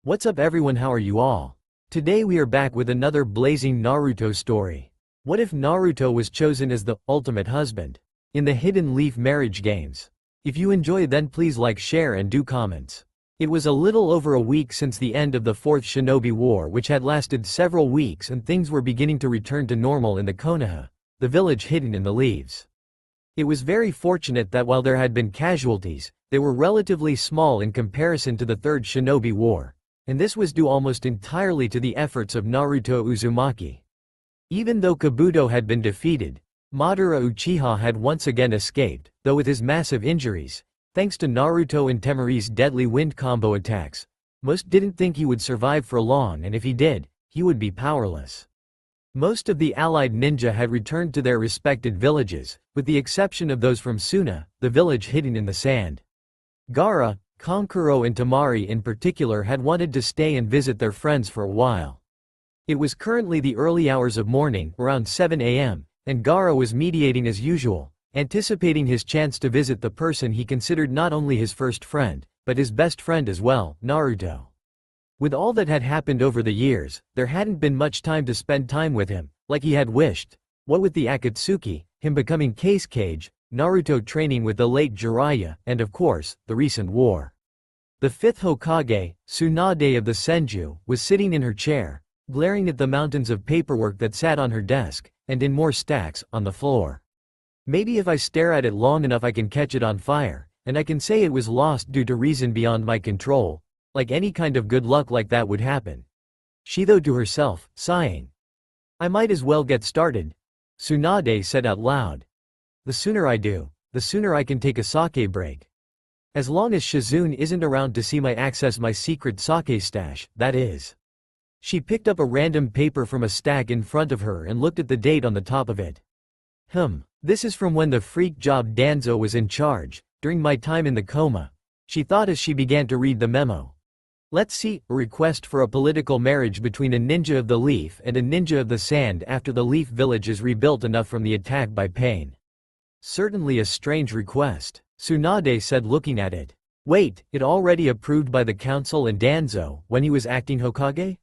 What's up everyone, how are you all? Today we are back with another blazing Naruto story. What if Naruto was chosen as the ultimate husband in the Hidden Leaf marriage games? If you enjoy, then please like, share and do comments. It was a little over a week since the end of the Fourth Shinobi War, which had lasted several weeks, and things were beginning to return to normal in the Konoha, the village hidden in the leaves. It was very fortunate that while there had been casualties, they were relatively small in comparison to the Third Shinobi War, and this was due almost entirely to the efforts of Naruto Uzumaki. Even though Kabuto had been defeated, Madara Uchiha had once again escaped, though with his massive injuries, thanks to Naruto and Temari's deadly wind combo attacks. Most didn't think he would survive for long, and if he did, he would be powerless. Most of the allied ninja had returned to their respected villages, with the exception of those from Suna, the village hidden in the sand. Gaara, Kankuro and Temari in particular had wanted to stay and visit their friends for a while. It was currently the early hours of morning, around 7 a.m., and Gaara was mediating as usual, anticipating his chance to visit the person he considered not only his first friend, but his best friend as well, Naruto. With all that had happened over the years, there hadn't been much time to spend time with him, like he had wished. What with the Akatsuki, him becoming Case Cage, Naruto training with the late Jiraiya, and of course, the recent war. The fifth Hokage, Tsunade of the Senju, was sitting in her chair, glaring at the mountains of paperwork that sat on her desk, and in more stacks, on the floor. Maybe if I stare at it long enough I can catch it on fire, and I can say it was lost due to reason beyond my control, like any kind of good luck like that would happen. She thought to herself, sighing. I might as well get started, Tsunade said out loud. The sooner I do, the sooner I can take a sake break. As long as Shizune isn't around to see my access my secret sake stash, that is. She picked up a random paper from a stack in front of her and looked at the date on the top of it. This is from when the freak job Danzo was in charge, during my time in the coma, she thought as she began to read the memo. Let's see, a request for a political marriage between a ninja of the leaf and a ninja of the sand after the leaf village is rebuilt enough from the attack by pain. Certainly a strange request, Tsunade said looking at it. Wait, it already approved by the council and Danzo, when he was acting Hokage?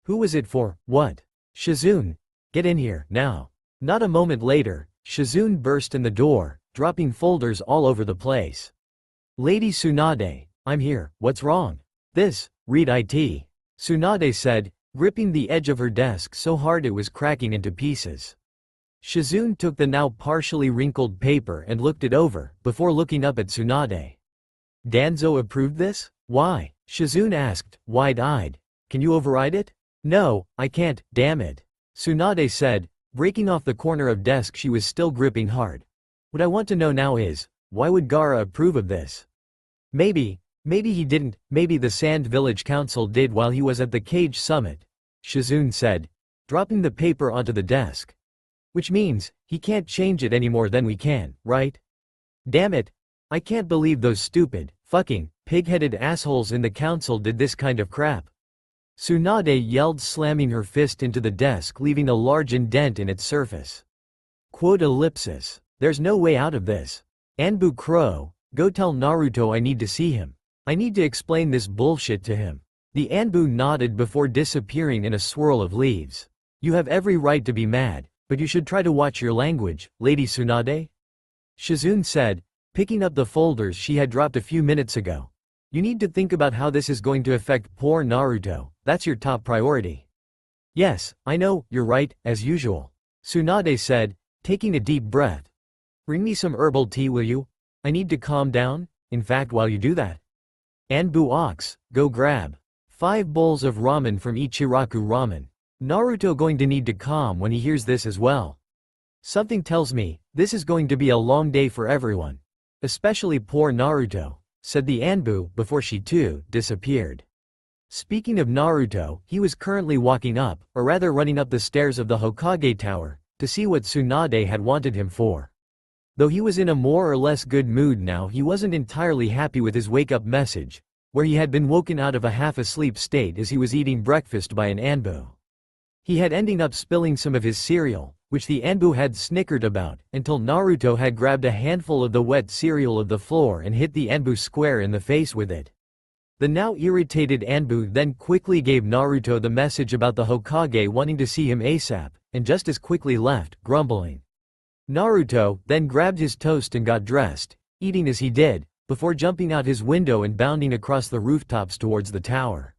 Who was it for, what? Shizune. Get in here, now. Not a moment later, Shizune burst in the door, dropping folders all over the place. Lady Tsunade, I'm here, what's wrong? This, read it. Tsunade said, gripping the edge of her desk so hard it was cracking into pieces. Shizune took the now partially wrinkled paper and looked it over, before looking up at Tsunade. Danzo approved this? Why? Shizune asked, wide-eyed. Can you override it? No, I can't, damn it. Tsunade said, breaking off the corner of desk she was still gripping hard. What I want to know now is, why would Gaara approve of this? Maybe he didn't, maybe the Sand Village Council did while he was at the Cage Summit, Shizune said, dropping the paper onto the desk. Which means, he can't change it any more than we can, right? Damn it. I can't believe those stupid, fucking, pig-headed assholes in the council did this kind of crap. Tsunade yelled, slamming her fist into the desk, leaving a large indent in its surface. Quote ellipsis. There's no way out of this. Anbu Crow, go tell Naruto I need to see him. I need to explain this bullshit to him. The Anbu nodded before disappearing in a swirl of leaves. You have every right to be mad, but you should try to watch your language, Lady Tsunade? Shizune said, picking up the folders she had dropped a few minutes ago. You need to think about how this is going to affect poor Naruto, that's your top priority. Yes, I know, you're right, as usual. Tsunade said, taking a deep breath. Bring me some herbal tea, will you? I need to calm down, in fact while you do that. Anbu Ox, go grab 5 bowls of ramen from Ichiraku Ramen. Naruto going to need to calm when he hears this as well. Something tells me, this is going to be a long day for everyone. Especially poor Naruto, said the Anbu before she too disappeared. Speaking of Naruto, he was currently walking up, or rather running up the stairs of the Hokage Tower, to see what Tsunade had wanted him for. Though he was in a more or less good mood now, he wasn't entirely happy with his wake-up message, where he had been woken out of a half-asleep state as he was eating breakfast by an Anbu. He had ended up spilling some of his cereal, which the Anbu had snickered about, until Naruto had grabbed a handful of the wet cereal of the floor and hit the Anbu square in the face with it. The now irritated Anbu then quickly gave Naruto the message about the Hokage wanting to see him ASAP, and just as quickly left, grumbling. Naruto then grabbed his toast and got dressed, eating as he did, before jumping out his window and bounding across the rooftops towards the tower.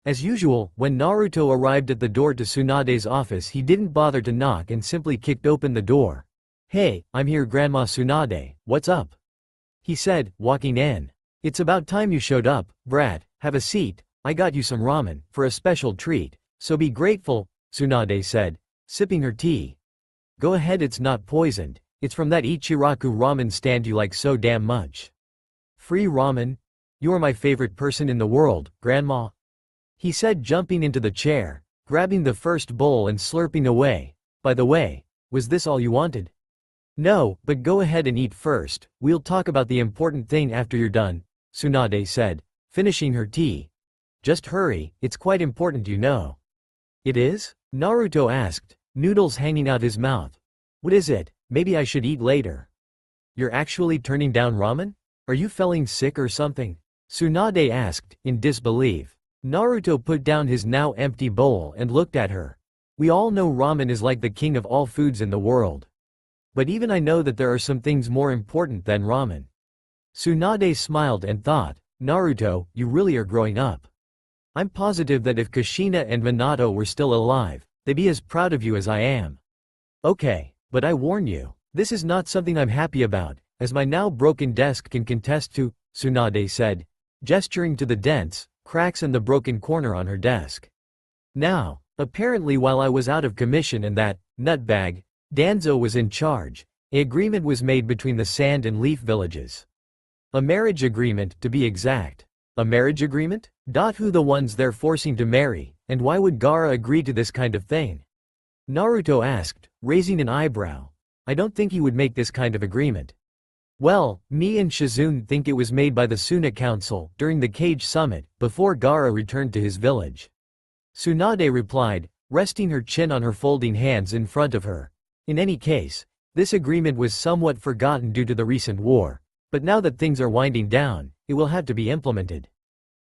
As usual, when Naruto arrived at the door to Tsunade's office, he didn't bother to knock and simply kicked open the door. "Hey, I'm here, Grandma Tsunade, what's up?" he said, walking in. "It's about time you showed up, brat, have a seat, I got you some ramen, for a special treat, so be grateful," Tsunade said, sipping her tea. "Go ahead, it's not poisoned, it's from that Ichiraku ramen stand you like so damn much." "Free ramen? You are my favorite person in the world, Grandma," he said, jumping into the chair, grabbing the first bowl and slurping away. "By the way, was this all you wanted?" "No, but go ahead and eat first, we'll talk about the important thing after you're done," Tsunade said, finishing her tea. "Just hurry, it's quite important, you know." "It is?" Naruto asked, noodles hanging out his mouth. "What is it? Maybe I should eat later." "You're actually turning down ramen? Are you feeling sick or something?" Tsunade asked, in disbelief. Naruto put down his now empty bowl and looked at her. "We all know ramen is like the king of all foods in the world. But even I know that there are some things more important than ramen." Tsunade smiled and thought, "Naruto, you really are growing up. I'm positive that if Kushina and Minato were still alive, they'd be as proud of you as I am." "Okay, but I warn you, this is not something I'm happy about, as my now broken desk can contest to," Tsunade said, gesturing to the dents, cracks and the broken corner on her desk. "Now, apparently while I was out of commission and that nutbag Danzo was in charge, an agreement was made between the Sand and Leaf villages. A marriage agreement, to be exact." "A marriage agreement? Who the ones they're forcing to marry, and why would Gaara agree to this kind of thing?" Naruto asked, raising an eyebrow. "I don't think he would make this kind of agreement." "Well, me and Shizune think it was made by the Suna Council during the Cage Summit, before Gaara returned to his village," Tsunade replied, resting her chin on her folding hands in front of her. "In any case, this agreement was somewhat forgotten due to the recent war, but now that things are winding down, it will have to be implemented.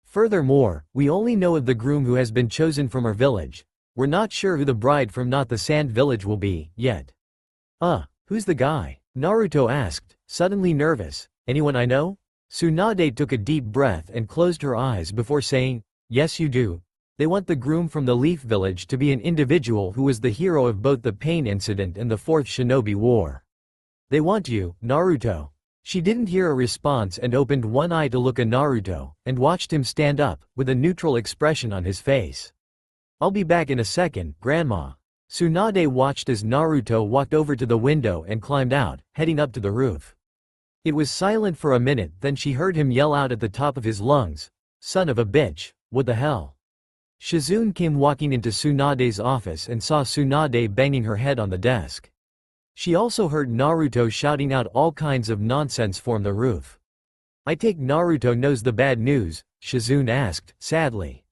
Furthermore, we only know of the groom who has been chosen from our village. We're not sure who the bride from not the Sand village will be, yet." Who's the guy?" Naruto asked, suddenly nervous. "Anyone I know?" Tsunade took a deep breath and closed her eyes before saying, "Yes you do. They want the groom from the Leaf Village to be an individual who was the hero of both the Pain Incident and the Fourth Shinobi War. They want you, Naruto." She didn't hear a response and opened one eye to look at Naruto, and watched him stand up, with a neutral expression on his face. "I'll be back in a second, Grandma." Tsunade watched as Naruto walked over to the window and climbed out, heading up to the roof. It was silent for a minute, then she heard him yell out at the top of his lungs, "Son of a bitch, what the hell?" Shizune came walking into Tsunade's office and saw Tsunade banging her head on the desk. She also heard Naruto shouting out all kinds of nonsense from the roof. "I take Naruto knows the bad news?" Shizune asked, sadly.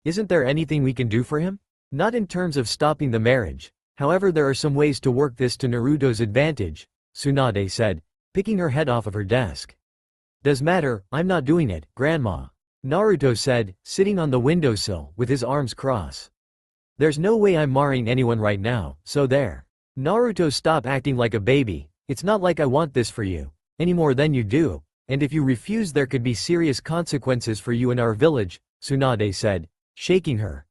"Isn't there anything we can do for him?" "Not in terms of stopping the marriage, however there are some ways to work this to Naruto's advantage," Tsunade said, picking her head off of her desk. "Does matter, I'm not doing it, Grandma," Naruto said, sitting on the windowsill with his arms crossed. "There's no way I'm marrying anyone right now, so there. Naruto, stop acting like a baby, it's not like I want this for you, any more than you do, and if you refuse there could be serious consequences for you in our village," Tsunade said, shaking her.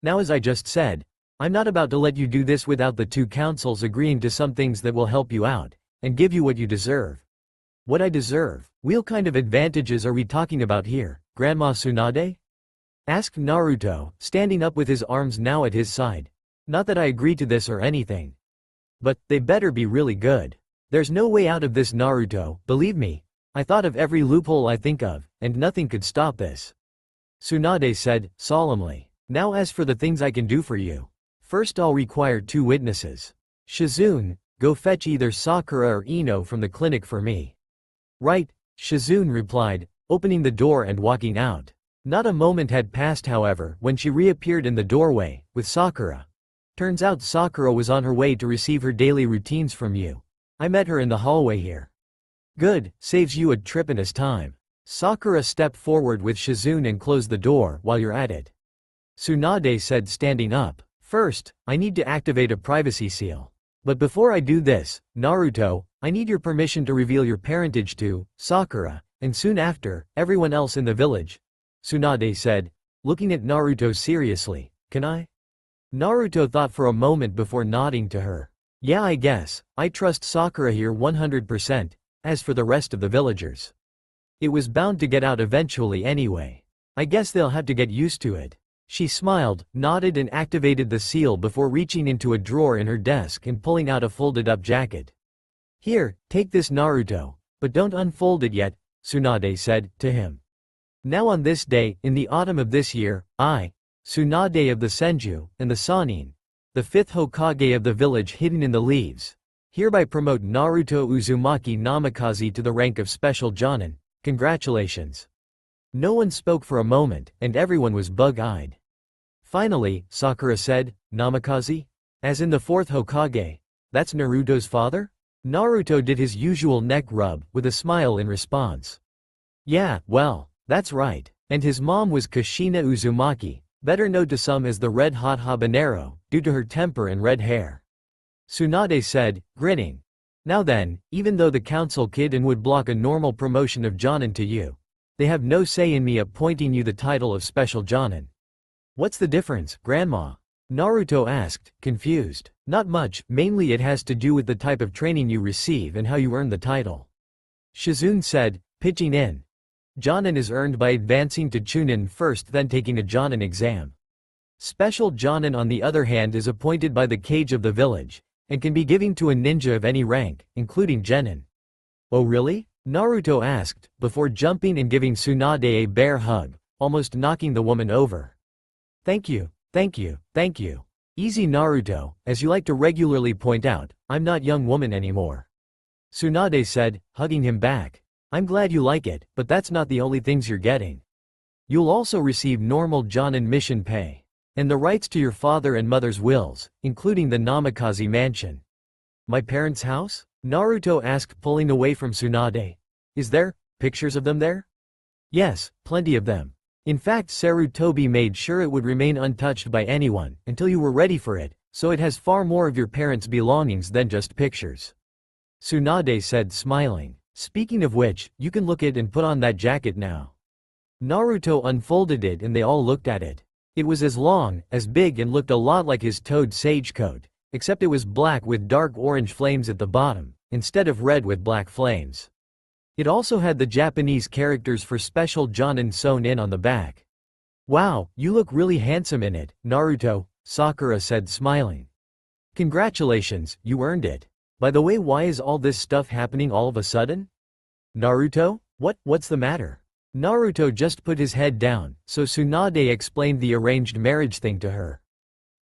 "Now as I just said, I'm not about to let you do this without the two councils agreeing to some things that will help you out, and give you what you deserve." "What I deserve? What kind of advantages are we talking about here, Grandma Tsunade?" asked Naruto, standing up with his arms now at his side. "Not that I agree to this or anything. But, they better be really good. There's no way out of this, Naruto, believe me. I thought of every loophole I think of, and nothing could stop this," Tsunade said, solemnly. "Now as for the things I can do for you. First I'll require 2 witnesses. Shizune, go fetch either Sakura or Ino from the clinic for me." "Right," Shizune replied, opening the door and walking out. Not a moment had passed however when she reappeared in the doorway, with Sakura. "Turns out Sakura was on her way to receive her daily routines from you. I met her in the hallway here." "Good, saves you a trip and us time." Sakura stepped forward with Shizune and closed the door. While you're at it, Tsunade said, standing up. First, I need to activate a privacy seal. But before I do this, Naruto, I need your permission to reveal your parentage to Sakura, and soon after, everyone else in the village. Tsunade said, looking at Naruto seriously. Can I? Naruto thought for a moment before nodding to her. Yeah, I guess. I trust Sakura here 100%. As for the rest of the villagers, it was bound to get out eventually anyway. I guess they'll have to get used to it. She smiled, nodded and activated the seal before reaching into a drawer in her desk and pulling out a folded-up jacket. Here, take this, Naruto, but don't unfold it yet, Tsunade said to him. Now on this day, in the autumn of this year, I, Tsunade of the Senju, and the Sannin, the 5th Hokage of the village hidden in the leaves, hereby promote Naruto Uzumaki Namikaze to the rank of Special Jonin. Congratulations. No one spoke for a moment, and everyone was bug-eyed. Finally, Sakura said, Namikaze? As in the 4th Hokage? That's Naruto's father? Naruto did his usual neck rub, with a smile in response. Yeah, well, that's right. And his mom was Kushina Uzumaki, better known to some as the Red Hot Habanero, due to her temper and red hair. Tsunade said, grinning. Now then, even though the council kid and would block a normal promotion of Jonin to you, they have no say in me appointing you the title of Special Jonin. What's the difference, Grandma? Naruto asked, confused. Not much, mainly it has to do with the type of training you receive and how you earn the title. Shizune said, pitching in. Jonin is earned by advancing to Chunin first, then taking a Jonin exam. Special Jonin on the other hand is appointed by the Kage of the village, and can be given to a ninja of any rank, including Genin. Oh really? Naruto asked, before jumping and giving Tsunade a bear hug, almost knocking the woman over. Thank you, thank you, thank you. Easy Naruto, as you like to regularly point out, I'm not young woman anymore. Tsunade said, hugging him back. I'm glad you like it, but that's not the only things you're getting. You'll also receive normal Jonin mission pay, and the rights to your father and mother's wills, including the Namikaze mansion. My parents' house? Naruto asked, pulling away from Tsunade. Is there pictures of them there? Yes, plenty of them. In fact, Sarutobi made sure it would remain untouched by anyone, until you were ready for it, so it has far more of your parents' belongings than just pictures. Tsunade said, smiling. Speaking of which, you can look at and put on that jacket now. Naruto unfolded it and they all looked at it. It was as long, as big and looked a lot like his Toad Sage coat, except it was black with dark orange flames at the bottom, instead of red with black flames. It also had the Japanese characters for Special Jonin sewn in on the back. Wow, you look really handsome in it, Naruto, Sakura said, smiling. Congratulations, you earned it. By the way, why is all this stuff happening all of a sudden? Naruto? What's the matter? Naruto just put his head down, so Tsunade explained the arranged marriage thing to her.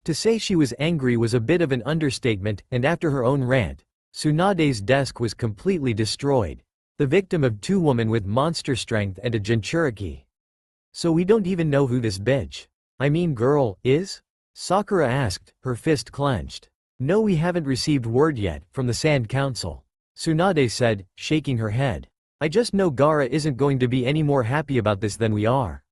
To say she was angry was a bit of an understatement, and after her own rant, Tsunade's desk was completely destroyed, the victim of 2 women with monster strength and a jinchuriki. So we don't even know who this bitch, I mean girl, is? Sakura asked, her fist clenched. No, we haven't received word yet, from the Sand Council. Tsunade said, shaking her head. I just know Gaara isn't going to be any more happy about this than we are.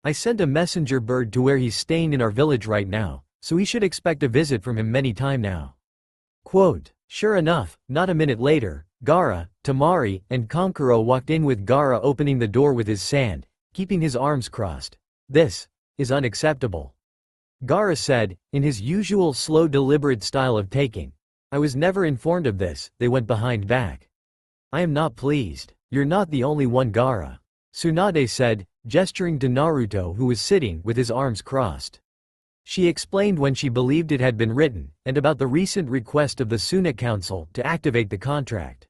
I sent a messenger bird to where he's staying in our village right now, so we should expect a visit from him many time now. Quote, sure enough, not a minute later, Gaara, Temari, and Kankuro walked in with Gaara opening the door with his sand, keeping his arms crossed. This is unacceptable. Gaara said, in his usual slow deliberate style of taking. I was never informed of this, they went behind back. I am not pleased. You're not the only one, Gaara. Tsunade said, gesturing to Naruto who was sitting with his arms crossed. She explained when she believed it had been written, and about the recent request of the Suna Council to activate the contract.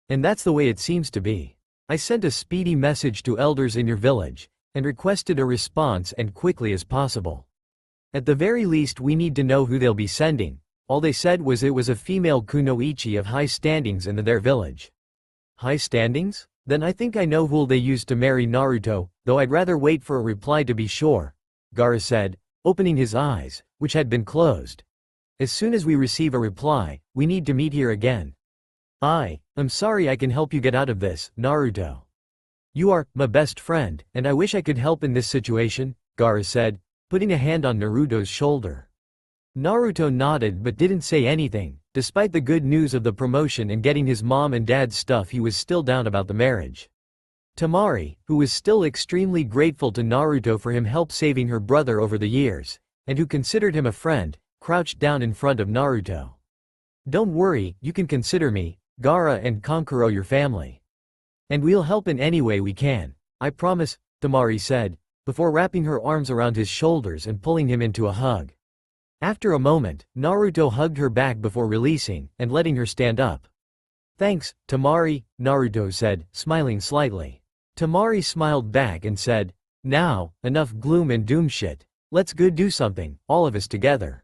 And that's the way it seems to be. I sent a speedy message to elders in your village, and requested a response and quickly as possible. At the very least we need to know who they'll be sending. All they said was it was a female kunoichi of high standings in their village. High standings? Then I think I know who'll they use to marry Naruto, though I'd rather wait for a reply to be sure, Gaara said, opening his eyes, which had been closed. As soon as we receive a reply, we need to meet here again. I'm sorry I can help you get out of this, Naruto. You are my best friend, and I wish I could help in this situation, Gaara said, putting a hand on Naruto's shoulder. Naruto nodded but didn't say anything. Despite the good news of the promotion and getting his mom and dad's stuff, he was still down about the marriage. Temari, who was still extremely grateful to Naruto for him help saving her brother over the years, and who considered him a friend, crouched down in front of Naruto. Don't worry, you can consider me, Gaara and Kankuro your family. And we'll help in any way we can. I promise, Temari said, before wrapping her arms around his shoulders and pulling him into a hug. After a moment, Naruto hugged her back before releasing and letting her stand up. Thanks, Temari, Naruto said, smiling slightly. Temari smiled back and said, now, enough gloom and doom shit. Let's go do something, all of us together.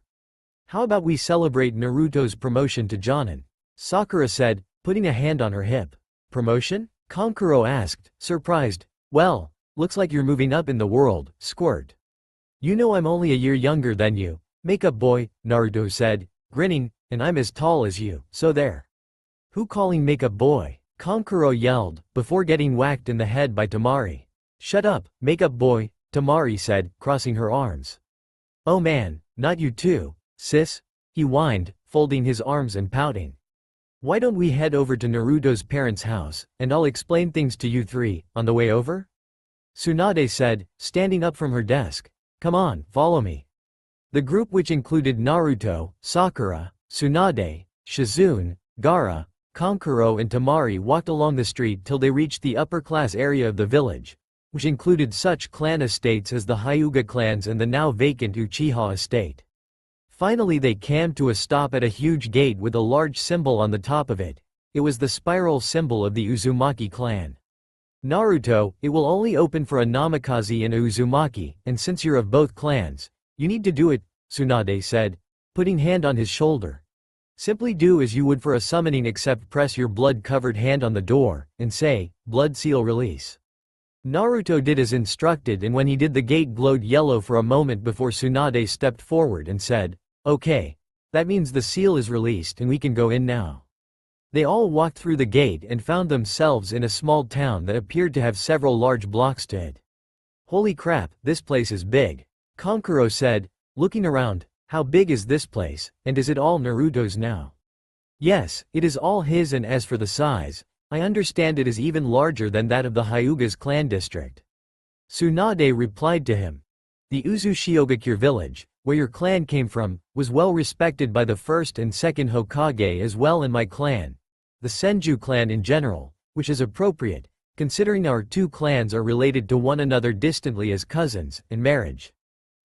How about we celebrate Naruto's promotion to Jonin? Sakura said, putting a hand on her hip. Promotion? Kankuro asked, surprised. Well, looks like you're moving up in the world, squirt. You know I'm only a year younger than you. Makeup boy, Naruto said, grinning, and I'm as tall as you, so there. Who calling makeup boy? Kankuro yelled, before getting whacked in the head by Temari. Shut up, makeup boy, Temari said, crossing her arms. Oh man, not you too, sis, he whined, folding his arms and pouting. Why don't we head over to Naruto's parents' house, and I'll explain things to you three, on the way over? Tsunade said, standing up from her desk. Come on, follow me. The group, which included Naruto, Sakura, Tsunade, Shizune, Gaara, Kankuro and Temari, walked along the street till they reached the upper-class area of the village, which included such clan estates as the Hyuga clans and the now vacant Uchiha estate. Finally they came to a stop at a huge gate with a large symbol on the top of it. It was the spiral symbol of the Uzumaki clan. Naruto, it will only open for a Namikaze and a Uzumaki, and since you're of both clans, you need to do it, Tsunade said, putting hand on his shoulder. Simply do as you would for a summoning, except press your blood-covered hand on the door, and say, blood seal release. Naruto did as instructed, and when he did, the gate glowed yellow for a moment before Tsunade stepped forward and said, okay. That means the seal is released and we can go in now. They all walked through the gate and found themselves in a small town that appeared to have several large blocks to it. Holy crap, this place is big. Kankuro said, looking around. How big is this place, and is it all Naruto's now? Yes, it is all his, and as for the size, I understand it is even larger than that of the Hyuga's clan district. Tsunade replied to him. The Uzushigakure village, where your clan came from, was well respected by the first and second Hokage as well, in my clan, the Senju clan in general, which is appropriate, considering our two clans are related to one another distantly as cousins, in marriage.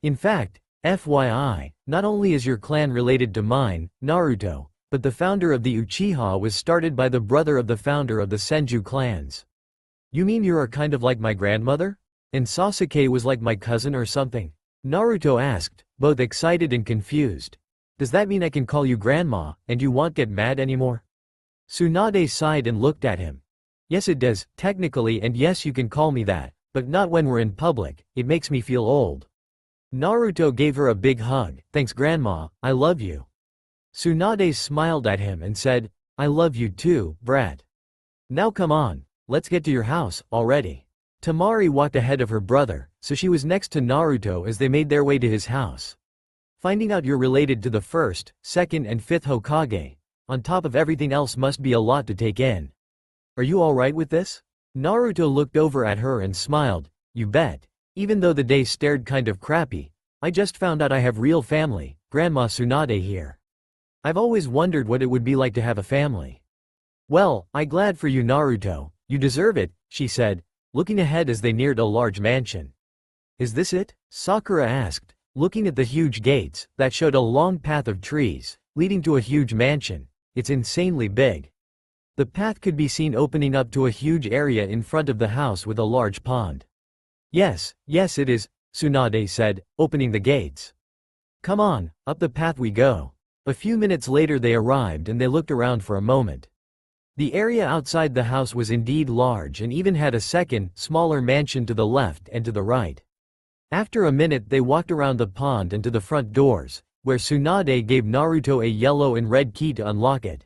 In fact, FYI, not only is your clan related to mine, Naruto, but the founder of the Uchiha was started by the brother of the founder of the Senju clans. You mean you are kind of like my grandmother? And Sasuke was like my cousin or something? Naruto asked, both excited and confused. Does that mean I can call you grandma, and you won't get mad anymore? Tsunade sighed and looked at him. Yes it does, technically, and yes you can call me that, but not when we're in public, it makes me feel old. Naruto gave her a big hug. Thanks grandma, I love you. Tsunade smiled at him and said, I love you too, brat. Now come on, let's get to your house, already. Temari walked ahead of her brother, so she was next to Naruto as they made their way to his house. Finding out you're related to the first, second and fifth Hokage, on top of everything else, must be a lot to take in. Are you alright with this? Naruto looked over at her and smiled. You bet. Even though the day stared kind of crappy, I just found out I have real family, Grandma Tsunade here. I've always wondered what it would be like to have a family. Well, I'm glad for you Naruto, you deserve it, she said, looking ahead as they neared a large mansion. Is this it? Sakura asked, looking at the huge gates that showed a long path of trees, leading to a huge mansion. It's insanely big. The path could be seen opening up to a huge area in front of the house with a large pond. Yes it is, Tsunade said, opening the gates. Come on, up the path we go. A few minutes later they arrived and they looked around for a moment. The area outside the house was indeed large and even had a second, smaller mansion to the left and to the right. After a minute they walked around the pond and to the front doors, where Tsunade gave Naruto a yellow and red key to unlock it.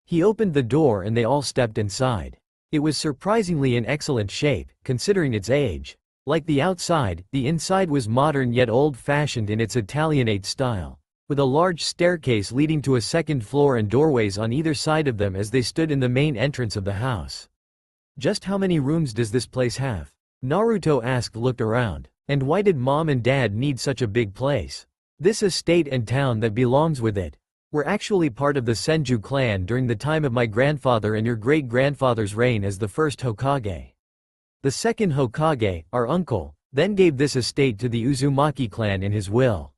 He opened the door and they all stepped inside. It was surprisingly in excellent shape, considering its age. Like the outside, the inside was modern yet old-fashioned in its Italianate style, with a large staircase leading to a second floor and doorways on either side of them as they stood in the main entrance of the house. Just how many rooms does this place have? Naruto asked, looked around. And why did mom and dad need such a big place? This estate and town that belongs with it were actually part of the Senju clan during the time of my grandfather and your great-grandfather's reign as the first Hokage. The second Hokage, our uncle, then gave this estate to the Uzumaki clan in his will.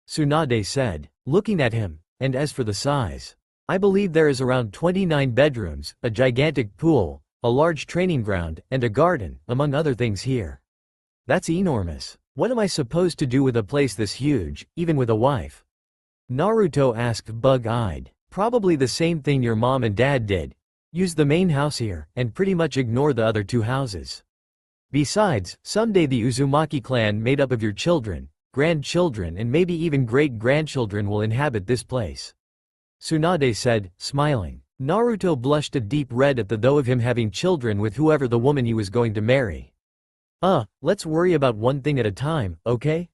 Tsunade said, looking at him, and as for the size, I believe there is around 29 bedrooms, a gigantic pool, a large training ground, and a garden, among other things here. That's enormous. What am I supposed to do with a place this huge, even with a wife? Naruto asked, bug-eyed. Probably the same thing your mom and dad did. Use the main house here, and pretty much ignore the other two houses. Besides, someday the Uzumaki clan made up of your children, grandchildren and maybe even great-grandchildren will inhabit this place. Tsunade said, smiling. Naruto blushed a deep red at the thought of him having children with whoever the woman he was going to marry. Let's worry about one thing at a time, okay?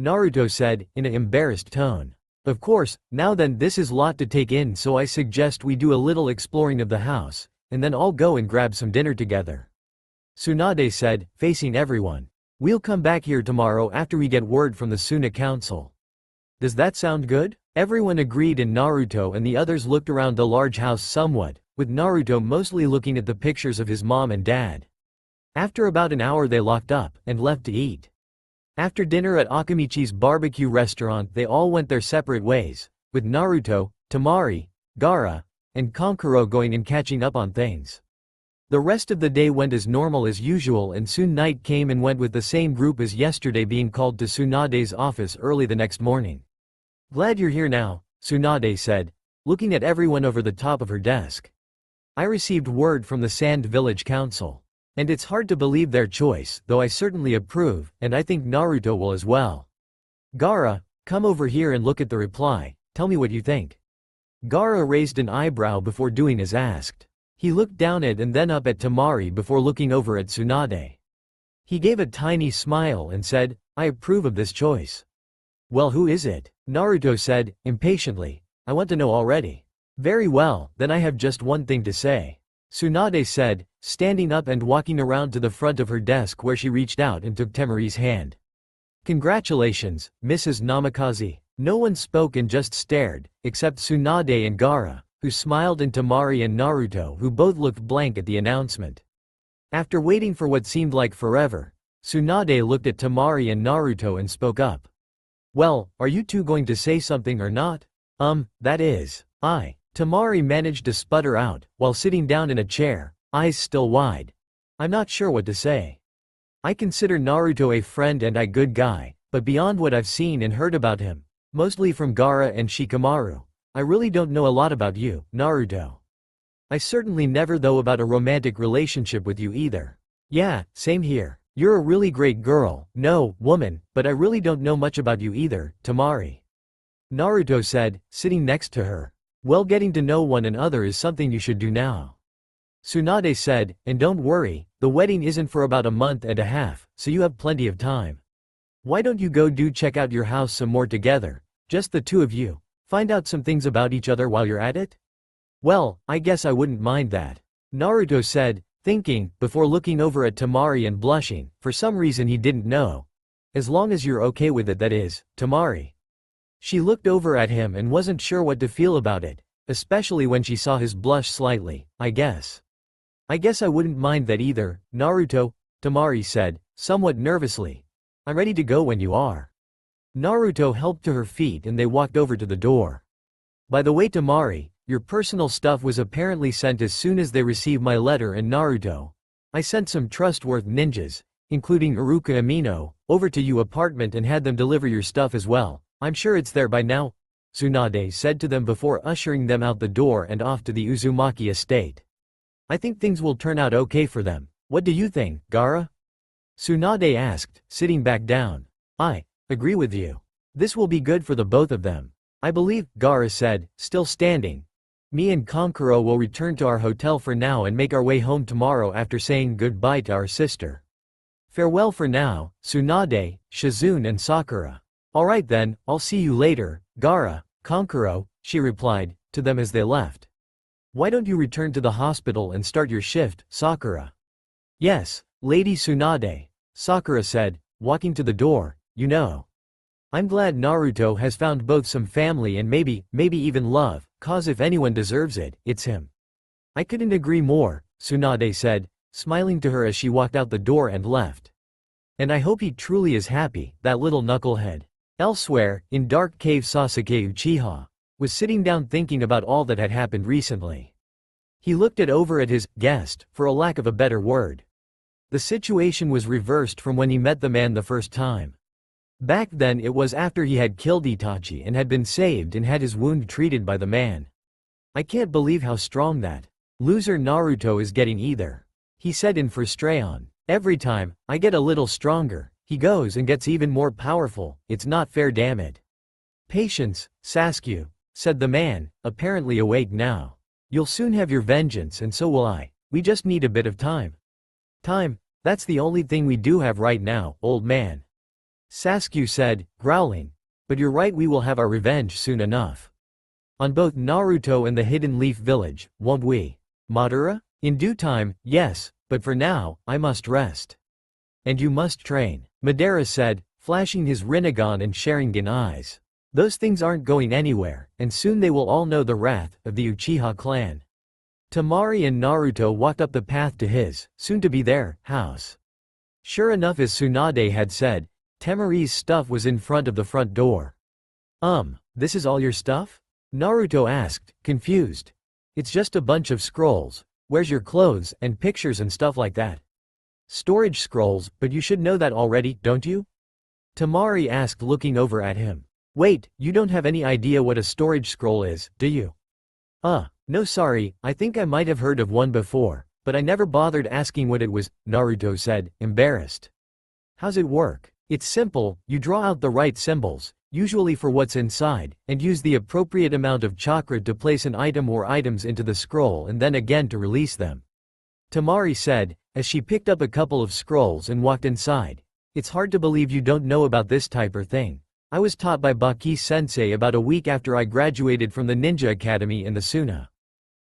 Naruto said, in an embarrassed tone. Of course, now then this is lot to take in, so I suggest we do a little exploring of the house, and then all go and grab some dinner together. Tsunade said, facing everyone. We'll come back here tomorrow after we get word from the Suna Council. Does that sound good? Everyone agreed and Naruto and the others looked around the large house somewhat, with Naruto mostly looking at the pictures of his mom and dad. After about an hour they locked up, and left to eat. After dinner at Akamichi's barbecue restaurant they all went their separate ways, with Naruto, Temari, Gaara, and Kankuro going and catching up on things. The rest of the day went as normal as usual and soon night came and went with the same group as yesterday being called to Tsunade's office early the next morning. Glad you're here now, Tsunade said, looking at everyone over the top of her desk. I received word from the Sand Village Council. And it's hard to believe their choice, though I certainly approve, and I think Naruto will as well. Gaara, come over here and look at the reply, tell me what you think. Gaara raised an eyebrow before doing as asked. He looked down at and then up at Temari before looking over at Tsunade. He gave a tiny smile and said, I approve of this choice. Well, who is it? Naruto said, impatiently. I want to know already. Very well, then I have just one thing to say. Tsunade said, standing up and walking around to the front of her desk where she reached out and took Temari's hand. Congratulations, Mrs. Namikaze. No one spoke and just stared, except Tsunade and Gaara, who smiled, and Temari and Naruto, who both looked blank at the announcement. After waiting for what seemed like forever, Tsunade looked at Temari and Naruto and spoke up. Well, are you two going to say something or not? That is, Temari managed to sputter out, while sitting down in a chair, eyes still wide. I'm not sure what to say. I consider Naruto a friend and a good guy, but beyond what I've seen and heard about him, mostly from Gaara and Shikamaru, I really don't know a lot about you, Naruto. I certainly never thought about a romantic relationship with you either. Yeah, same here. You're a really great girl, no, woman, but I really don't know much about you either, Temari. Naruto said, sitting next to her. Well, getting to know one another is something you should do now. Tsunade said, and don't worry, the wedding isn't for about a month and a half, so you have plenty of time. Why don't you go check out your house some more together, just the two of you, find out some things about each other while you're at it? Well, I guess I wouldn't mind that. Naruto said, thinking, before looking over at Temari and blushing, for some reason he didn't know. As long as you're okay with it, that is, Temari. She looked over at him and wasn't sure what to feel about it, especially when she saw his blush slightly. I guess I wouldn't mind that either, Naruto, Temari said, somewhat nervously. I'm ready to go when you are. Naruto helped to her feet and they walked over to the door. By the way, Temari, your personal stuff was apparently sent as soon as they received my letter, and Naruto, I sent some trustworthy ninjas, including Iruka Amino, over to your apartment and had them deliver your stuff as well. I'm sure it's there by now, Tsunade said to them before ushering them out the door and off to the Uzumaki estate. I think things will turn out okay for them. What do you think, Gaara? Tsunade asked, sitting back down. I agree with you. This will be good for the both of them. I believe, Gaara said, still standing. Me and Kankuro will return to our hotel for now and make our way home tomorrow after saying goodbye to our sister. Farewell for now, Tsunade, Shizune and Sakura. Alright then, I'll see you later, Gaara, Kankuro, she replied, to them as they left. Why don't you return to the hospital and start your shift, Sakura? Yes, Lady Tsunade, Sakura said, walking to the door, you know. I'm glad Naruto has found both some family and maybe even love, cause if anyone deserves it, it's him. I couldn't agree more, Tsunade said, smiling to her as she walked out the door and left. And I hope he truly is happy, that little knucklehead. Elsewhere, in Dark Cave, Sasuke Uchiha was sitting down thinking about all that had happened recently. He looked over at his guest, for a lack of a better word. The situation was reversed from when he met the man the first time. Back then it was after he had killed Itachi and had been saved and had his wound treated by the man. I can't believe how strong that loser Naruto is getting either, he said in frustration. Every time I get a little stronger, he goes and gets even more powerful. It's not fair, damn it. Patience, Sasuke, said the man, apparently awake now. You'll soon have your vengeance and so will I. We just need a bit of time. Time? That's the only thing we do have right now, old man. Sasuke said, growling. But you're right, we will have our revenge soon enough. On both Naruto and the Hidden Leaf Village, won't we? Madara? In due time, yes, but for now, I must rest. And you must train, Madara said, flashing his Rinnegan and Sharingan eyes. Those things aren't going anywhere, and soon they will all know the wrath of the Uchiha clan. Temari and Naruto walked up the path to his, soon-to-be their, house. Sure enough, as Tsunade had said, Temari's stuff was in front of the front door. This is all your stuff? Naruto asked, confused. It's just a bunch of scrolls. Where's your clothes and pictures and stuff like that? Storage scrolls, but you should know that already, don't you? Temari asked, looking over at him. Wait, you don't have any idea what a storage scroll is, do you? No sorry, I think I might have heard of one before, but I never bothered asking what it was, Naruto said, embarrassed. How's it work? It's simple, you draw out the right symbols, usually for what's inside, and use the appropriate amount of chakra to place an item or items into the scroll and then again to release them. Temari said, as she picked up a couple of scrolls and walked inside. It's hard to believe you don't know about this type of thing. I was taught by Baki-sensei about a week after I graduated from the Ninja Academy in the Suna.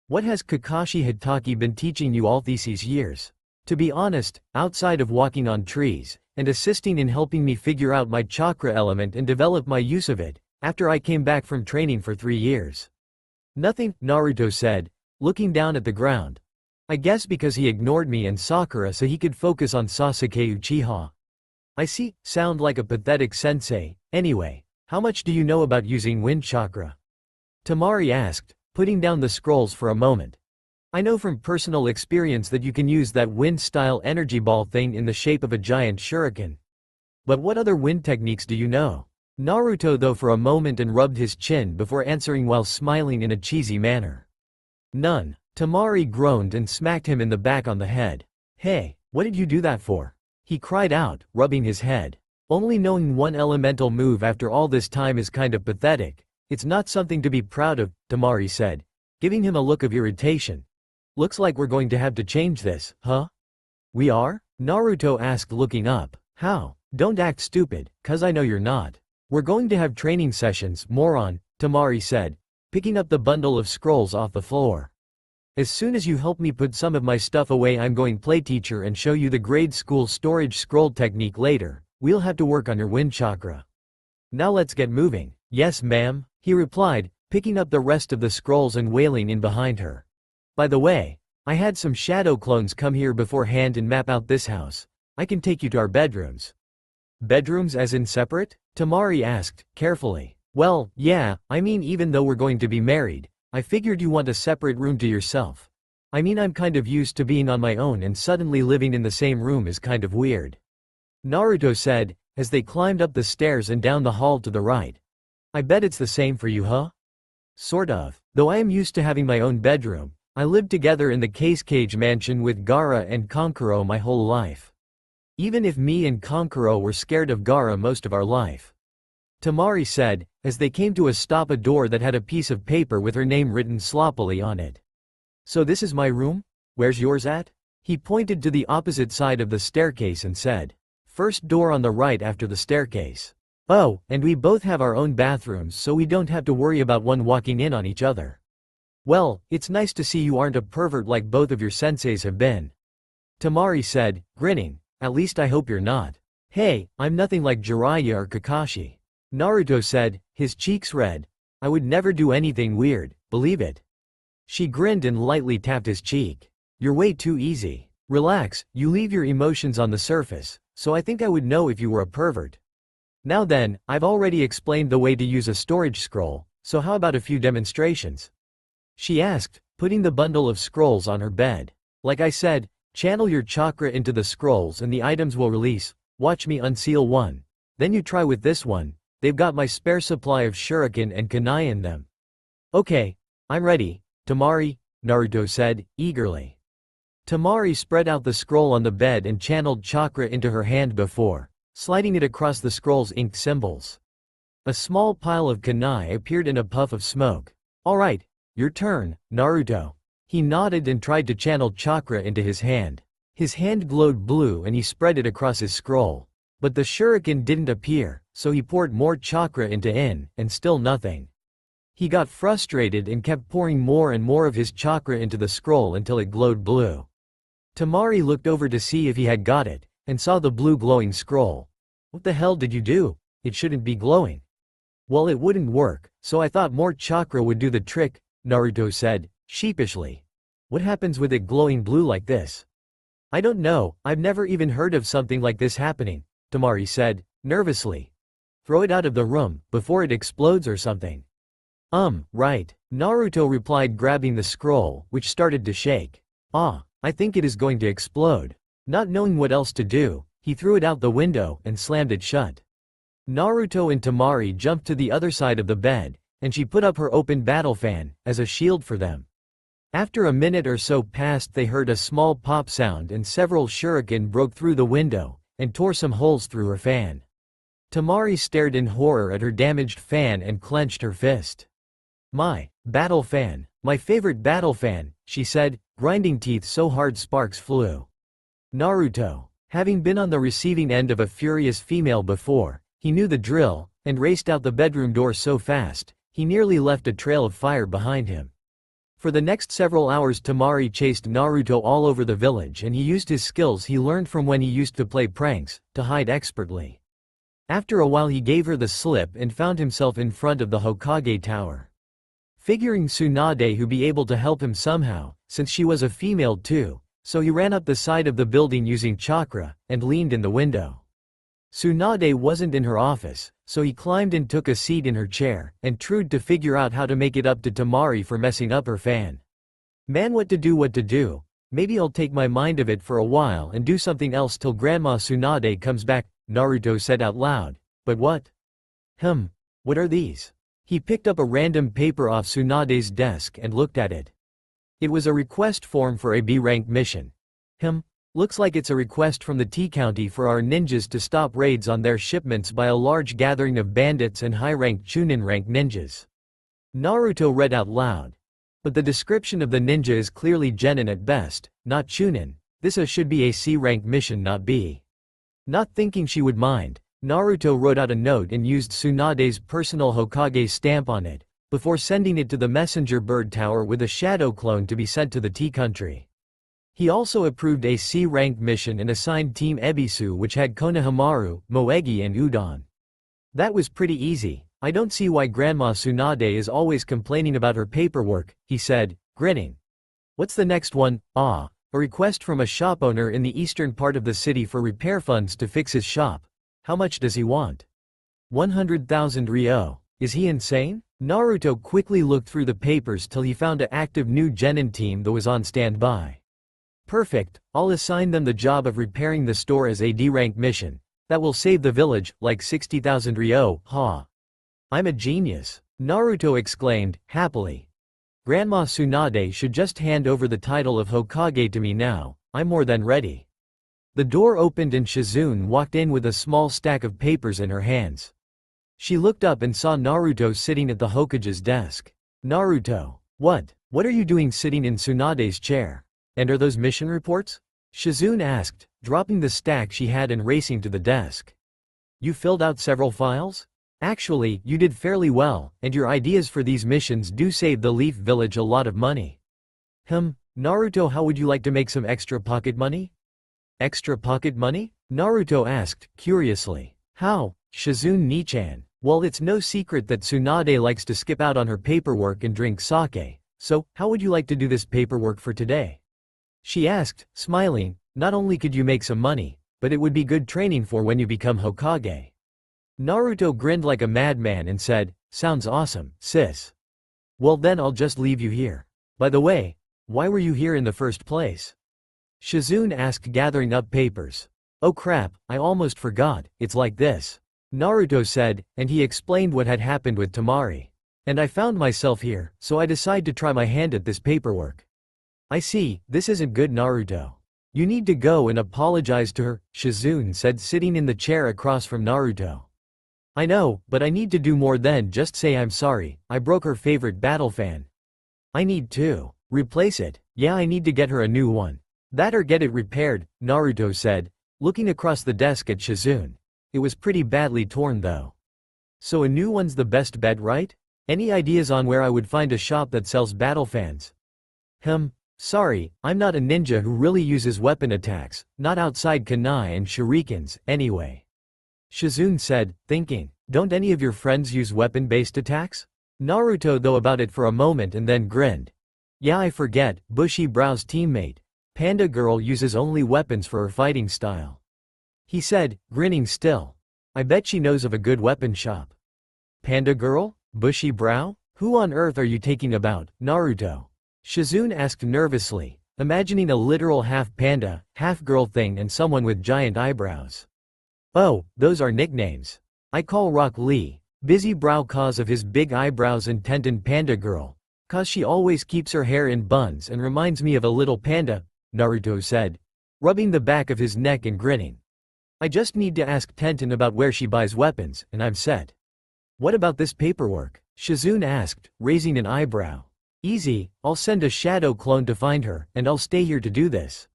What has Kakashi Hitaki been teaching you all these years? To be honest, outside of walking on trees, and assisting in helping me figure out my chakra element and develop my use of it, after I came back from training for 3 years. Nothing, Naruto said, looking down at the ground. I guess because he ignored me and Sakura so he could focus on Sasuke Uchiha. I see, sound like a pathetic sensei. Anyway, how much do you know about using wind chakra? Temari asked, putting down the scrolls for a moment. I know from personal experience that you can use that wind-style energy ball thing in the shape of a giant shuriken. But what other wind techniques do you know? Naruto though for a moment and rubbed his chin before answering while smiling in a cheesy manner. None. Temari groaned and smacked him in the back on the head. Hey, what did you do that for? He cried out, rubbing his head. Only knowing one elemental move after all this time is kind of pathetic. It's not something to be proud of, Temari said, giving him a look of irritation. Looks like we're going to have to change this, huh? We are? Naruto asked, looking up. How? Don't act stupid, cause I know you're not. We're going to have training sessions, moron, Temari said, picking up the bundle of scrolls off the floor. As soon as you help me put some of my stuff away, I'm going play teacher and show you the grade school storage scroll technique later. We'll have to work on your wind chakra. Now let's get moving. Yes, ma'am, he replied, picking up the rest of the scrolls and wailing in behind her. By the way, I had some shadow clones come here beforehand and map out this house. I can take you to our bedrooms. Bedrooms as in separate? Temari asked, carefully. Well, yeah, I mean even though we're going to be married, I figured you want a separate room to yourself. I mean I'm kind of used to being on my own and suddenly living in the same room is kind of weird. Naruto said, as they climbed up the stairs and down the hall to the right. I bet it's the same for you, huh? Sort of. Though I am used to having my own bedroom, I lived together in the Case Cage mansion with Gaara and Kankuro my whole life. Even if me and Kankuro were scared of Gaara most of our life. Tamari said, as they came to a door that had a piece of paper with her name written sloppily on it. So this is my room? Where's yours at? He pointed to the opposite side of the staircase and said, first door on the right after the staircase. Oh, and we both have our own bathrooms so we don't have to worry about one walking in on each other. Well, it's nice to see you aren't a pervert like both of your senseis have been. Tamari said, grinning, at least I hope you're not. Hey, I'm nothing like Jiraiya or Kakashi. Naruto said, his cheeks red. I would never do anything weird, believe it. She grinned and lightly tapped his cheek. You're way too easy. Relax, you leave your emotions on the surface, so I think I would know if you were a pervert. Now then, I've already explained the way to use a storage scroll, so how about a few demonstrations? She asked, putting the bundle of scrolls on her bed. Like I said, channel your chakra into the scrolls and the items will release. Watch me unseal one. Then you try with this one. They've got my spare supply of shuriken and kunai in them. Okay, I'm ready, Tamari, Naruto said, eagerly. Tamari spread out the scroll on the bed and channeled chakra into her hand before sliding it across the scroll's inked symbols. A small pile of kunai appeared in a puff of smoke. Alright, your turn, Naruto. He nodded and tried to channel chakra into his hand. His hand glowed blue and he spread it across his scroll. But the shuriken didn't appear, so he poured more chakra into it, and still nothing. He got frustrated and kept pouring more and more of his chakra into the scroll until it glowed blue. Tamari looked over to see if he had got it, and saw the blue glowing scroll. What the hell did you do? It shouldn't be glowing. Well, it wouldn't work, so I thought more chakra would do the trick, Naruto said, sheepishly. What happens with it glowing blue like this? I don't know, I've never even heard of something like this happening, Tamari said, nervously. Throw it out of the room, before it explodes or something. Right, Naruto replied, grabbing the scroll, which started to shake. I think it is going to explode. Not knowing what else to do, he threw it out the window and slammed it shut. Naruto and Tamari jumped to the other side of the bed, and she put up her open battle fan as a shield for them. After a minute or so passed, they heard a small pop sound and several shuriken broke through the window and tore some holes through her fan. Tamari stared in horror at her damaged fan and clenched her fist. My battle fan, my favorite battle fan, she said, grinding teeth so hard sparks flew. Naruto, having been on the receiving end of a furious female before, he knew the drill, and raced out the bedroom door so fast, he nearly left a trail of fire behind him. For the next several hours Tamari chased Naruto all over the village, and he used his skills he learned from when he used to play pranks, to hide expertly. After a while he gave her the slip and found himself in front of the Hokage tower. Figuring Tsunade would be able to help him somehow, since she was a female too, so he ran up the side of the building using chakra, and leaned in the window. Tsunade wasn't in her office, so he climbed and took a seat in her chair, and tried to figure out how to make it up to Tamari for messing up her fan. Man, what to do, maybe I'll take my mind of it for a while and do something else till Grandma Tsunade comes back, Naruto said out loud. But what? What are these? He picked up a random paper off Tsunade's desk and looked at it. It was a request form for a B-rank mission. Looks like it's a request from the T-County for our ninjas to stop raids on their shipments by a large gathering of bandits and high-ranked Chunin-rank ninjas. Naruto read out loud. But the description of the ninja is clearly genin at best, not Chunin. This should be a C-rank mission, not B. Not thinking she would mind, Naruto wrote out a note and used Tsunade's personal Hokage stamp on it, before sending it to the messenger bird tower with a shadow clone to be sent to the T-Country. He also approved a C-rank mission and assigned Team Ebisu, which had Konohamaru, Moegi and Udon. That was pretty easy. I don't see why Grandma Tsunade is always complaining about her paperwork, he said, grinning. What's the next one? A request from a shop owner in the eastern part of the city for repair funds to fix his shop. How much does he want? 100,000 ryo. Is he insane? Naruto quickly looked through the papers till he found an active new genin team that was on standby. Perfect, I'll assign them the job of repairing the store as a D-rank mission. That will save the village, like 60,000 ryo, I'm a genius, Naruto exclaimed, happily. Grandma Tsunade should just hand over the title of Hokage to me now, I'm more than ready. The door opened and Shizune walked in with a small stack of papers in her hands. She looked up and saw Naruto sitting at the Hokage's desk. Naruto. What are you doing sitting in Tsunade's chair? And are those mission reports? Shizune asked, dropping the stack she had and racing to the desk. You filled out several files? Actually, you did fairly well, and your ideas for these missions do save the Leaf Village a lot of money. Naruto, how would you like to make some extra pocket money? Extra pocket money? Naruto asked, curiously. How? Shizune Nichan. Well, it's no secret that Tsunade likes to skip out on her paperwork and drink sake, so, how would you like to do this paperwork for today? She asked, smiling. Not only could you make some money, but it would be good training for when you become Hokage. Naruto grinned like a madman and said, sounds awesome, sis. Well then I'll just leave you here. By the way, why were you here in the first place? Shizune asked, gathering up papers. Oh crap, I almost forgot, it's like this. Naruto said, and he explained what had happened with Tamari. And I found myself here, so I decided to try my hand at this paperwork. I see, this isn't good, Naruto. You need to go and apologize to her, Shizune said, sitting in the chair across from Naruto. I know, but I need to do more than just say I'm sorry, I broke her favorite battle fan. I need to replace it. Yeah, I need to get her a new one. That or get it repaired, Naruto said, looking across the desk at Shizune. It was pretty badly torn though. So a new one's the best bet, right? Any ideas on where I would find a shop that sells battle fans? Sorry, I'm not a ninja who really uses weapon attacks, not outside kunai and shurikens, anyway. Shizune said, thinking, don't any of your friends use weapon-based attacks? Naruto thought about it for a moment and then grinned. Yeah, I forget, Bushy Brow's teammate, Panda Girl, uses only weapons for her fighting style. He said, grinning still. I bet she knows of a good weapon shop. Panda Girl? Bushy Brow? Who on earth are you taking about, Naruto? Shizune asked nervously, imagining a literal half-panda, half-girl thing and someone with giant eyebrows. Oh, those are nicknames. I call Rock Lee, Busy Brow cause of his big eyebrows, and Tenten Panda Girl, cause she always keeps her hair in buns and reminds me of a little panda, Naruto said, rubbing the back of his neck and grinning. I just need to ask Tenten about where she buys weapons, and I'm set. What about this paperwork? Shizune asked, raising an eyebrow. Easy, I'll send a shadow clone to find her, and I'll stay here to do this.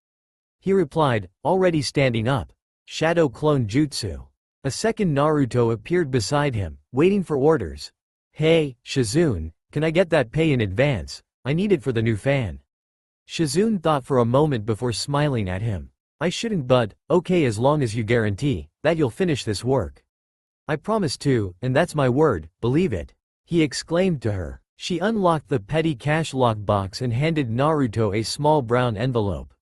He replied, already standing up. Shadow clone jutsu. A second Naruto appeared beside him, waiting for orders. Hey, Shizune, can I get that pay in advance? I need it for the new fan. Shizune thought for a moment before smiling at him. I shouldn't, but, okay, as long as you guarantee that you'll finish this work. I promise to, and that's my word, believe it. He exclaimed to her. She unlocked the petty cash lockbox and handed Naruto a small brown envelope.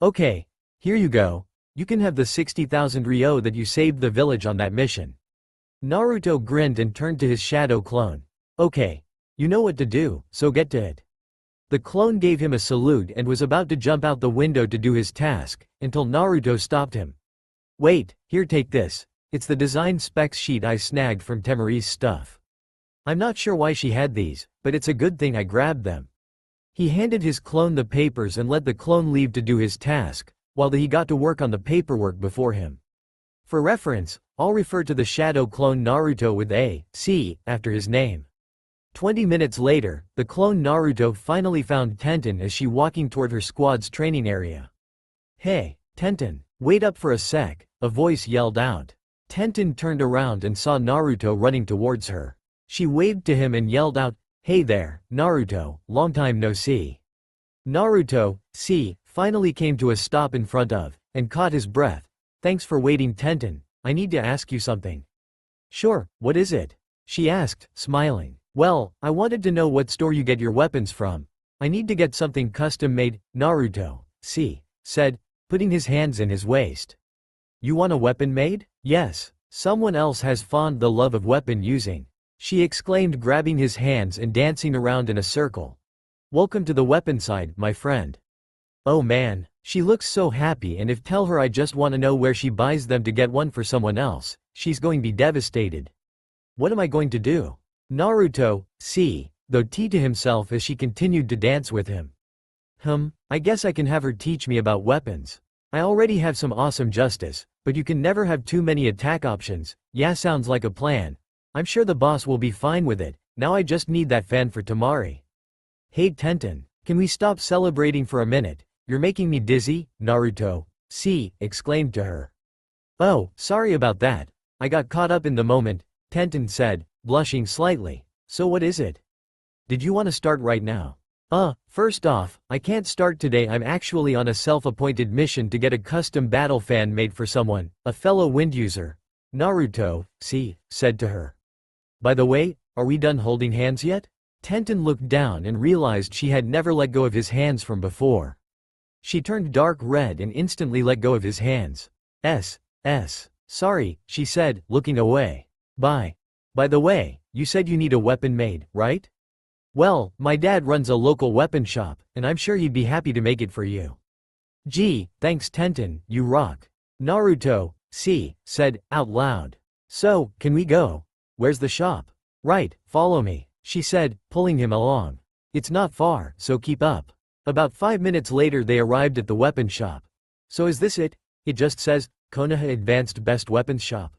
Okay, here you go. You can have the 60,000 ryo that you saved the village on that mission. Naruto grinned and turned to his shadow clone. Okay. You know what to do, so get to it. The clone gave him a salute and was about to jump out the window to do his task, until Naruto stopped him. Wait, here, take this. It's the design specs sheet I snagged from Temari's stuff. I'm not sure why she had these, but it's a good thing I grabbed them. He handed his clone the papers and let the clone leave to do his task, while he got to work on the paperwork before him. For reference, I'll refer to the shadow clone Naruto with a C after his name. 20 minutes later, the clone Naruto finally found Tenten as she walking toward her squad's training area. Hey, Tenten, wait up for a sec, a voice yelled out. Tenten turned around and saw Naruto running towards her. She waved to him and yelled out, hey there, Naruto, long time no see. Naruto, finally came to a stop in front of, and caught his breath. Thanks for waiting, Tenten, I need to ask you something. Sure, what is it? She asked, smiling. Well, I wanted to know what store you get your weapons from. I need to get something custom made, Naruto, said, putting his hands in his waist. You want a weapon made? Yes, someone else has fond the love of weapon using. She exclaimed, grabbing his hands and dancing around in a circle. Welcome to the weapon side, my friend. Oh man, she looks so happy, and if tell her I just want to know where she buys them to get one for someone else, she's going to be devastated. What am I going to do? Naruto, though to himself as she continued to dance with him. I guess I can have her teach me about weapons. I already have some awesome justice, but you can never have too many attack options. Yeah, sounds like a plan. I'm sure the boss will be fine with it, now I just need that fan for Tamari. Hey Tenten, can we stop celebrating for a minute? You're making me dizzy, Naruto, exclaimed to her. Oh, sorry about that. I got caught up in the moment, Tenten said, blushing slightly. So what is it? Did you want to start right now? First off, I can't start today. I'm actually on a self-appointed mission to get a custom battle fan made for someone, a fellow wind user. Naruto, said to her. By the way, are we done holding hands yet? Tenten looked down and realized she had never let go of his hands from before. She turned dark red and instantly let go of his hands. Sorry, she said, looking away. Bye. By the way, you said you need a weapon made, right? Well, my dad runs a local weapon shop, and I'm sure he'd be happy to make it for you. Gee, thanks Tenten, you rock. Naruto, said, out loud. So, can we go? Where's the shop? Right, follow me, she said, pulling him along. It's not far, so keep up. About 5 minutes later they arrived at the weapon shop. So is this it? It just says, Konoha Advanced Best Weapons Shop.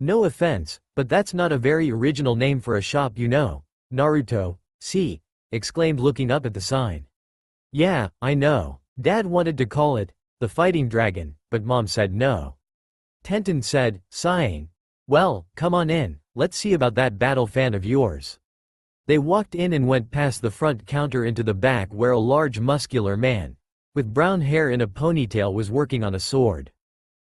No offense, but that's not a very original name for a shop, you know. Naruto, exclaimed looking up at the sign. Yeah, I know. Dad wanted to call it, the Fighting Dragon, but Mom said no. Tenten said, sighing. Well, come on in, let's see about that battle fan of yours. They walked in and went past the front counter into the back where a large muscular man, with brown hair in a ponytail was working on a sword.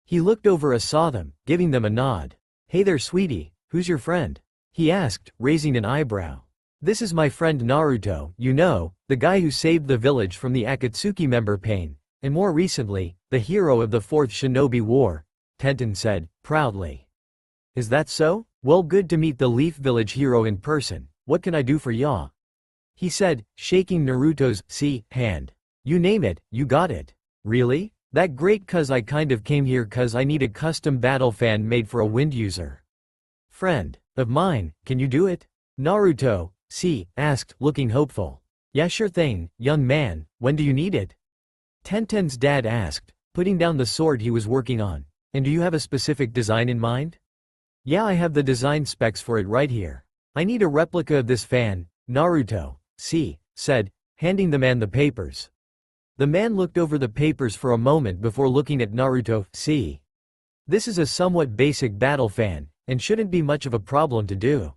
He looked over and saw them, giving them a nod. Hey there sweetie, who's your friend? He asked, raising an eyebrow. This is my friend Naruto, you know, the guy who saved the village from the Akatsuki member Pain, and more recently, the hero of the 4th Shinobi War, Tenten said, proudly. Is that so? Well, good to meet the Leaf Village hero in person. What can I do for ya? He said, shaking Naruto's hand. You name it, you got it. Really? That great, cuz I kind of came here cuz I need a custom battle fan made for a wind user. Friend of mine, can you do it? Naruto, asked, looking hopeful. Yeah, sure thing, young man, when do you need it? Tenten's dad asked, putting down the sword he was working on. And do you have a specific design in mind? Yeah, I have the design specs for it right here. I need a replica of this fan, Naruto, said, handing the man the papers. The man looked over the papers for a moment before looking at Naruto, This is a somewhat basic battle fan, and shouldn't be much of a problem to do.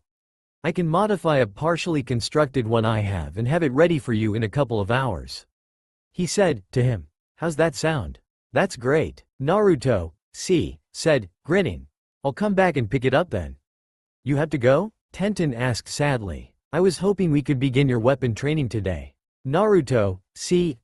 I can modify a partially constructed one I have and have it ready for you in a couple of hours. He said, to him. How's that sound? That's great. Naruto, said, grinning. I'll come back and pick it up then. You have to go? Tenten asked sadly. I was hoping we could begin your weapon training today. Naruto,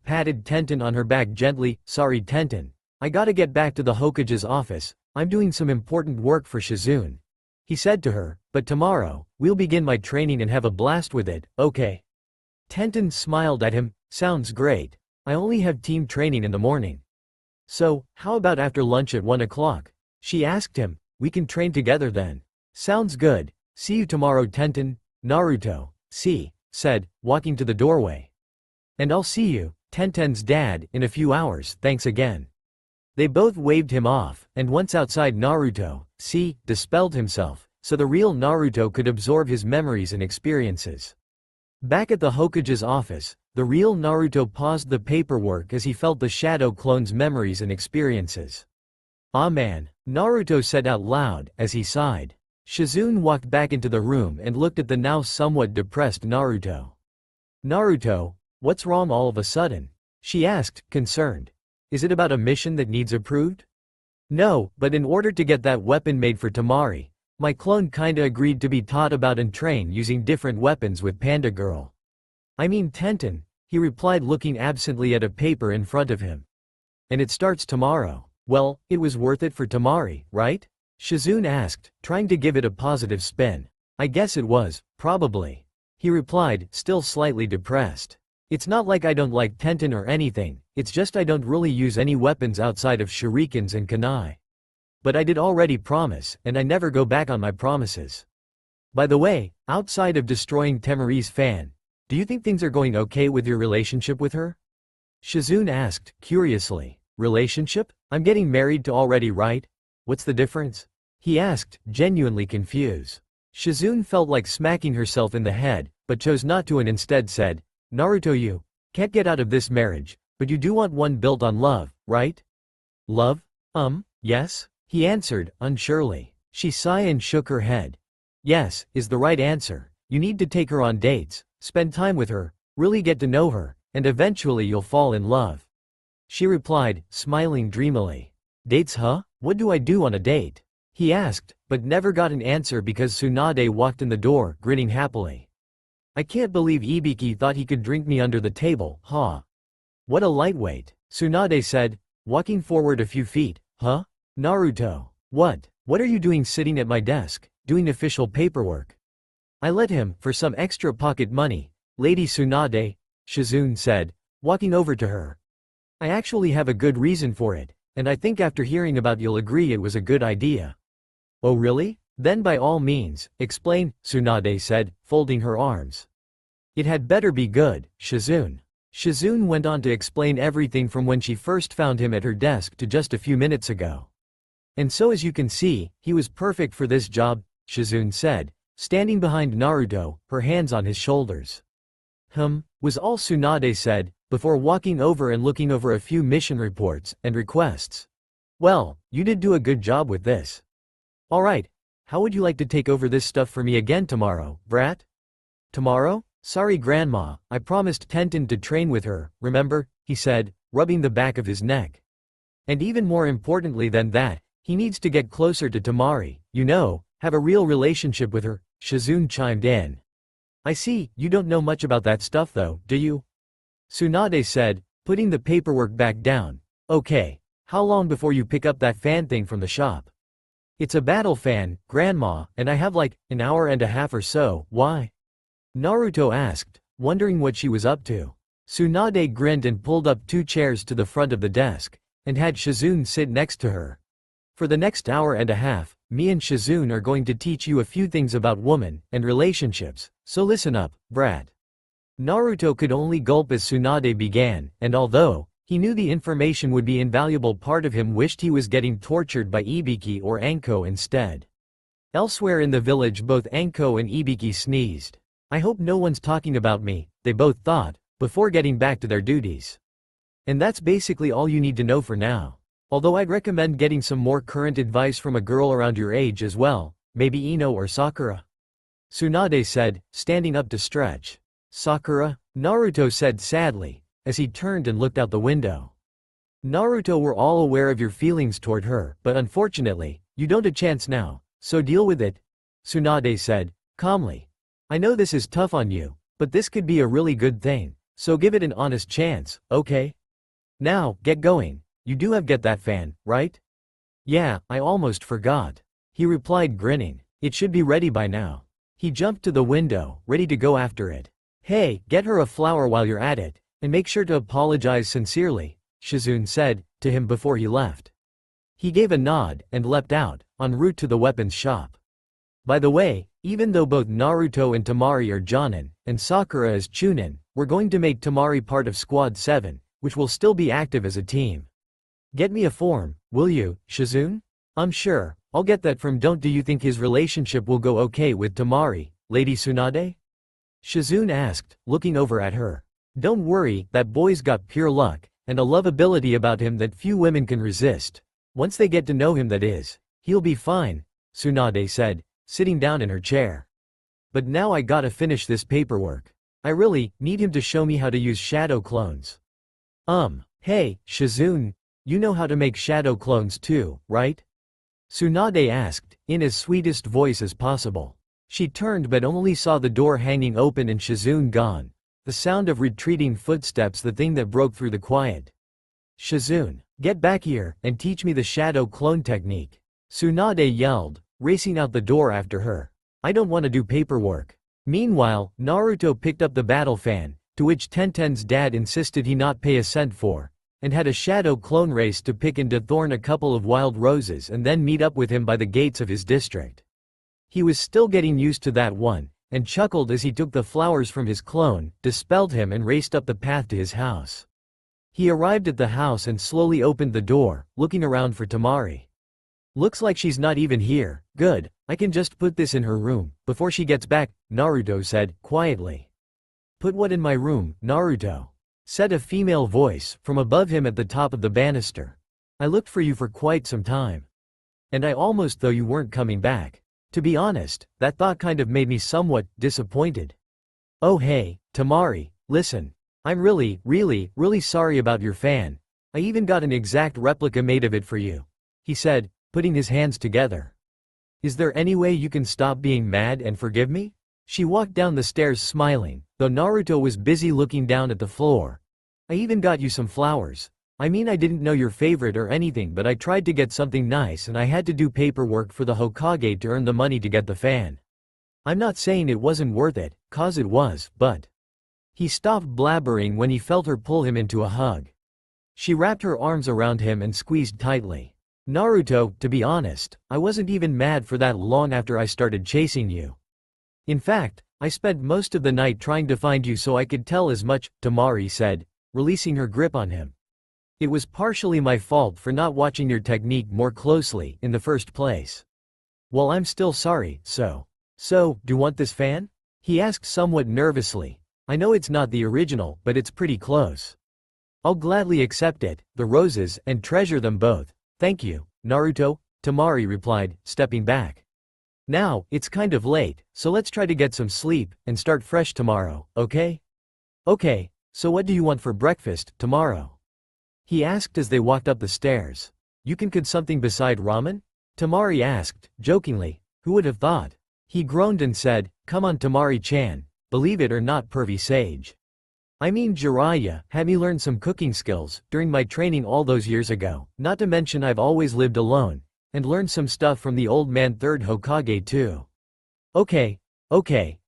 patted Tenten on her back gently. Sorry Tenten. I gotta get back to the Hokage's office, I'm doing some important work for Shizune. He said to her, but tomorrow, we'll begin my training and have a blast with it, okay? Tenten smiled at him, sounds great. I only have team training in the morning. So, how about after lunch at 1 o'clock? She asked him, we can train together then. Sounds good, see you tomorrow Tenten, Naruto, said, walking to the doorway. And I'll see you, Tenten's dad, in a few hours, thanks again. They both waved him off, and once outside Naruto, dispelled himself, so the real Naruto could absorb his memories and experiences. Back at the Hokage's office, the real Naruto paused the paperwork as he felt the shadow clone's memories and experiences. Ah man, Naruto said out loud, as he sighed. Shizune walked back into the room and looked at the now somewhat depressed Naruto. Naruto, what's wrong all of a sudden? She asked, concerned. Is it about a mission that needs approved? No, but in order to get that weapon made for Tamari, my clone kinda agreed to be taught about and train using different weapons with Panda Girl. I mean Tenten, he replied looking absently at a paper in front of him. And it starts tomorrow. Well, it was worth it for Tamari, right? Shizune asked, trying to give it a positive spin. I guess it was, probably. He replied, still slightly depressed. It's not like I don't like Tenten or anything, it's just I don't really use any weapons outside of shurikens and kunai. But I did already promise, and I never go back on my promises. By the way, outside of destroying Temari's fan, do you think things are going okay with your relationship with her? Shizune asked, curiously. Relationship? I'm getting married to already, right? What's the difference? He asked, genuinely confused. Shizune felt like smacking herself in the head, but chose not to and instead said, Naruto, you can't get out of this marriage, but you do want one built on love, right? Love? Yes? He answered, unsurely. She sighed and shook her head. Yes, is the right answer. You need to take her on dates, spend time with her, really get to know her, and eventually you'll fall in love. She replied, smiling dreamily. Dates, huh? What do I do on a date? He asked, but never got an answer because Tsunade walked in the door, grinning happily. I can't believe Ibiki thought he could drink me under the table, huh? What a lightweight, Tsunade said, walking forward a few feet. Huh? Naruto. What are you doing sitting at my desk, doing official paperwork? I let him, for some extra pocket money, Lady Tsunade, Shizune said, walking over to her. I actually have a good reason for it, and I think after hearing about you'll agree it was a good idea. Oh really? Then by all means, explain, Tsunade said, folding her arms. It had better be good, Shizune. Shizune went on to explain everything from when she first found him at her desk to just a few minutes ago. And so as you can see, he was perfect for this job, Shizune said, standing behind Naruto, her hands on his shoulders. Was all Tsunade said, before walking over and looking over a few mission reports and requests. Well, you did do a good job with this. Alright, how would you like to take over this stuff for me again tomorrow, brat? Tomorrow? Sorry grandma, I promised Tenten to train with her, remember, he said, rubbing the back of his neck. And even more importantly than that, he needs to get closer to Temari, have a real relationship with her, Shizune chimed in. I see, you don't know much about that stuff though, do you? Tsunade said, putting the paperwork back down. Okay, how long before you pick up that fan thing from the shop? It's a battle fan, grandma, and I have like, an hour and a half or so, why? Naruto asked, wondering what she was up to. Tsunade grinned and pulled up 2 chairs to the front of the desk, and had Shizune sit next to her. For the next hour and a half, me and Shizune are going to teach you a few things about women and relationships, so listen up, brat. Naruto could only gulp as Tsunade began, and although he knew the information would be invaluable, part of him wished he was getting tortured by Ibiki or Anko instead. Elsewhere in the village both Anko and Ibiki sneezed. I hope no one's talking about me, they both thought, before getting back to their duties. And that's basically all you need to know for now. Although I'd recommend getting some more current advice from a girl around your age as well, maybe Ino or Sakura. Tsunade said, standing up to stretch. Sakura? Naruto said sadly, as he turned and looked out the window. Naruto, we're all aware of your feelings toward her, but unfortunately, you don't a chance now, so deal with it, Tsunade said, calmly. I know this is tough on you, but this could be a really good thing, so give it an honest chance, okay? Now, get going. You do get that fan, right? Yeah, I almost forgot. He replied grinning. It should be ready by now. He jumped to the window, ready to go after it. Hey, get her a flower while you're at it, and make sure to apologize sincerely, Shizune said to him before he left. He gave a nod and leapt out, en route to the weapons shop. By the way, even though both Naruto and Temari are Jonin, and Sakura is Chunin, we're going to make Temari part of Squad 7, which will still be active as a team. Get me a form, will you, Shizune? I'm sure, I'll get that from don't do you think his relationship will go okay with Temari, Lady Tsunade? Shizune asked, looking over at her. Don't worry, that boy's got pure luck, and a lovability about him that few women can resist. Once they get to know him, that is, he'll be fine, Tsunade said, sitting down in her chair. But now I gotta finish this paperwork. I really need him to show me how to use shadow clones. Hey, Shizune, you know how to make shadow clones too, right? Tsunade asked, in as sweetest voice as possible. She turned but only saw the door hanging open and Shizune gone. The sound of retreating footsteps, the thing that broke through the quiet. Shizune, get back here and teach me the shadow clone technique, Tsunade yelled, racing out the door after her. I don't want to do paperwork. Meanwhile, Naruto picked up the battle fan, to which Tenten's dad insisted he not pay a cent for, and had a shadow clone race to pick and to thorn a couple of wild roses and then meet up with him by the gates of his district. He was still getting used to that one, and chuckled as he took the flowers from his clone, dispelled him and raced up the path to his house. He arrived at the house and slowly opened the door, looking around for Temari. Looks like she's not even here, good, I can just put this in her room, before she gets back, Naruto said, quietly. Put what in my room, Naruto? Said a female voice, from above him at the top of the banister. I looked for you for quite some time. And I almost thought you weren't coming back. To be honest, that thought kind of made me somewhat disappointed. Oh hey, Temari, listen. I'm really sorry about your fan. I even got an exact replica made of it for you. He said, putting his hands together. Is there any way you can stop being mad and forgive me? She walked down the stairs smiling, though Naruto was busy looking down at the floor. I even got you some flowers. I mean, I didn't know your favorite or anything, but I tried to get something nice and I had to do paperwork for the Hokage to earn the money to get the fan. I'm not saying it wasn't worth it, cause it was, but... He stopped blabbering when he felt her pull him into a hug. She wrapped her arms around him and squeezed tightly. Naruto, to be honest, I wasn't even mad for that long after I started chasing you. In fact, I spent most of the night trying to find you so I could tell as much, Temari said, releasing her grip on him. It was partially my fault for not watching your technique more closely in the first place. Well, I'm still sorry, so, do you want this fan? He asked somewhat nervously. I know it's not the original, but it's pretty close. I'll gladly accept it, the roses, and treasure them both. Thank you, Naruto, Temari replied, stepping back. Now, it's kind of late, so let's try to get some sleep, and start fresh tomorrow, okay? Okay, so what do you want for breakfast, tomorrow? He asked as they walked up the stairs. You can cook something beside ramen? Temari asked, jokingly. Who would have thought? He groaned and said, come on Temari-chan, believe it or not pervy sage. I mean Jiraiya had me learn some cooking skills during my training all those years ago, not to mention I've always lived alone, and learned some stuff from the old man third Hokage too. Okay,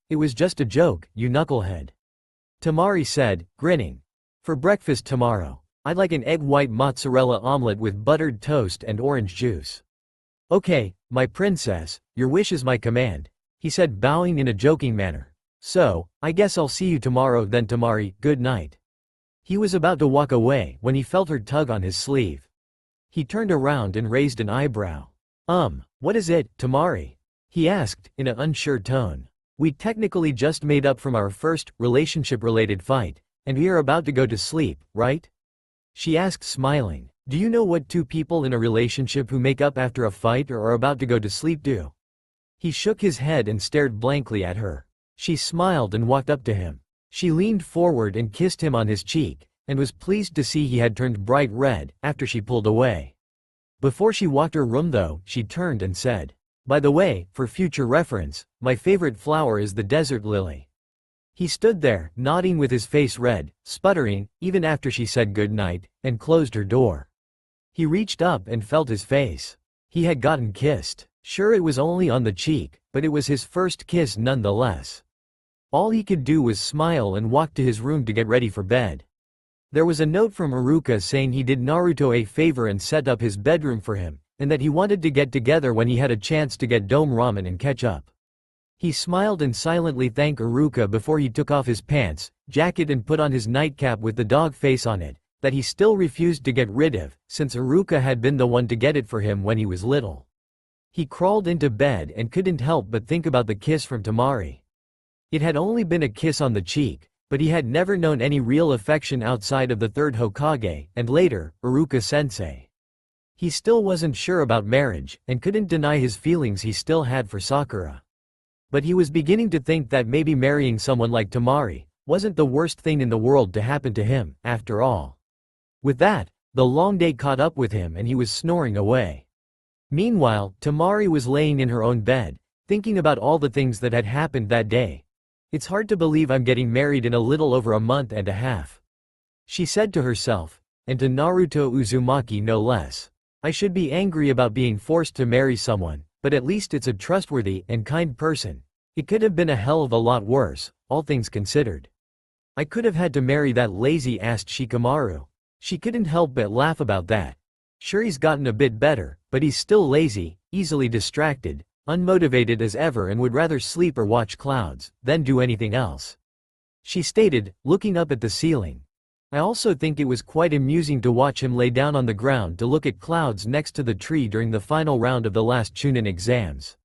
it was just a joke, you knucklehead. Temari said, grinning. For breakfast tomorrow, I'd like an egg white mozzarella omelette with buttered toast and orange juice. Okay, my princess, your wish is my command, he said, bowing in a joking manner. So, I guess I'll see you tomorrow then, Temari, good night. He was about to walk away when he felt her tug on his sleeve. He turned around and raised an eyebrow. What is it, Temari? He asked, in an unsure tone. We technically just made up from our first, relationship-related fight, and we are about to go to sleep, right? She asked, smiling. Do you know what two people in a relationship who make up after a fight or are about to go to sleep do? He shook his head and stared blankly at her. She smiled and walked up to him. She leaned forward and kissed him on his cheek, and was pleased to see he had turned bright red after she pulled away. Before she walked her room though, she turned and said, by the way, for future reference, my favorite flower is the desert lily. He stood there, nodding with his face red, sputtering, even after she said good night, and closed her door. He reached up and felt his face. He had gotten kissed. Sure, it was only on the cheek, but it was his first kiss nonetheless. All he could do was smile and walk to his room to get ready for bed. There was a note from Iruka saying he did Naruto a favor and set up his bedroom for him, and that he wanted to get together when he had a chance to get dome ramen and catch up. He smiled and silently thanked Iruka before he took off his pants, jacket and put on his nightcap with the dog face on it, that he still refused to get rid of, since Iruka had been the one to get it for him when he was little. He crawled into bed and couldn't help but think about the kiss from Temari. It had only been a kiss on the cheek, but he had never known any real affection outside of the third Hokage, and later, Iruka-sensei. He still wasn't sure about marriage, and couldn't deny his feelings he still had for Sakura. But he was beginning to think that maybe marrying someone like Temari wasn't the worst thing in the world to happen to him, after all. With that, the long day caught up with him and he was snoring away. Meanwhile, Temari was laying in her own bed, thinking about all the things that had happened that day. It's hard to believe I'm getting married in a little over a month and a half. She said to herself, and to Naruto Uzumaki no less. I should be angry about being forced to marry someone, but at least it's a trustworthy and kind person. It could have been a hell of a lot worse, all things considered. I could have had to marry that lazy-ass Shikamaru. She couldn't help but laugh about that. Sure, he's gotten a bit better, but he's still lazy, easily distracted, unmotivated as ever, and would rather sleep or watch clouds than do anything else. She stated, looking up at the ceiling. I also think it was quite amusing to watch him lay down on the ground to look at clouds next to the tree during the final round of the last Chunin exams.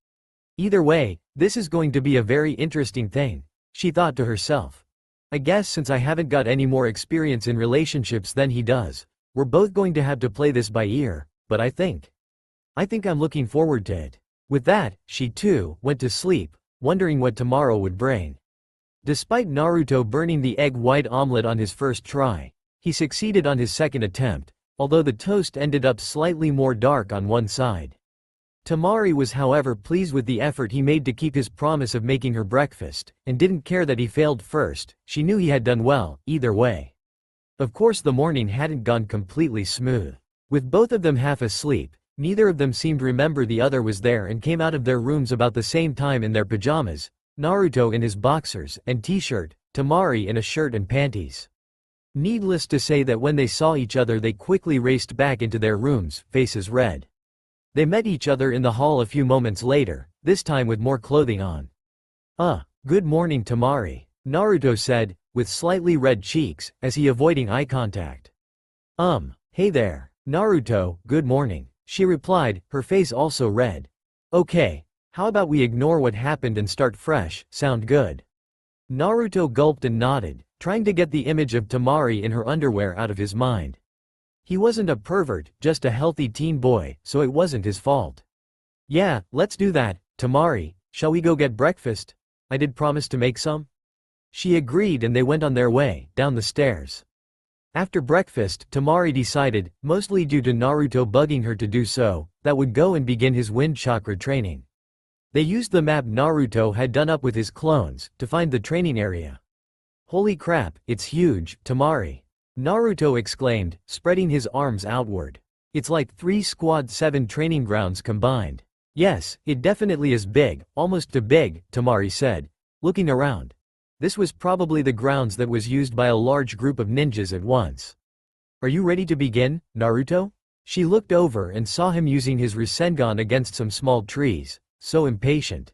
Either way, this is going to be a very interesting thing, she thought to herself. I guess since I haven't got any more experience in relationships than he does, we're both going to have to play this by ear, but I think I'm looking forward to it. With that, she too went to sleep, wondering what tomorrow would bring. Despite Naruto burning the egg white omelette on his first try, he succeeded on his second attempt, although the toast ended up slightly more dark on one side. Tamari was however pleased with the effort he made to keep his promise of making her breakfast, and didn't care that he failed first. She knew he had done well, either way. Of course the morning hadn't gone completely smooth. With both of them half asleep, neither of them seemed to remember the other was there and came out of their rooms about the same time in their pajamas, Naruto in his boxers and t-shirt, Tamari in a shirt and panties. Needless to say that when they saw each other they quickly raced back into their rooms, faces red. They met each other in the hall a few moments later, this time with more clothing on. Good morning Tamari, Naruto said, with slightly red cheeks, as he avoiding eye contact. Hey there, Naruto, good morning, she replied, her face also red. Okay, how about we ignore what happened and start fresh, sound good? Naruto gulped and nodded, trying to get the image of Tamari in her underwear out of his mind. He wasn't a pervert, just a healthy teen boy, so it wasn't his fault. Yeah, let's do that, Tamari, shall we go get breakfast? I did promise to make some. She agreed and they went on their way, down the stairs. After breakfast, Tamari decided, mostly due to Naruto bugging her to do so, that would go and begin his wind chakra training. They used the map Naruto had done up with his clones, to find the training area. Holy crap, it's huge, Tamari, Naruto exclaimed, spreading his arms outward. It's like 3 Squad 7 training grounds combined. Yes, it definitely is big, almost too big, Tamari said, looking around. This was probably the grounds that was used by a large group of ninjas at once. Are you ready to begin, Naruto? She looked over and saw him using his Rasengan against some small trees, so impatient.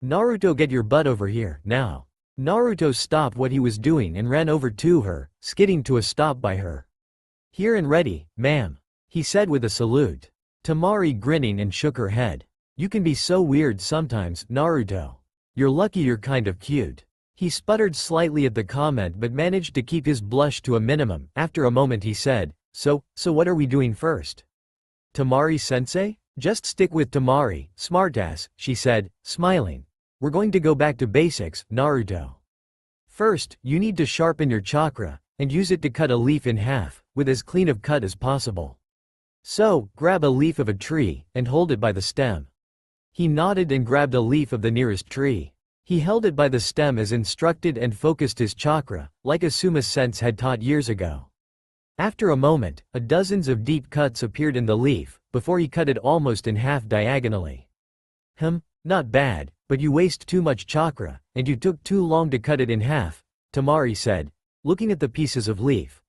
Naruto, get your butt over here, now. Naruto stopped what he was doing and ran over to her, skidding to a stop by her. Here and ready, ma'am, he said with a salute. Tamari grinning and shook her head. You can be so weird sometimes, Naruto. You're lucky you're kind of cute. He sputtered slightly at the comment but managed to keep his blush to a minimum. After a moment he said, So what are we doing first? Tamari-sensei? Just stick with Tamari, smartass, she said, smiling. We're going to go back to basics, Naruto. First, you need to sharpen your chakra, and use it to cut a leaf in half, with as clean of cut as possible. So, grab a leaf of a tree, and hold it by the stem. He nodded and grabbed a leaf of the nearest tree. He held it by the stem as instructed and focused his chakra, like Asuma-sense had taught years ago. After a moment, dozens of deep cuts appeared in the leaf, before he cut it almost in half diagonally. Not bad, but you waste too much chakra, and you took too long to cut it in half, Tamari said, looking at the pieces of leaf.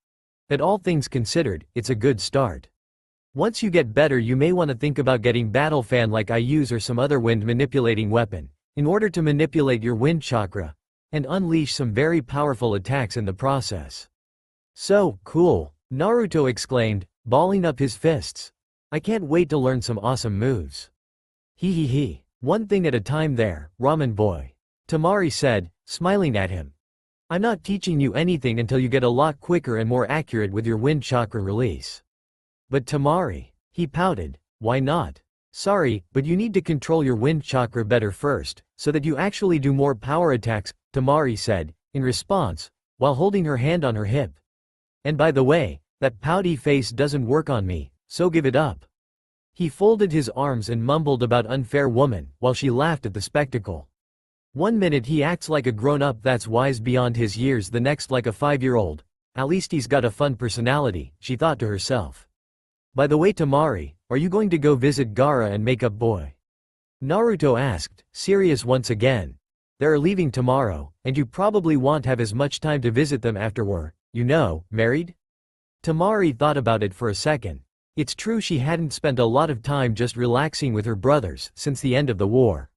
But all things considered, it's a good start. Once you get better you may want to think about getting battle fan like I use or some other wind manipulating weapon, in order to manipulate your wind chakra, and unleash some very powerful attacks in the process. So, cool, Naruto exclaimed, balling up his fists. I can't wait to learn some awesome moves. Hee. One thing at a time there, ramen boy. Tamari said, smiling at him. I'm not teaching you anything until you get a lot quicker and more accurate with your wind chakra release. But Tamari, he pouted, why not? Sorry, but you need to control your wind chakra better first, so that you actually do more power attacks, Tamari said, in response, while holding her hand on her hip. And by the way, that pouty face doesn't work on me, so give it up. He folded his arms and mumbled about unfair woman, while she laughed at the spectacle. One minute he acts like a grown-up that's wise beyond his years, the next like a 5-year-old. At least he's got a fun personality, she thought to herself. By the way Tamari, are you going to go visit Gaara and Makeup Boy? Naruto asked, serious once again. They're leaving tomorrow, and you probably won't have as much time to visit them after we're, married? Tamari thought about it for a second. It's true she hadn't spent a lot of time just relaxing with her brothers since the end of the war.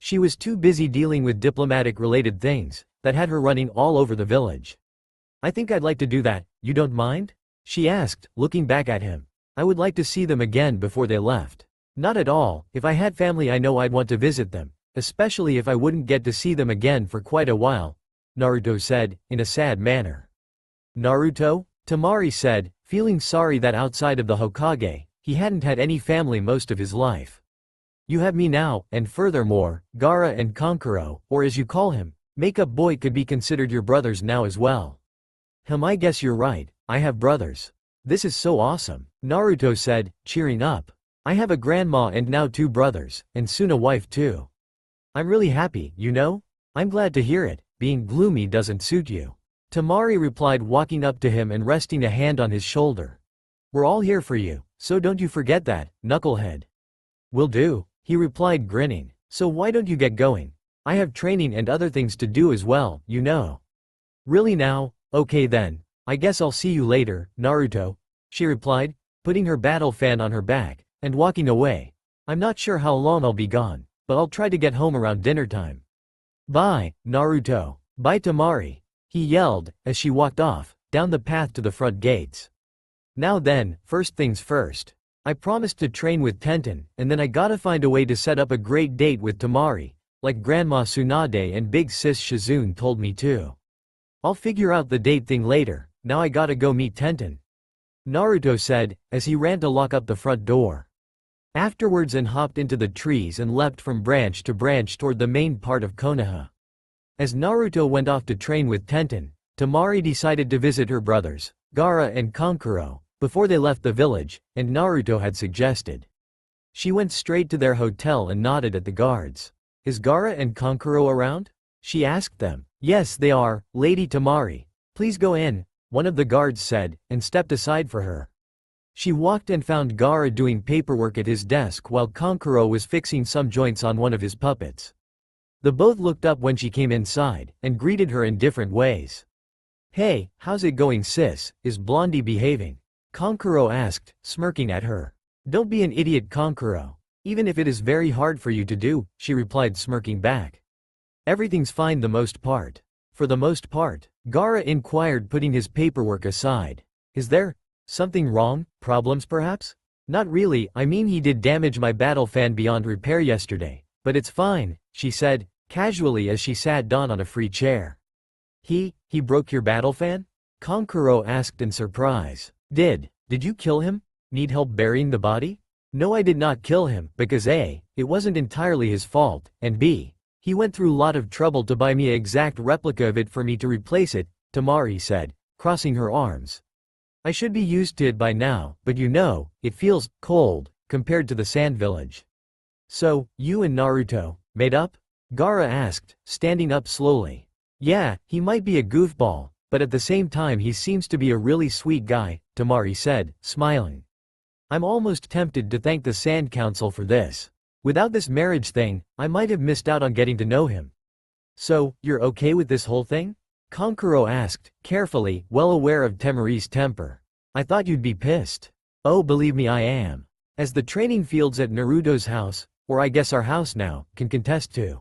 She was too busy dealing with diplomatic-related things that had her running all over the village. I think I'd like to do that, you don't mind? She asked, looking back at him. I would like to see them again before they left. Not at all. If I had family I know I'd want to visit them, especially if I wouldn't get to see them again for quite a while, Naruto said, in a sad manner. Naruto? Temari said, feeling sorry that outside of the Hokage, he hadn't had any family most of his life. You have me now, and furthermore, Gaara and Kankuro, or as you call him, Makeup Boy could be considered your brothers now as well. I guess you're right, I have brothers. This is so awesome, Naruto said, cheering up. I have a grandma and now 2 brothers, and soon a wife too. I'm really happy, you know? I'm glad to hear it, being gloomy doesn't suit you. Temari replied, walking up to him and resting a hand on his shoulder. We're all here for you, so don't you forget that, knucklehead. Will do, he replied grinning, so why don't you get going? I have training and other things to do as well, you know. Really now? Okay then, I guess I'll see you later, Naruto, she replied, putting her battle fan on her back, and walking away. I'm not sure how long I'll be gone, but I'll try to get home around dinner time. Bye, Naruto. Bye Temari, he yelled, as she walked off, down the path to the front gates. Now then, first things first. I promised to train with Tenten, and then I gotta find a way to set up a great date with Temari, like Grandma Tsunade and Big Sis Shizune told me to. I'll figure out the date thing later, now I gotta go meet Tenten. Naruto said, as he ran to lock up the front door. Afterwards and hopped into the trees and leapt from branch to branch toward the main part of Konoha. As Naruto went off to train with Tenten, Temari decided to visit her brothers, Gaara and Kankuro, before they left the village, and Naruto had suggested. She went straight to their hotel and nodded at the guards. Is Gaara and Kankuro around? She asked them. Yes they are, Lady Temari. Please go in, one of the guards said, and stepped aside for her. She walked and found Gaara doing paperwork at his desk while Kankuro was fixing some joints on one of his puppets. The both looked up when she came inside, and greeted her in different ways. Hey, how's it going sis, is Blondie behaving? Kankuro asked, smirking at her. Don't be an idiot Kankuro. Even if it is very hard for you to do, she replied smirking back. Everything's fine the most part. For the most part, Gaara inquired putting his paperwork aside. Is there something wrong, problems perhaps? Not really, I mean he did damage my battle fan beyond repair yesterday, but it's fine, she said, casually as she sat down on a free chair. He broke your battle fan? Kankuro asked in surprise. Did you kill him? Need help burying the body? No I did not kill him, because A, it wasn't entirely his fault, and B, he went through a lot of trouble to buy me an exact replica of it for me to replace it, Temari said, crossing her arms. I should be used to it by now, but you know, it feels cold, compared to the sand village. So, you and Naruto, made up? Gaara asked, standing up slowly. Yeah, he might be a goofball, but at the same time he seems to be a really sweet guy, Temari said, smiling. I'm almost tempted to thank the Sand Council for this. Without this marriage thing, I might have missed out on getting to know him. So, you're okay with this whole thing? Kankuro asked, carefully, well aware of Temari's temper. I thought you'd be pissed. Oh believe me I am. As the training fields at Naruto's house, or I guess our house now, can contest to.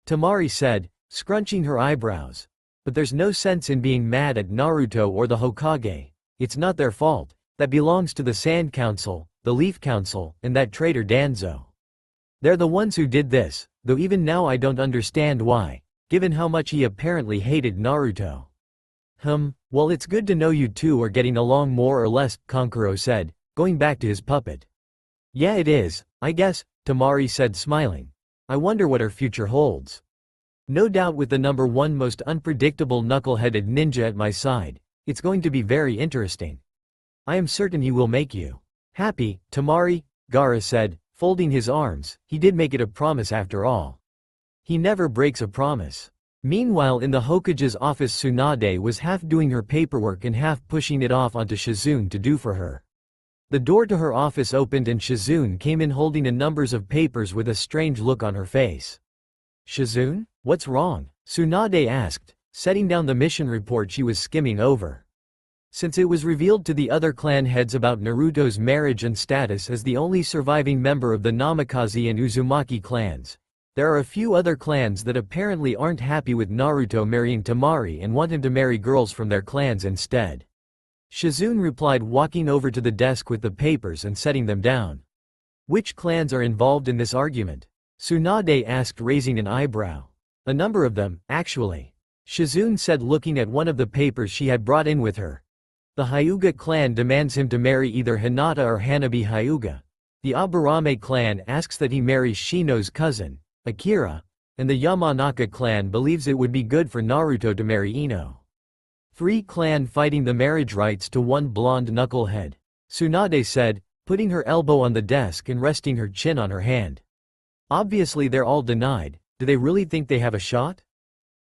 Temari said, scrunching her eyebrows. But there's no sense in being mad at Naruto or the Hokage. It's not their fault. That belongs to the Sand Council, the Leaf Council, and that traitor Danzo. They're the ones who did this, though even now I don't understand why, given how much he apparently hated Naruto. Well it's good to know you two are getting along more or less, Kankuro said, going back to his puppet. Yeah it is, I guess, Temari said smiling. I wonder what our future holds. No doubt with the #1 most unpredictable knuckle-headed ninja at my side, it's going to be very interesting. I am certain he will make you happy, Temari, Gaara said, folding his arms. He did make it a promise after all. He never breaks a promise. Meanwhile in the Hokage's office Tsunade was half doing her paperwork and half pushing it off onto Shizune to do for her. The door to her office opened and Shizune came in holding a numbers of papers with a strange look on her face. Shizune? What's wrong? Tsunade asked, setting down the mission report she was skimming over. Since it was revealed to the other clan heads about Naruto's marriage and status as the only surviving member of the Namikaze and Uzumaki clans, there are a few other clans that apparently aren't happy with Naruto marrying Temari and want him to marry girls from their clans instead. Shizune replied, walking over to the desk with the papers and setting them down. Which clans are involved in this argument? Tsunade asked, raising an eyebrow. A number of them, actually. Shizune said, looking at one of the papers she had brought in with her. The Hyuga clan demands him to marry either Hinata or Hanabi Hyuga. The Aburame clan asks that he marries Shino's cousin, Akira, and the Yamanaka clan believes it would be good for Naruto to marry Ino. 3 clan fighting the marriage rights to one blonde knucklehead. Tsunade said, putting her elbow on the desk and resting her chin on her hand. Obviously they're all denied. Do they really think they have a shot?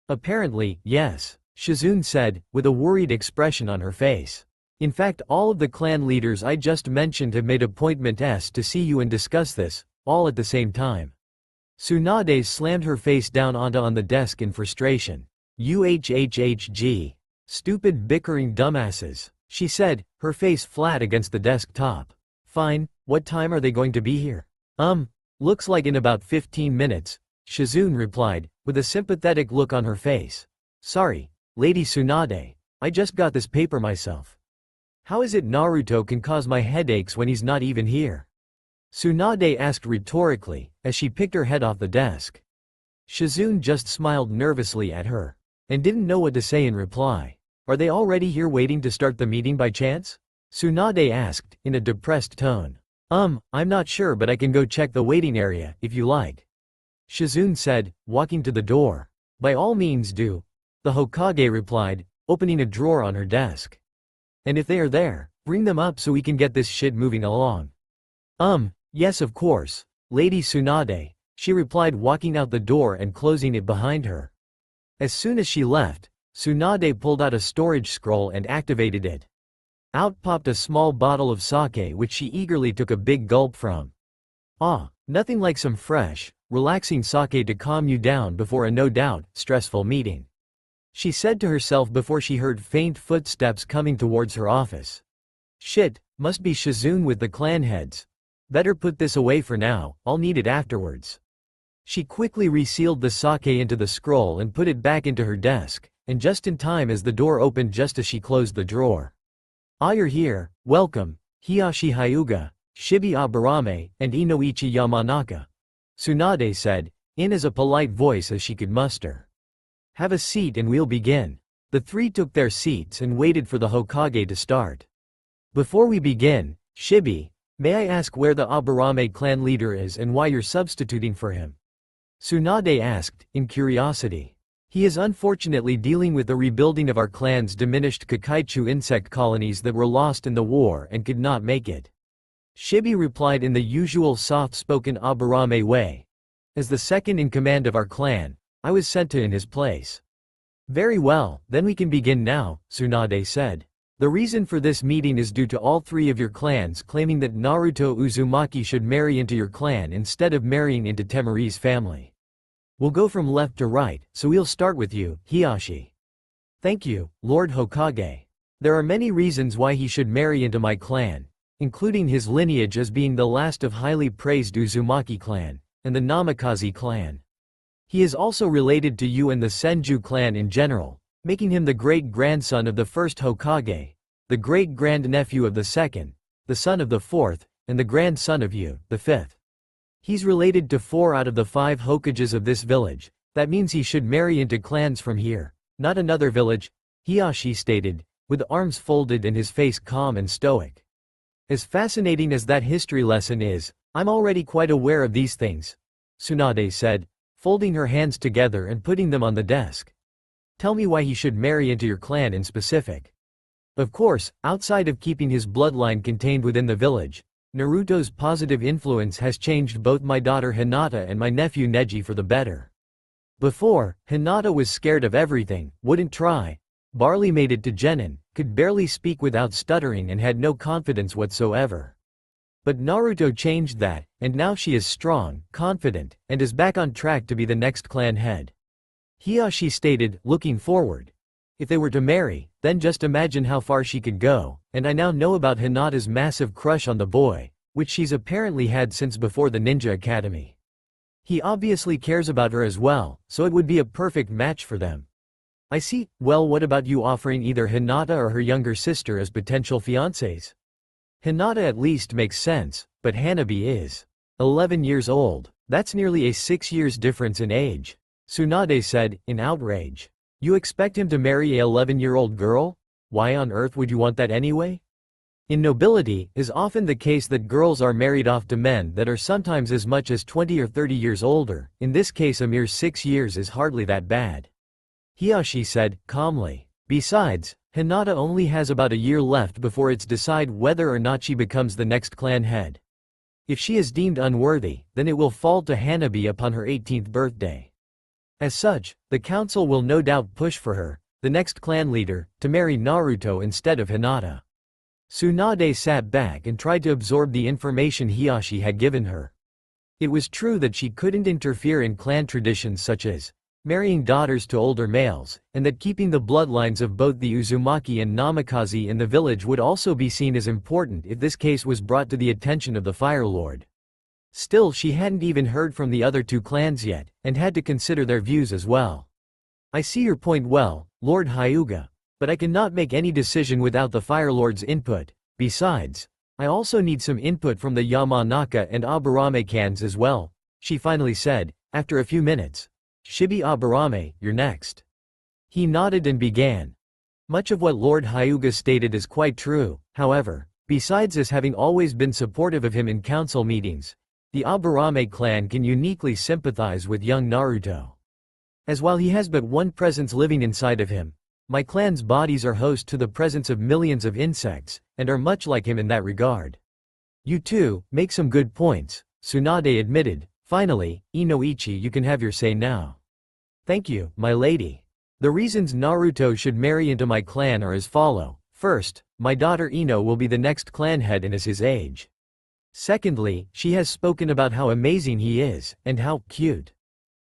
Apparently, yes, Shizune said, with a worried expression on her face. In fact, all of the clan leaders I just mentioned have made appointments to see you and discuss this, all at the same time. Tsunade slammed her face down on the desk in frustration. Uhhhg. Stupid bickering dumbasses, she said, her face flat against the desktop. Fine, what time are they going to be here? Looks like in about 15 minutes, Shizune replied, with a sympathetic look on her face. Sorry, Lady Tsunade, I just got this paper myself. How is it Naruto can cause my headaches when he's not even here? Tsunade asked rhetorically, as she picked her head off the desk. Shizune just smiled nervously at her, and didn't know what to say in reply. Are they already here waiting to start the meeting by chance? Tsunade asked, in a depressed tone. I'm not sure, but I can go check the waiting area, if you like. Shizune said, walking to the door. By all means do. The Hokage replied, opening a drawer on her desk. And if they are there, bring them up so we can get this shit moving along. Yes of course, Lady Tsunade, she replied, walking out the door and closing it behind her. As soon as she left, Tsunade pulled out a storage scroll and activated it. Out popped a small bottle of sake which she eagerly took a big gulp from. Nothing like some fresh, relaxing sake to calm you down before a no doubt stressful meeting, she said to herself before she heard faint footsteps coming towards her office. Shit, must be Shizune with the clan heads. Better put this away for now, I'll need it afterwards. She quickly resealed the sake into the scroll and put it back into her desk, and just in time as the door opened just as she closed the drawer. You're here, welcome, Hiyashi Hyuga, Shibi Aburame, and Inoichi Yamanaka, Tsunade said, in as a polite voice as she could muster. Have a seat and we'll begin. The 3 took their seats and waited for the Hokage to start. Before we begin, Shibi, may I ask where the Aburame clan leader is and why you're substituting for him? Tsunade asked, in curiosity. He is unfortunately dealing with the rebuilding of our clan's diminished Kakaichu insect colonies that were lost in the war and could not make it. Shibi replied in the usual soft-spoken Aburame way. As the second in command of our clan, I was sent to in his place. Very well, then we can begin now, Tsunade said. The reason for this meeting is due to all 3 of your clans claiming that Naruto Uzumaki should marry into your clan instead of marrying into Temari's family. We'll go from left to right, so we'll start with you, Hiyashi. Thank you, Lord Hokage. There are many reasons why he should marry into my clan, including his lineage as being the last of highly praised Uzumaki clan, and the Namikaze clan. He is also related to you and the Senju clan in general, making him the great-grandson of the first Hokage, the great-grandnephew of the second, the son of the fourth, and the grandson of you, the fifth. He's related to 4 out of the 5 Hokages of this village. That means he should marry into clans from here, not another village, Hiyashi stated, with arms folded and his face calm and stoic. As fascinating as that history lesson is, I'm already quite aware of these things, Tsunade said, folding her hands together and putting them on the desk. Tell me why he should marry into your clan in specific. Of course, outside of keeping his bloodline contained within the village, Naruto's positive influence has changed both my daughter Hinata and my nephew Neji for the better. Before, Hinata was scared of everything, wouldn't try, barely made it to Genin, could barely speak without stuttering and had no confidence whatsoever. But Naruto changed that, and now she is strong, confident, and is back on track to be the next clan head. Hiyashi stated, looking forward. If they were to marry, then just imagine how far she could go, and I now know about Hinata's massive crush on the boy, which she's apparently had since before the Ninja Academy. He obviously cares about her as well, so it would be a perfect match for them. I see. Well, what about you offering either Hinata or her younger sister as potential fiancés? Hinata at least makes sense, but Hanabi is 11 years old, that's nearly a 6 years difference in age. Tsunade said, in outrage. You expect him to marry a 11-year-old girl? Why on earth would you want that anyway? In nobility, it is often the case that girls are married off to men that are sometimes as much as 20 or 30 years older. In this case a mere 6 years is hardly that bad. Hiyashi said, calmly. Besides, Hinata only has about a year left before it's decide whether or not she becomes the next clan head. If she is deemed unworthy, then it will fall to Hanabi upon her 18th birthday. As such, the council will no doubt push for her, the next clan leader, to marry Naruto instead of Hinata. Tsunade sat back and tried to absorb the information Hiyashi had given her. It was true that she couldn't interfere in clan traditions such as marrying daughters to older males, and that keeping the bloodlines of both the Uzumaki and Namikaze in the village would also be seen as important if this case was brought to the attention of the Fire Lord. Still, she hadn't even heard from the other two clans yet, and had to consider their views as well. I see your point well, Lord Hyuga, but I cannot make any decision without the Fire Lord's input. Besides, I also need some input from the Yamanaka and Aburame clans as well, she finally said, after a few minutes. Shibi Aburame, you're next. He nodded and began. Much of what Lord Hyuga stated is quite true, however, besides us having always been supportive of him in council meetings, the Aburame clan can uniquely sympathize with young Naruto. As while he has but one presence living inside of him, my clan's bodies are host to the presence of millions of insects, and are much like him in that regard. You too, make some good points, Tsunade admitted. Finally, Inoichi, you can have your say now. Thank you, my lady. The reasons Naruto should marry into my clan are as follow. First, my daughter Ino will be the next clan head and is his age. Secondly, she has spoken about how amazing he is, and how cute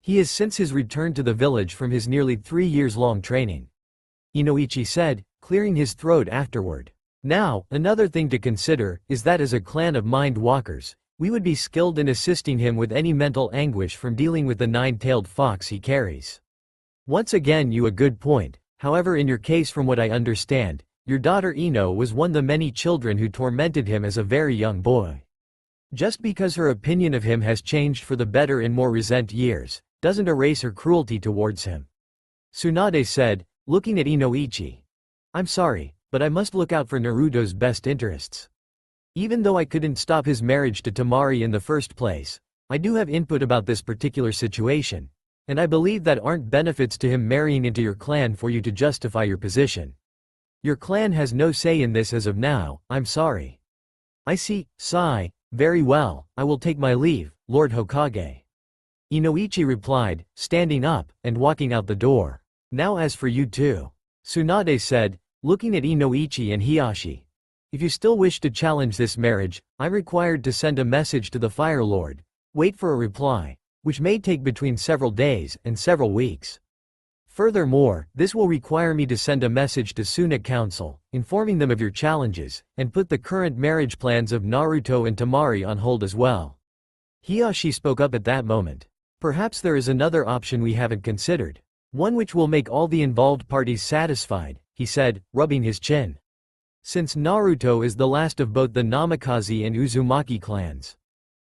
he is since his return to the village from his nearly 3 years long training. Inoichi said, clearing his throat afterward. Now, another thing to consider is that as a clan of mind walkers, we would be skilled in assisting him with any mental anguish from dealing with the 9-tailed fox he carries. Once again, you a good point. However, in your case, from what I understand, your daughter Ino was one of the many children who tormented him as a very young boy. Just because her opinion of him has changed for the better in more recent years, doesn't erase her cruelty towards him. Tsunade said, looking at Inoichi. I'm sorry, but I must look out for Naruto's best interests. Even though I couldn't stop his marriage to Temari in the first place, I do have input about this particular situation, and I believe that aren't benefits to him marrying into your clan for you to justify your position. Your clan has no say in this as of now, I'm sorry. I see, sigh. Very well, I will take my leave, Lord Hokage. Inoichi replied, standing up, and walking out the door. Now as for you two, Tsunade said, looking at Inoichi and Hiyashi. If you still wish to challenge this marriage, I'm required to send a message to the Fire Lord. Wait for a reply, which may take between several days and several weeks. Furthermore, this will require me to send a message to Suna Council, informing them of your challenges, and put the current marriage plans of Naruto and Temari on hold as well. Hiyashi spoke up at that moment. Perhaps there is another option we haven't considered. One which will make all the involved parties satisfied, he said, rubbing his chin. Since Naruto is the last of both the Namikaze and Uzumaki clans,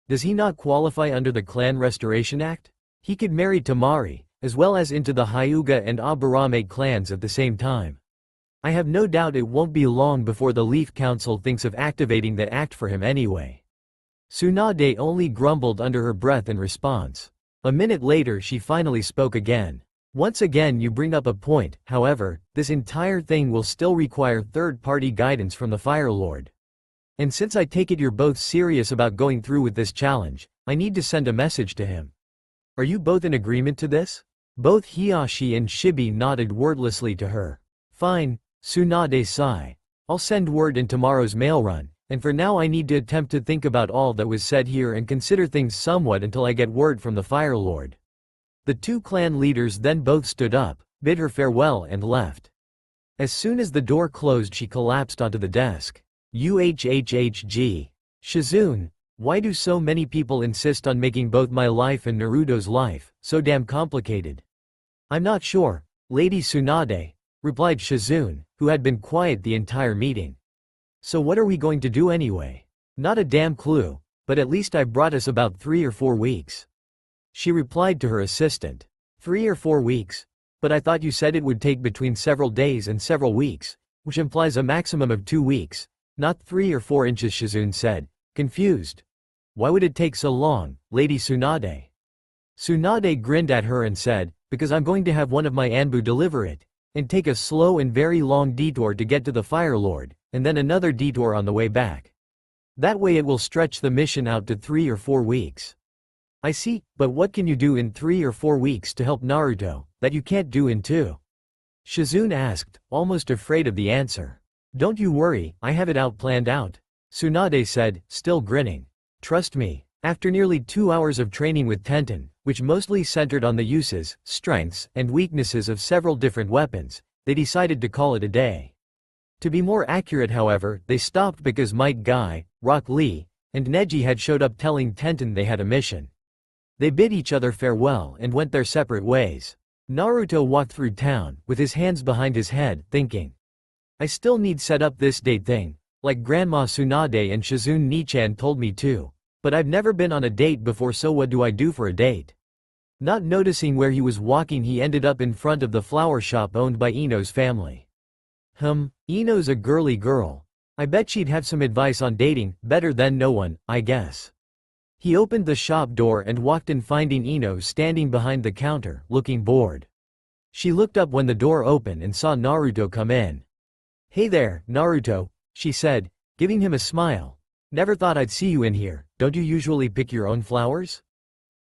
does he not qualify under the Clan Restoration Act? He could marry Temari, as well as into the Hyuga and Aburame clans at the same time. I have no doubt it won't be long before the Leaf Council thinks of activating that act for him anyway. Tsunade only grumbled under her breath in response. A minute later she finally spoke again. Once again you bring up a point, however, this entire thing will still require third-party guidance from the Fire Lord. And since I take it you're both serious about going through with this challenge, I need to send a message to him. Are you both in agreement to this? Both Hiyashi and Shibi nodded wordlessly to her. Fine, Tsunade sighed. I'll send word in tomorrow's mail run, and for now I need to attempt to think about all that was said here and consider things somewhat until I get word from the Fire Lord. The two clan leaders then both stood up, bid her farewell and left. As soon as the door closed she collapsed onto the desk. UHHHG. Shizune, why do so many people insist on making both my life and Naruto's life so damn complicated? I'm not sure, Lady Tsunade, replied Shizune, who had been quiet the entire meeting. So what are we going to do anyway? Not a damn clue, but at least I've brought us about 3 or 4 weeks. She replied to her assistant. 3 or 4 weeks? But I thought you said it would take between several days and several weeks, which implies a maximum of 2 weeks, not 3 or 4 inches, Shizune said, confused. Why would it take so long, Lady Tsunade? Tsunade grinned at her and said, because I'm going to have one of my Anbu deliver it, and take a slow and very long detour to get to the Fire Lord, and then another detour on the way back. That way it will stretch the mission out to 3 or 4 weeks. I see, but what can you do in 3 or 4 weeks to help Naruto, that you can't do in 2? Shizune asked, almost afraid of the answer. Don't you worry, I have it planned out, Tsunade said, still grinning. Trust me. After nearly 2 hours of training with Tenten, which mostly centered on the uses, strengths, and weaknesses of several different weapons, they decided to call it a day. To be more accurate, however, they stopped because Might Guy, Rock Lee, and Neji had showed up telling Tenten they had a mission. They bid each other farewell and went their separate ways. Naruto walked through town, with his hands behind his head, thinking. I still need set up this date thing, like Grandma Tsunade and Shizune Nichan told me to. But I've never been on a date before, so what do I do for a date? Not noticing where he was walking, he ended up in front of the flower shop owned by Ino's family. Ino's a girly girl. I bet she'd have some advice on dating, better than no one, I guess. He opened the shop door and walked in, finding Ino standing behind the counter, looking bored. She looked up when the door opened and saw Naruto come in. Hey there, Naruto, she said, giving him a smile. Never thought I'd see you in here. Don't you usually pick your own flowers?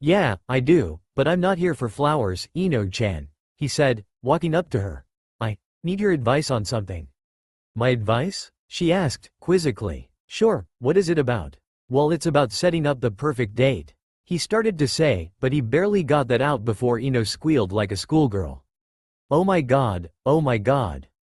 Yeah, I do, but I'm not here for flowers, Ino-chan, he said, walking up to her. I need your advice on something. My advice? She asked, quizzically. Sure, what is it about? Well, it's about setting up the perfect date. He started to say, but he barely got that out before Ino squealed like a schoolgirl. Oh my god,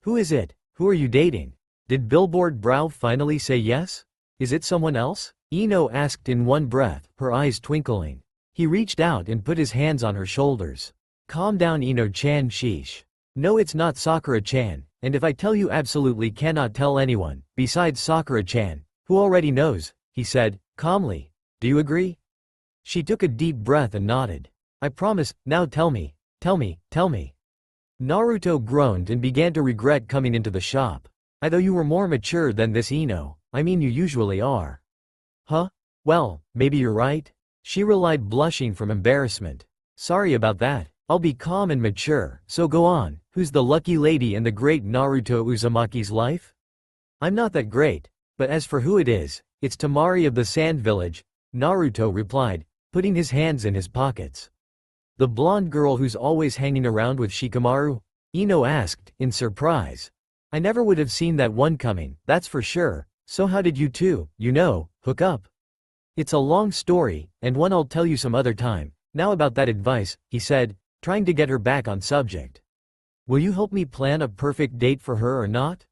who is it? Who are you dating? Did Billboard Brow finally say yes? Is it someone else? Ino asked in one breath, her eyes twinkling. He reached out and put his hands on her shoulders. Calm down, Ino-chan, sheesh. No, it's not Sakura-chan, and if I tell you, absolutely cannot tell anyone, besides Sakura-chan, who already knows, he said, calmly. Do you agree? She took a deep breath and nodded. I promise, now tell me. Naruto groaned and began to regret coming into the shop. I thought you were more mature than this, Ino. I mean, you usually are. Huh? Well, maybe you're right. She replied, blushing from embarrassment. Sorry about that. I'll be calm and mature, so go on. Who's the lucky lady in the great Naruto Uzumaki's life? I'm not that great, but as for who it is, it's Temari of the Sand Village, Naruto replied, putting his hands in his pockets. The blonde girl who's always hanging around with Shikamaru? Ino asked, in surprise. I never would have seen that one coming, that's for sure. So how did you two, hook up? It's a long story, and one I'll tell you some other time. Now about that advice, he said, trying to get her back on subject. Will you help me plan a perfect date for her or not?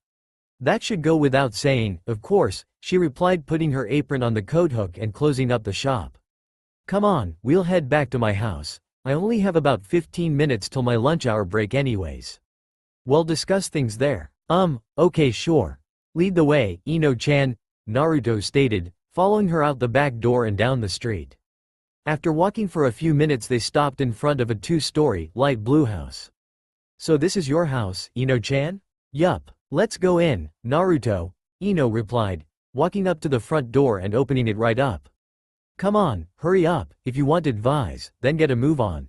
That should go without saying, of course, she replied, putting her apron on the coat hook and closing up the shop. Come on, we'll head back to my house. I only have about 15 minutes till my lunch hour break anyways. We'll discuss things there. Okay, sure. Lead the way, Ino-chan, Naruto stated, following her out the back door and down the street. After walking for a few minutes, they stopped in front of a 2-story, light blue house. So this is your house, Ino-chan? Yup. Let's go in, Naruto, Ino replied, walking up to the front door and opening it right up. Come on, hurry up, if you want advice, then get a move on.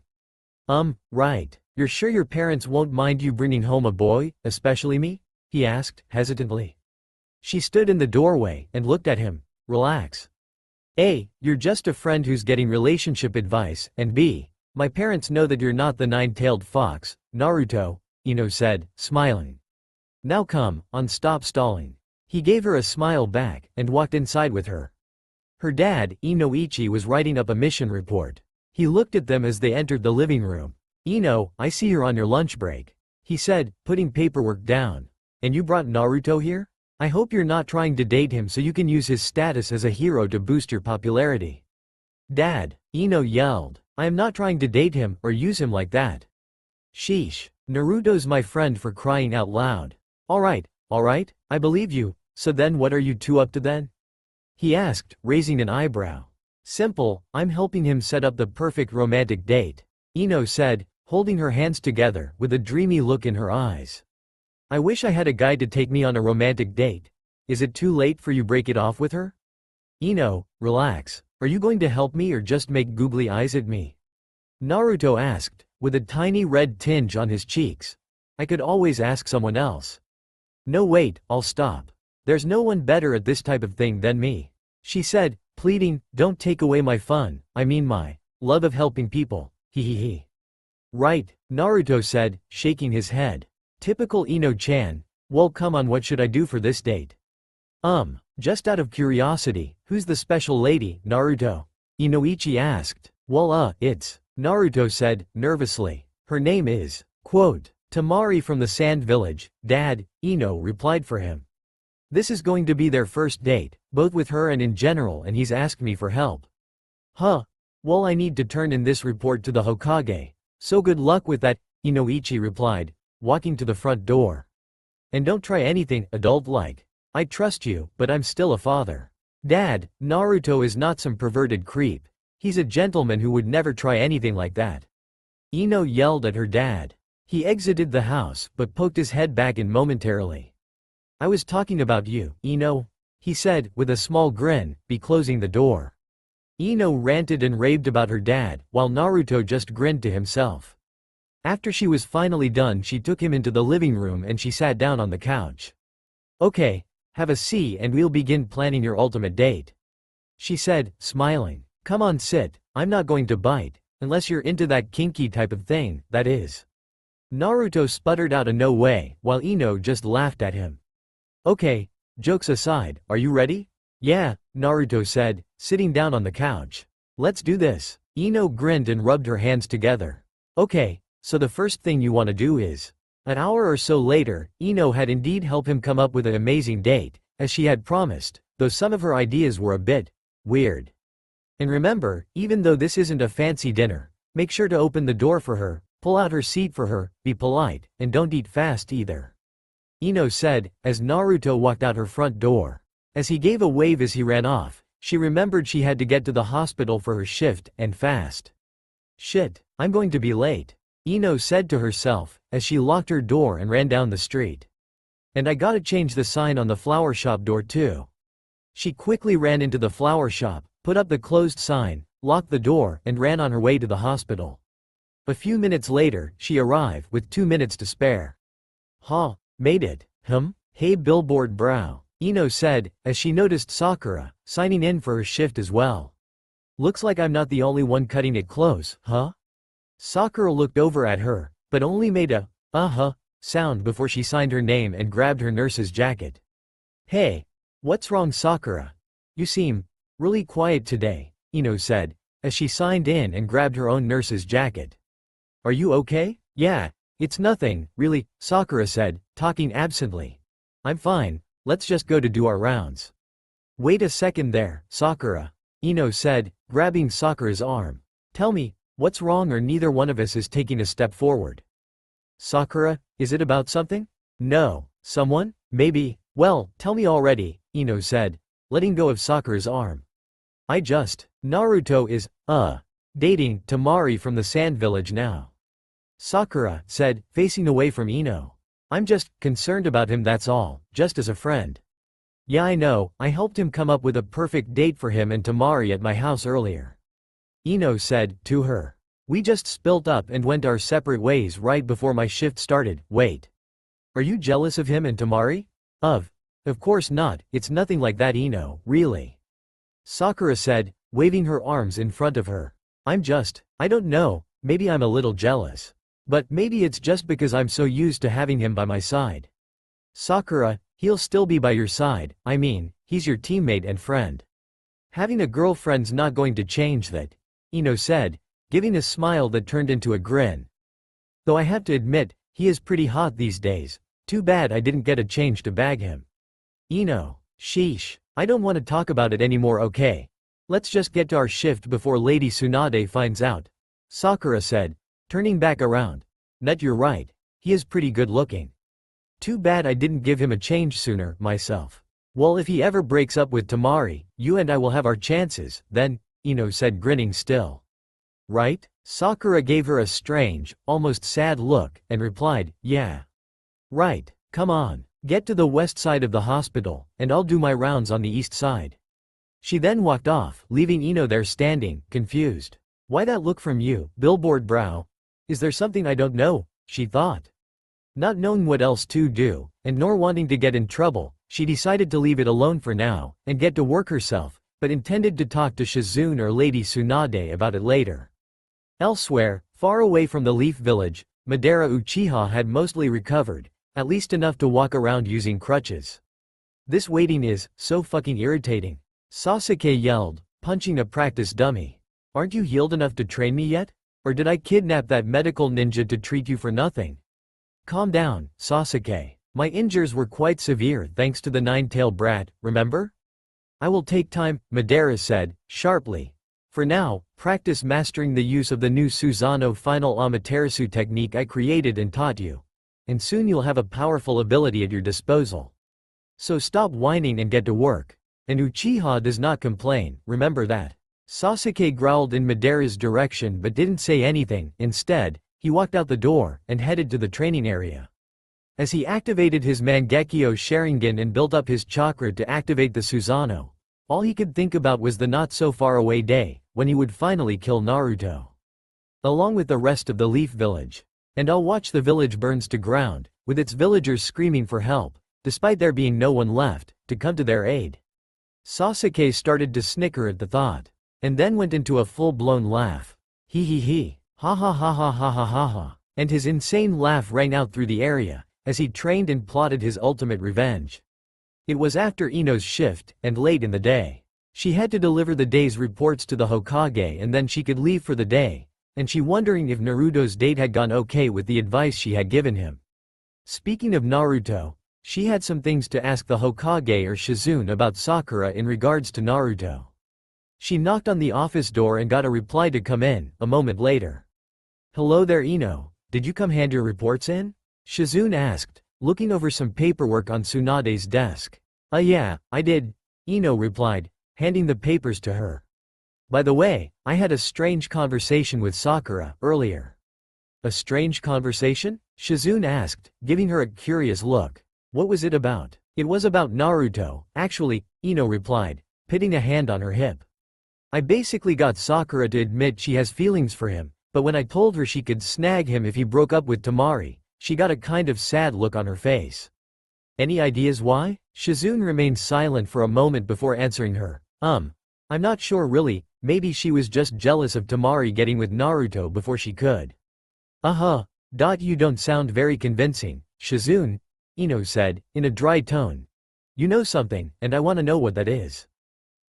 Right. You're sure your parents won't mind you bringing home a boy, especially me? He asked, hesitantly. She stood in the doorway and looked at him. Relax. A, you're just a friend who's getting relationship advice, and B, my parents know that you're not the 9-tailed fox, Naruto, Ino said, smiling. Now come on, stop stalling. He gave her a smile back and walked inside with her. Her dad, Inoichi, was writing up a mission report. He looked at them as they entered the living room. Ino, I see you're on your lunch break, he said, putting paperwork down. And you brought Naruto here? I hope you're not trying to date him so you can use his status as a hero to boost your popularity. Dad, Ino yelled, I am not trying to date him or use him like that. Sheesh, Naruto's my friend, for crying out loud. Alright, I believe you, so then what are you two up to then? He asked, raising an eyebrow. Simple, I'm helping him set up the perfect romantic date, Ino said, holding her hands together with a dreamy look in her eyes. I wish I had a guy to take me on a romantic date. Is it too late for you break it off with her? Ino, relax. Are you going to help me or just make googly eyes at me? Naruto asked, with a tiny red tinge on his cheeks. I could always ask someone else. No wait, I'll stop. There's no one better at this type of thing than me. She said, pleading, don't take away my fun, I mean my love of helping people, he. Right, Naruto said, shaking his head. Typical Ino-chan. Well, come on, what should I do for this date? Just out of curiosity, who's the special lady, Naruto? Inoichi asked. Well, it's, Naruto said, nervously. Her name is, quote, Tamari from the Sand Village, Dad, Ino replied for him. This is going to be their first date, both with her and in general, and he's asked me for help. Huh. Well, I need to turn in this report to the Hokage. So good luck with that, Inoichi replied, walking to the front door. And don't try anything adult-like. I trust you, but I'm still a father. Dad, Naruto is not some perverted creep. He's a gentleman who would never try anything like that. Ino yelled at her dad. He exited the house, but poked his head back in momentarily. I was talking about you, Ino, he said, with a small grin, be closing the door. Ino ranted and raved about her dad, while Naruto just grinned to himself. After she was finally done, she took him into the living room and she sat down on the couch. Okay, have a seat and we'll begin planning your ultimate date, she said, smiling. Come on, sit, I'm not going to bite, unless you're into that kinky type of thing, that is. Naruto sputtered out a no way, while Ino just laughed at him. Okay, jokes aside, are you ready? Yeah, Naruto said, sitting down on the couch. Let's do this. Ino grinned and rubbed her hands together. Okay, so the first thing you want to do is. An hour or so later, Ino had indeed helped him come up with an amazing date, as she had promised, though some of her ideas were a bit weird. And remember, even though this isn't a fancy dinner, make sure to open the door for her, pull out her seat for her, be polite, and don't eat fast either, Ino said, as Naruto walked out her front door. As he gave a wave as he ran off, she remembered she had to get to the hospital for her shift, and fast. Shit, I'm going to be late, Ino said to herself, as she locked her door and ran down the street. And I gotta change the sign on the flower shop door too. She quickly ran into the flower shop, put up the closed sign, locked the door, and ran on her way to the hospital. A few minutes later, she arrived, with 2 minutes to spare. Huh, made it, Hey billboard brow, Ino said, as she noticed Sakura, signing in for her shift as well. Looks like I'm not the only one cutting it close, huh? Sakura looked over at her, but only made a, sound before she signed her name and grabbed her nurse's jacket. Hey, what's wrong, Sakura? You seem really quiet today, Ino said, as she signed in and grabbed her own nurse's jacket. Are you okay? Yeah, it's nothing, really, Sakura said, talking absently. I'm fine, let's just go to do our rounds. Wait a second there, Sakura, Ino said, grabbing Sakura's arm. Tell me, what's wrong, or neither one of us is taking a step forward. Sakura, is it about something? No, someone? Maybe, well, tell me already, Ino said, letting go of Sakura's arm. Naruto is, dating Tamari from the Sand Village now. Sakura said, facing away from Ino. I'm just concerned about him, that's all, just as a friend. Yeah, I know, I helped him come up with a perfect date for him and Tamari at my house earlier, Ino said, to her. We just split up and went our separate ways right before my shift started. Wait. Are you jealous of him and Tamari? Of course not, it's nothing like that, Ino, really. Sakura said, waving her arms in front of her. I don't know, maybe I'm a little jealous. But maybe it's just because I'm so used to having him by my side. Sakura, he'll still be by your side, I mean, he's your teammate and friend. Having a girlfriend's not going to change that, Ino said, giving a smile that turned into a grin. Though I have to admit, he is pretty hot these days, too bad I didn't get a change to bag him. Ino, sheesh, I don't want to talk about it anymore, okay? Let's just get to our shift before Lady Tsunade finds out, Sakura said, turning back around. Nut, you're right, he is pretty good looking. Too bad I didn't give him a change sooner, myself. Well, if he ever breaks up with Tamari, you and I will have our chances, then, Ino said, grinning still. Right? Sakura gave her a strange, almost sad look, and replied, yeah. Right, come on, get to the west side of the hospital, and I'll do my rounds on the east side. She then walked off, leaving Ino there standing, confused. Why that look from you, billboard brow? Is there something I don't know? She thought. Not knowing what else to do, and nor wanting to get in trouble, she decided to leave it alone for now, and get to work herself, but intended to talk to Shizune or Lady Tsunade about it later. Elsewhere, far away from the Leaf Village, Madara Uchiha had mostly recovered, at least enough to walk around using crutches. This waiting is so fucking irritating. Sasuke yelled, punching a practice dummy. Aren't you healed enough to train me yet? Or did I kidnap that medical ninja to treat you for nothing? Calm down, Sasuke. My injuries were quite severe thanks to the nine-tailed brat, remember? I will take time, Madara said, sharply. For now, practice mastering the use of the new Susanoo final Amaterasu technique I created and taught you. And soon you'll have a powerful ability at your disposal. So stop whining and get to work. And Uchiha does not complain, remember that. Sasuke growled in Madara's direction but didn't say anything. Instead, he walked out the door and headed to the training area. As he activated his Mangekyo Sharingan and built up his chakra to activate the Susanoo, all he could think about was the not-so-far-away day, when he would finally kill Naruto. Along with the rest of the Leaf Village. And I'll watch the village burns to ground, with its villagers screaming for help, despite there being no one left to come to their aid. Sasuke started to snicker at the thought, and then went into a full-blown laugh. Hee hee hee, ha ha ha ha ha ha ha ha, and his insane laugh rang out through the area, as he trained and plotted his ultimate revenge. It was after Ino's shift, and late in the day. She had to deliver the day's reports to the Hokage and then she could leave for the day, and she wondering if Naruto's date had gone okay with the advice she had given him. Speaking of Naruto, she had some things to ask the Hokage or Shizune about Sakura in regards to Naruto. She knocked on the office door and got a reply to come in, a moment later. Hello there Ino, did you come hand your reports in? Shizune asked, looking over some paperwork on Tsunade's desk. Yeah, I did, Ino replied, handing the papers to her. By the way, I had a strange conversation with Sakura earlier. A strange conversation? Shizune asked, giving her a curious look. What was it about? It was about Naruto, actually, Ino replied, putting a hand on her hip. I basically got Sakura to admit she has feelings for him, but when I told her she could snag him if he broke up with Tamari, she got a kind of sad look on her face. Any ideas why? Shizune remained silent for a moment before answering her. I'm not sure really, maybe she was just jealous of Tamari getting with Naruto before she could. You don't sound very convincing, Shizune, Ino said, in a dry tone. You know something, and I want to know what that is.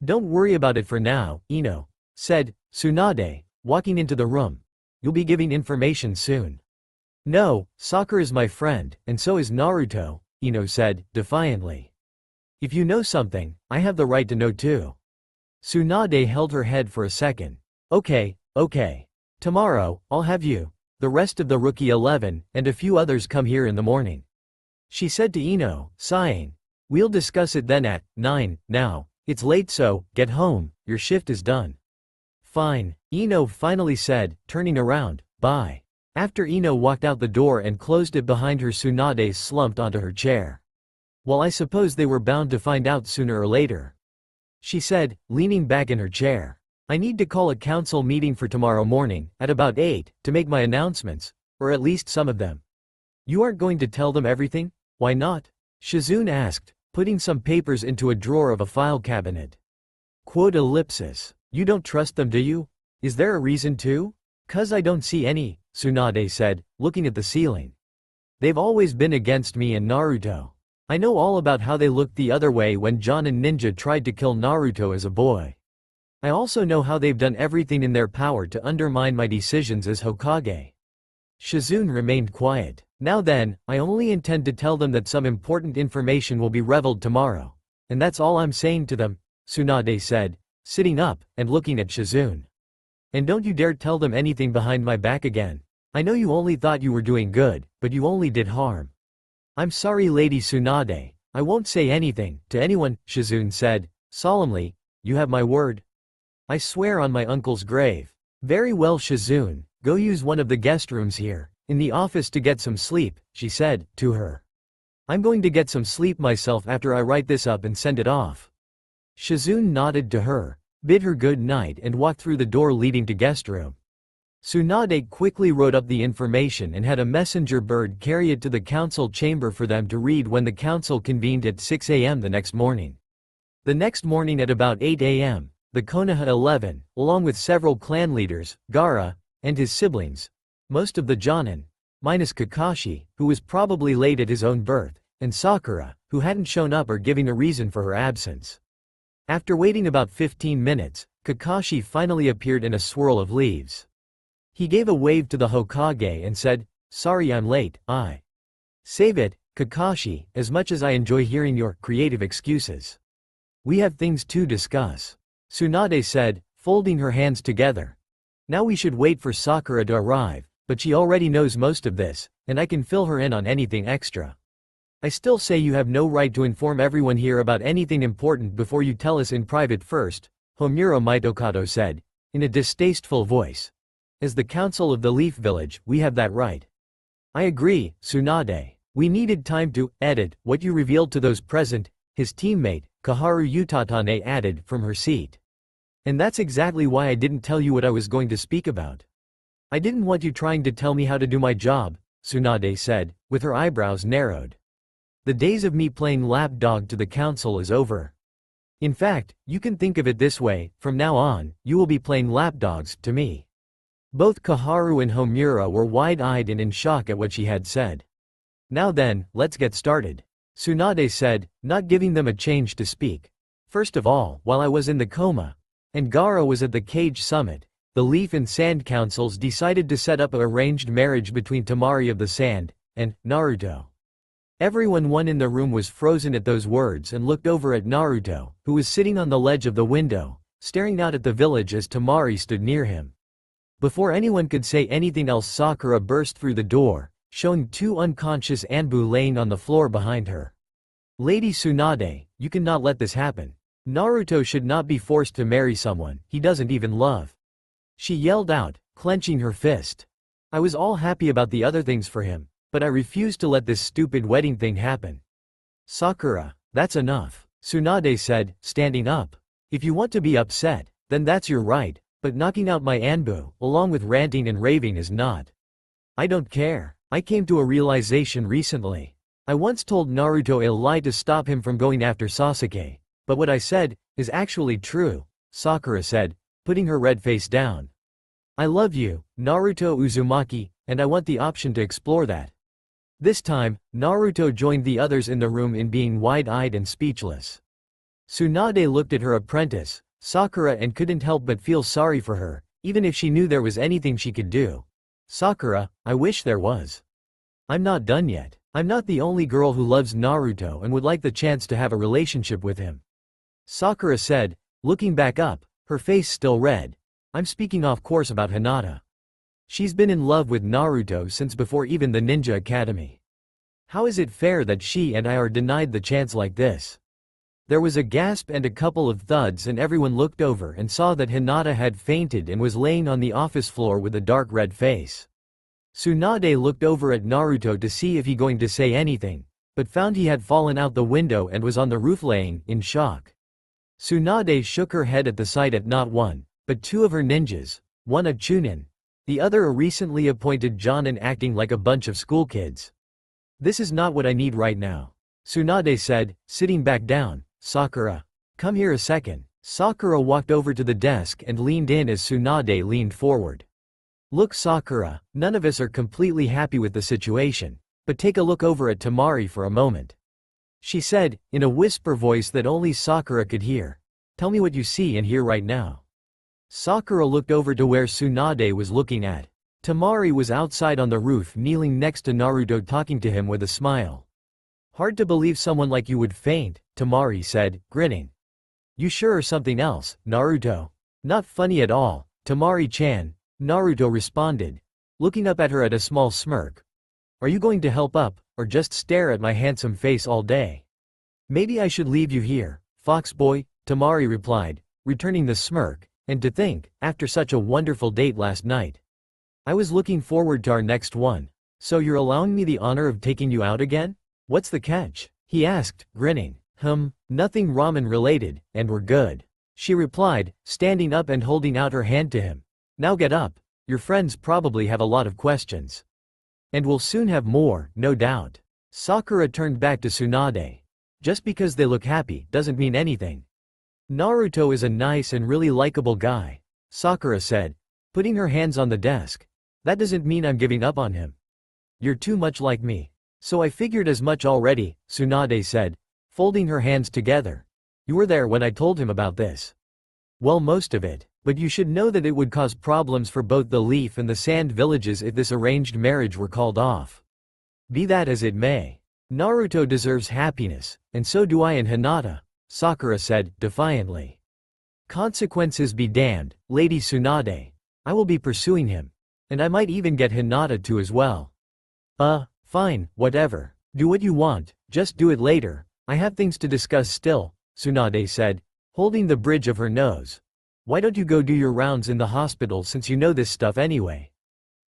Don't worry about it for now, Ino, said Tsunade, walking into the room. You'll be giving information soon. No, Sakura's my friend, and so is Naruto, Ino said, defiantly. If you know something, I have the right to know too. Tsunade held her head for a second. Okay. Tomorrow, I'll have you, the rest of the Rookie 11, and a few others come here in the morning. She said to Ino, sighing. We'll discuss it then at 9, now, it's late so, get home, your shift is done. Fine, Ino finally said, turning around, bye. After Ino walked out the door and closed it behind her, Tsunade slumped onto her chair. Well, I suppose they were bound to find out sooner or later, she said, leaning back in her chair. I need to call a council meeting for tomorrow morning, at about 8, to make my announcements, or at least some of them. You aren't going to tell them everything? Why not? Shizune asked, putting some papers into a drawer of a file cabinet. You don't trust them, do you? Is there a reason to? 'Cause I don't see any, Tsunade said, looking at the ceiling. They've always been against me and Naruto. I know all about how they looked the other way when John and Ninja tried to kill Naruto as a boy. I also know how they've done everything in their power to undermine my decisions as Hokage. Shizune remained quiet. Now then, I only intend to tell them that some important information will be revealed tomorrow. And that's all I'm saying to them, Tsunade said, sitting up and looking at Shizune. And don't you dare tell them anything behind my back again. I know you only thought you were doing good, but you only did harm. I'm sorry Lady Tsunade, I won't say anything to anyone, Shizune said, solemnly. You have my word? I swear on my uncle's grave. Very well, Shizune, go use one of the guest rooms here, in the office to get some sleep, she said, to her. I'm going to get some sleep myself after I write this up and send it off. Shizune nodded to her, bid her good night and walked through the door leading to guest room. Tsunade quickly wrote up the information and had a messenger bird carry it to the council chamber for them to read when the council convened at 6 a.m. the next morning. The next morning at about 8 a.m., the Konoha 11, along with several clan leaders, Gaara, and his siblings, most of the Jonin, minus Kakashi, who was probably late at his own birth, and Sakura, who hadn't shown up or giving a reason for her absence. After waiting about 15 minutes, Kakashi finally appeared in a swirl of leaves. He gave a wave to the Hokage and said, "Sorry I'm late, I." "Save it, Kakashi, as much as I enjoy hearing your creative excuses. We have things to discuss," Tsunade said, folding her hands together. "Now we should wait for Sakura to arrive, but she already knows most of this, and I can fill her in on anything extra. I still say you have no right to inform everyone here about anything important before you tell us in private first," Homura Mitokado said, in a distasteful voice. "As the council of the Leaf Village, we have that right." "I agree, Tsunade. We needed time to edit what you revealed to those present," his teammate, Kaharu Utatane added from her seat. "And that's exactly why I didn't tell you what I was going to speak about. I didn't want you trying to tell me how to do my job," Tsunade said, with her eyebrows narrowed. "The days of me playing lapdog to the council is over. In fact, you can think of it this way, from now on, you will be playing lapdogs to me." Both Kaharu and Homura were wide-eyed and in shock at what she had said. "Now then, let's get started," Tsunade said, not giving them a chance to speak. "First of all, while I was in the coma, and Gaara was at the Cage Summit, the Leaf and Sand Councils decided to set up an arranged marriage between Temari of the Sand and Naruto." Everyone in the room was frozen at those words and looked over at Naruto, who was sitting on the ledge of the window, staring out at the village as Temari stood near him. Before anyone could say anything else, Sakura burst through the door, showing two unconscious Anbu laying on the floor behind her. "Lady Tsunade, you cannot let this happen. Naruto should not be forced to marry someone he doesn't even love," she yelled out, clenching her fist. "I was all happy about the other things for him, but I refuse to let this stupid wedding thing happen." "Sakura, that's enough," Tsunade said, standing up. "If you want to be upset, then that's your right. But knocking out my Anbu, along with ranting and raving, is not. I don't care. I came to a realization recently. I once told Naruto a lie to stop him from going after Sasuke, but what I said is actually true," Sakura said, putting her red face down. "I love you, Naruto Uzumaki, and I want the option to explore that." This time, Naruto joined the others in the room in being wide-eyed and speechless. Tsunade looked at her apprentice, Sakura, and couldn't help but feel sorry for her, even if she knew there was anything she could do. "Sakura, I wish there was. I'm not done yet. I'm not the only girl who loves Naruto and would like the chance to have a relationship with him," Sakura said, looking back up, her face still red. "I'm speaking off course about Hinata. She's been in love with Naruto since before even the Ninja Academy. How is it fair that she and I are denied the chance like this?" There was a gasp and a couple of thuds, and everyone looked over and saw that Hinata had fainted and was laying on the office floor with a dark red face. Tsunade looked over at Naruto to see if he going to say anything, but found he had fallen out the window and was on the roof laying in shock. Tsunade shook her head at the sight at not one, but two of her ninjas, one a chunin, the other a recently appointed jonin, acting like a bunch of school kids. "This is not what I need right now," Tsunade said, sitting back down. "Sakura, come here a second." Sakura walked over to the desk and leaned in as Tsunade leaned forward. "Look, Sakura, none of us are completely happy with the situation, but take a look over at Temari for a moment," she said, in a whisper voice that only Sakura could hear. "Tell me what you see and hear right now." Sakura looked over to where Tsunade was looking at. Temari was outside on the roof, kneeling next to Naruto, talking to him with a smile. "Hard to believe someone like you would faint," Temari said, grinning. "You sure are something else, Naruto." "Not funny at all, Temari-chan," Naruto responded, looking up at her at a small smirk. "Are you going to help up, or just stare at my handsome face all day?" Maybe I should leave you here, fox boy, Tamari replied, returning the smirk, and to think, after such a wonderful date last night. I was looking forward to our next one. So you're allowing me the honor of taking you out again? What's the catch? He asked, grinning. Nothing ramen related, and we're good. She replied, standing up and holding out her hand to him. Now get up. Your friends probably have a lot of questions. And we'll soon have more, no doubt. Sakura turned back to Tsunade. Just because they look happy doesn't mean anything. Naruto is a nice and really likable guy, Sakura said, putting her hands on the desk. That doesn't mean I'm giving up on him. You're too much like me. So I figured as much already, Tsunade said, folding her hands together. You were there when I told him about this. Well, most of it, but you should know that it would cause problems for both the Leaf and the Sand villages if this arranged marriage were called off. Be that as it may, Naruto deserves happiness, and so do I and Hinata, Sakura said, defiantly. Consequences be damned, Lady Tsunade. I will be pursuing him. And I might even get Hinata too as well. Fine, whatever. Do what you want, just do it later. I have things to discuss still, Tsunade said, holding the bridge of her nose. Why don't you go do your rounds in the hospital since you know this stuff anyway?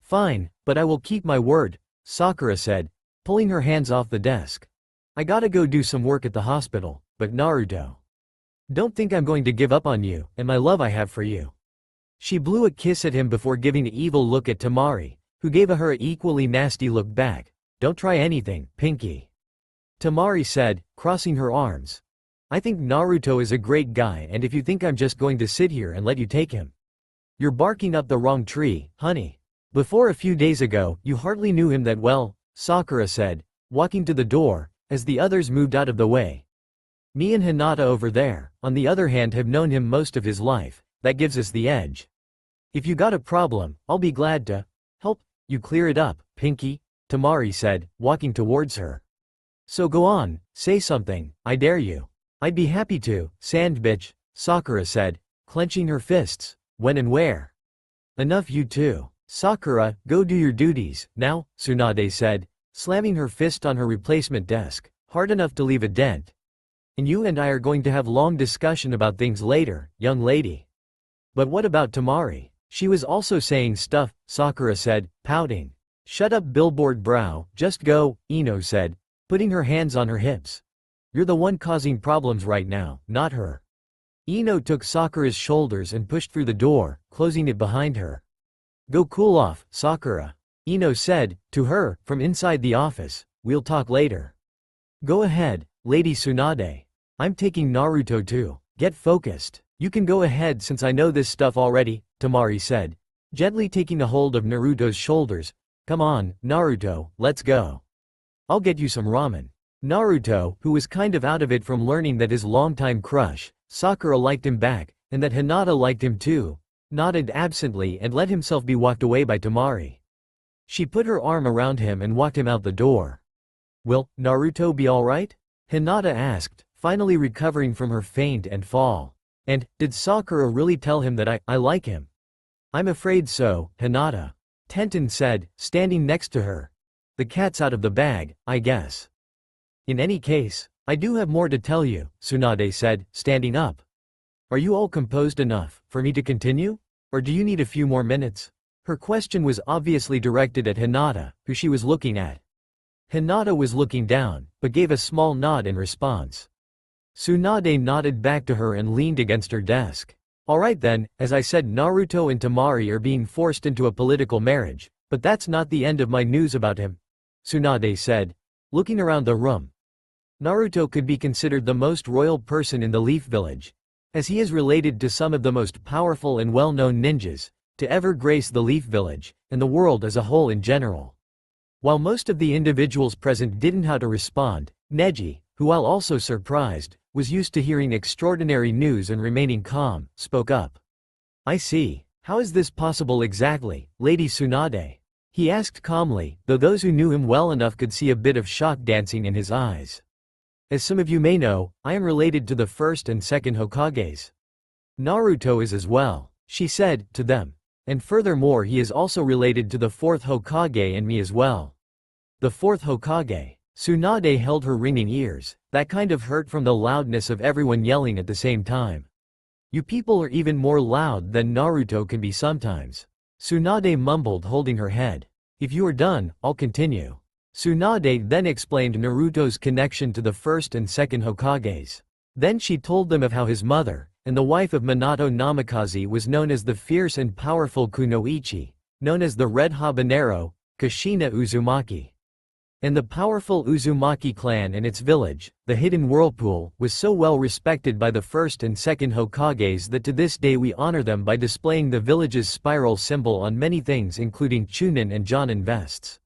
Fine, but I will keep my word, Sakura said, pulling her hands off the desk. I gotta go do some work at the hospital, but Naruto. Don't think I'm going to give up on you and my love I have for you. She blew a kiss at him before giving an evil look at Tamari, who gave her an equally nasty look back. Don't try anything, Pinky. Tamari said, crossing her arms. I think Naruto is a great guy, and if you think I'm just going to sit here and let you take him, you're barking up the wrong tree, honey. Before a few days ago, you hardly knew him that well, Sakura said, walking to the door, as the others moved out of the way. Me and Hinata over there, on the other hand, have known him most of his life. That gives us the edge. If you got a problem, I'll be glad to help you clear it up, Pinky, Tamari said, walking towards her. So go on, say something, I dare you. I'd be happy to, sand bitch, Sakura said, clenching her fists. When and where? Enough you two. Sakura, go do your duties, now, Tsunade said, slamming her fist on her replacement desk, hard enough to leave a dent. And you and I are going to have long discussion about things later, young lady. But what about Tamari? She was also saying stuff, Sakura said, pouting. Shut up, billboard brow, just go, Ino said, putting her hands on her hips. You're the one causing problems right now, not her. Ino took Sakura's shoulders and pushed through the door, closing it behind her. Go cool off, Sakura, Ino said, to her, from inside the office. We'll talk later. Go ahead, Lady Tsunade. I'm taking Naruto too. Get focused. You can go ahead since I know this stuff already, Tamari said, gently taking a hold of Naruto's shoulders. Come on, Naruto, let's go. I'll get you some ramen. Naruto, who was kind of out of it from learning that his longtime crush, Sakura, liked him back, and that Hinata liked him too, nodded absently and let himself be walked away by Tamari. She put her arm around him and walked him out the door. Will Naruto be alright? Hinata asked, finally recovering from her faint and fall. And, did Sakura really tell him that I like him? I'm afraid so, Hinata. Tenten said, standing next to her. The cat's out of the bag, I guess. In any case, I do have more to tell you, Tsunade said, standing up. Are you all composed enough for me to continue? Or do you need a few more minutes? Her question was obviously directed at Hinata, who she was looking at. Hinata was looking down, but gave a small nod in response. Tsunade nodded back to her and leaned against her desk. Alright then, as I said, Naruto and Tamari are being forced into a political marriage, but that's not the end of my news about him, Tsunade said, looking around the room. Naruto could be considered the most royal person in the Leaf Village, as he is related to some of the most powerful and well-known ninjas to ever grace the Leaf Village, and the world as a whole in general. While most of the individuals present didn't know how to respond, Neji, who while also surprised, was used to hearing extraordinary news and remaining calm, spoke up. I see. How is this possible exactly, Lady Tsunade? He asked calmly, though those who knew him well enough could see a bit of shock dancing in his eyes. As some of you may know, I am related to the first and second Hokages. Naruto is as well, she said, to them. And furthermore, he is also related to the fourth Hokage and me as well. The fourth Hokage. Tsunade held her ringing ears, that kind of hurt from the loudness of everyone yelling at the same time. You people are even more loud than Naruto can be sometimes. Tsunade mumbled, holding her head. If you are done, I'll continue. Tsunade then explained Naruto's connection to the first and second Hokages. Then she told them of how his mother, and the wife of Minato Namikaze, was known as the fierce and powerful Kunoichi, known as the Red Habanero, Kushina Uzumaki. And the powerful Uzumaki clan and its village, the Hidden Whirlpool, was so well respected by the first and second Hokages that to this day we honor them by displaying the village's spiral symbol on many things, including chunin and jonin vests.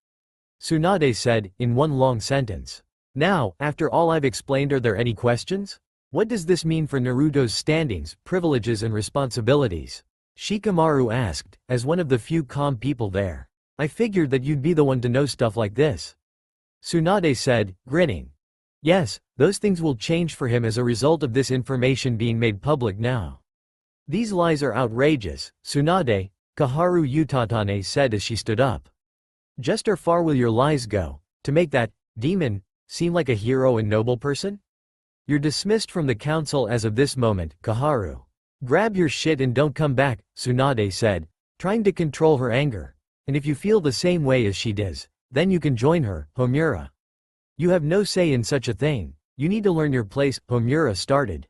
Tsunade said, in one long sentence. Now, after all I've explained, are there any questions? What does this mean for Naruto's standings, privileges and responsibilities? Shikamaru asked, as one of the few calm people there. I figured that you'd be the one to know stuff like this. Tsunade said, grinning. Yes, those things will change for him as a result of this information being made public now. These lies are outrageous, Tsunade, Kaharu Utatane said as she stood up. Just how far will your lies go, to make that demon seem like a hero and noble person? You're dismissed from the council as of this moment, Kaharu. Grab your shit and don't come back, Tsunade said, trying to control her anger. And if you feel the same way as she does, then you can join her, Homura. You have no say in such a thing. You need to learn your place, Homura started.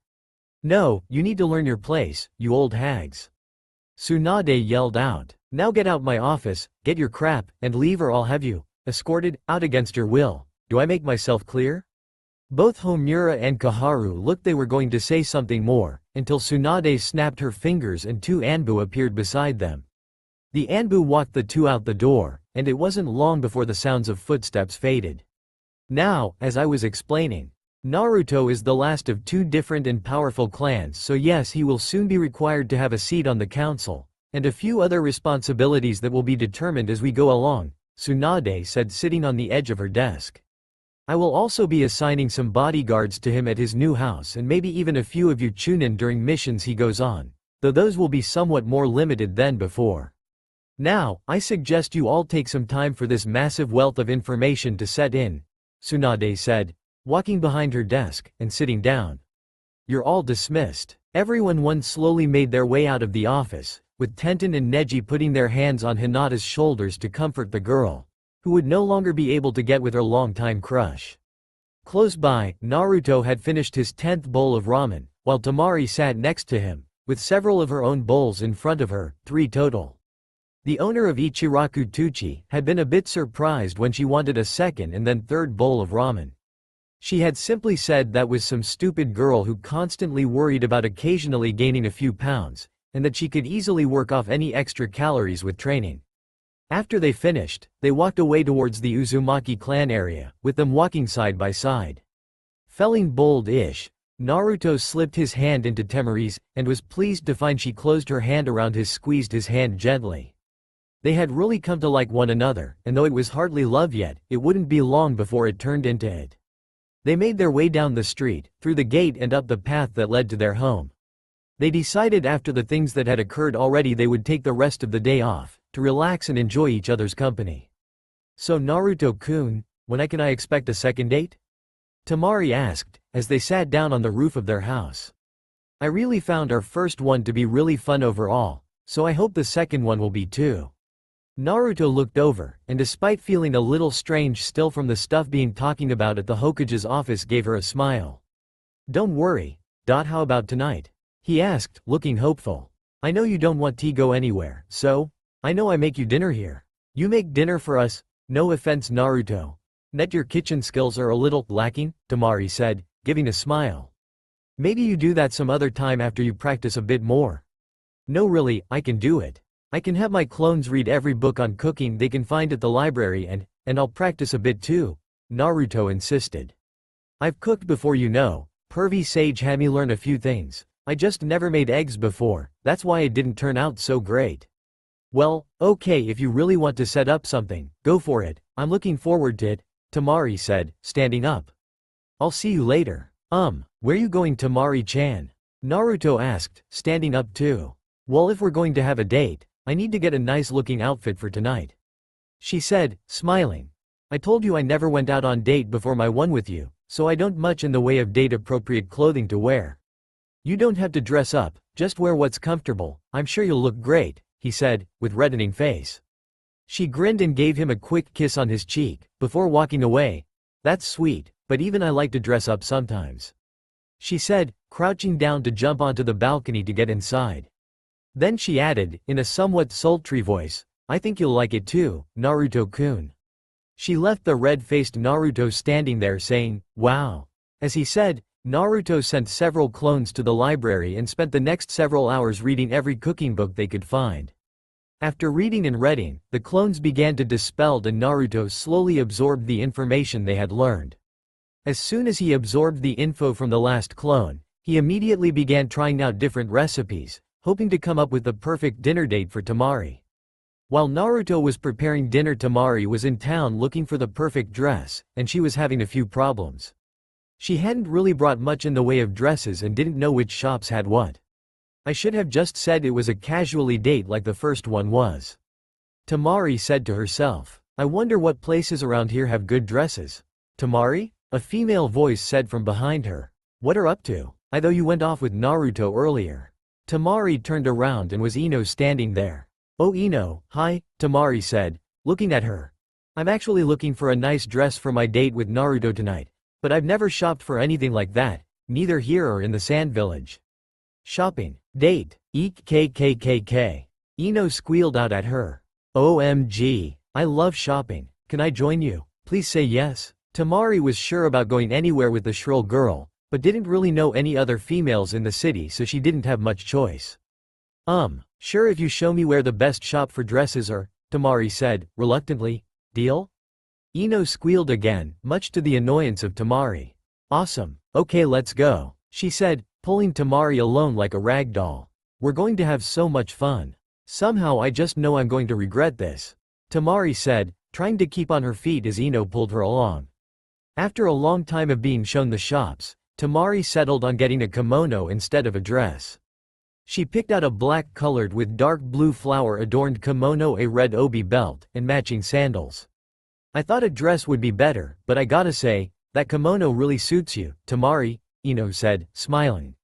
No, you need to learn your place, you old hags. Tsunade yelled out. Now get out my office, get your crap, and leave or I'll have you escorted out against your will. Do I make myself clear? Both Homura and Kaharu looked they were going to say something more, until Tsunade snapped her fingers and two Anbu appeared beside them. The Anbu walked the two out the door, and it wasn't long before the sounds of footsteps faded. Now, as I was explaining, Naruto is the last of two different and powerful clans, so yes, he will soon be required to have a seat on the council, and a few other responsibilities that will be determined as we go along, Tsunade said, sitting on the edge of her desk. I will also be assigning some bodyguards to him at his new house and maybe even a few of you chunin during missions he goes on, though those will be somewhat more limited than before. Now, I suggest you all take some time for this massive wealth of information to set in, Tsunade said, walking behind her desk and sitting down. You're all dismissed. Everyone slowly made their way out of the office, with Tenten and Neji putting their hands on Hinata's shoulders to comfort the girl, who would no longer be able to get with her longtime crush. Close by, Naruto had finished his 10th bowl of ramen, while Temari sat next to him, with several of her own bowls in front of her, 3 total. The owner of Ichiraku Tuchi had been a bit surprised when she wanted a second and then third bowl of ramen. She had simply said that was some stupid girl who constantly worried about occasionally gaining a few pounds, and that she could easily work off any extra calories with training. After they finished, they walked away towards the Uzumaki clan area, with them walking side by side. Feeling bold-ish, Naruto slipped his hand into Temari's, and was pleased to find she closed her hand around his, squeezed his hand gently. They had really come to like one another, and though it was hardly love yet, it wouldn't be long before it turned into it. They made their way down the street, through the gate and up the path that led to their home. They decided after the things that had occurred already they would take the rest of the day off, to relax and enjoy each other's company. So Naruto-kun, when can I expect a second date? Temari asked, as they sat down on the roof of their house. I really found our first one to be really fun overall, so I hope the second one will be too. Naruto looked over, and despite feeling a little strange still from the stuff being talking about at the Hokage's office, gave her a smile. Don't worry. How about tonight? He asked, looking hopeful. I know you don't want to go anywhere, so I know I make you dinner here. You make dinner for us? No offense, Naruto. Net your kitchen skills are a little lacking, Temari said, giving a smile. Maybe you do that some other time after you practice a bit more. No really, I can do it. I can have my clones read every book on cooking they can find at the library and I'll practice a bit too, Naruto insisted. I've cooked before, you know. Pervy Sage had me learn a few things. I just never made eggs before, that's why it didn't turn out so great. Well, okay, if you really want to set up something, go for it. I'm looking forward to it, Temari said, standing up. I'll see you later. Where you going, Temari-chan? Naruto asked, standing up too. Well, if we're going to have a date, I need to get a nice looking outfit for tonight, she said, smiling. I told you I never went out on date before my one with you, so I don't much in the way of date-appropriate clothing to wear. You don't have to dress up, just wear what's comfortable, I'm sure you'll look great, he said, with reddening face. She grinned and gave him a quick kiss on his cheek, before walking away. That's sweet, but even I like to dress up sometimes, she said, crouching down to jump onto the balcony to get inside. Then she added, in a somewhat sultry voice, I think you'll like it too, Naruto-kun. She left the red-faced Naruto standing there saying, wow. As he said, Naruto sent several clones to the library and spent the next several hours reading every cooking book they could find. After reading and reading, the clones began to dispel and Naruto slowly absorbed the information they had learned. As soon as he absorbed the info from the last clone, he immediately began trying out different recipes, hoping to come up with the perfect dinner date for Temari. While Naruto was preparing dinner, Temari was in town looking for the perfect dress, and she was having a few problems. She hadn't really brought much in the way of dresses and didn't know which shops had what. I should have just said it was a casually date like the first one was, Temari said to herself. I wonder what places around here have good dresses. Temari? A female voice said from behind her. What are up to? I thought you went off with Naruto earlier. Temari turned around and was Ino standing there. Oh Ino, hi, Temari said, looking at her. I'm actually looking for a nice dress for my date with Naruto tonight, but I've never shopped for anything like that, neither here or in the Sand Village. Shopping. Date. Eek kkkk. Ino squealed out at her. OMG. I love shopping. Can I join you? Please say yes. Temari was sure about going anywhere with the shrill girl, but didn't really know any other females in the city, so she didn't have much choice. Sure, if you show me where the best shop for dresses are, Temari said, reluctantly. Deal? Ino squealed again, much to the annoyance of Temari. Awesome. Okay, let's go, she said, pulling Temari along like a rag doll. We're going to have so much fun. Somehow I just know I'm going to regret this, Temari said, trying to keep on her feet as Ino pulled her along. After a long time of being shown the shops, Temari settled on getting a kimono instead of a dress. She picked out a black-colored with dark blue flower-adorned kimono, a red obi belt, and matching sandals. I thought a dress would be better, but I gotta say, that kimono really suits you, Temari, Ino said, smiling.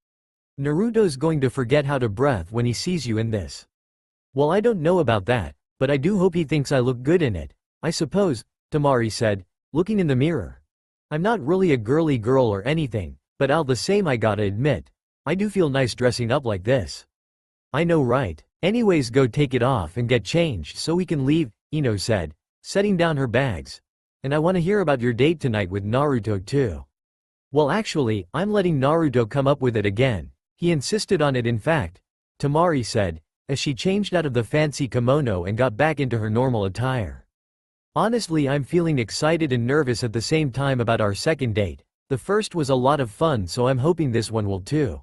Naruto's going to forget how to breathe when he sees you in this. Well, I don't know about that, but I do hope he thinks I look good in it, I suppose, Temari said, looking in the mirror. I'm not really a girly girl or anything, but all the same I gotta admit, I do feel nice dressing up like this. I know, right? Anyways, go take it off and get changed so we can leave, Ino said, setting down her bags. And I want to hear about your date tonight with Naruto too. Well, actually, I'm letting Naruto come up with it again. He insisted on it, in fact, Temari said, as she changed out of the fancy kimono and got back into her normal attire. Honestly, I'm feeling excited and nervous at the same time about our second date. The first was a lot of fun, so I'm hoping this one will too.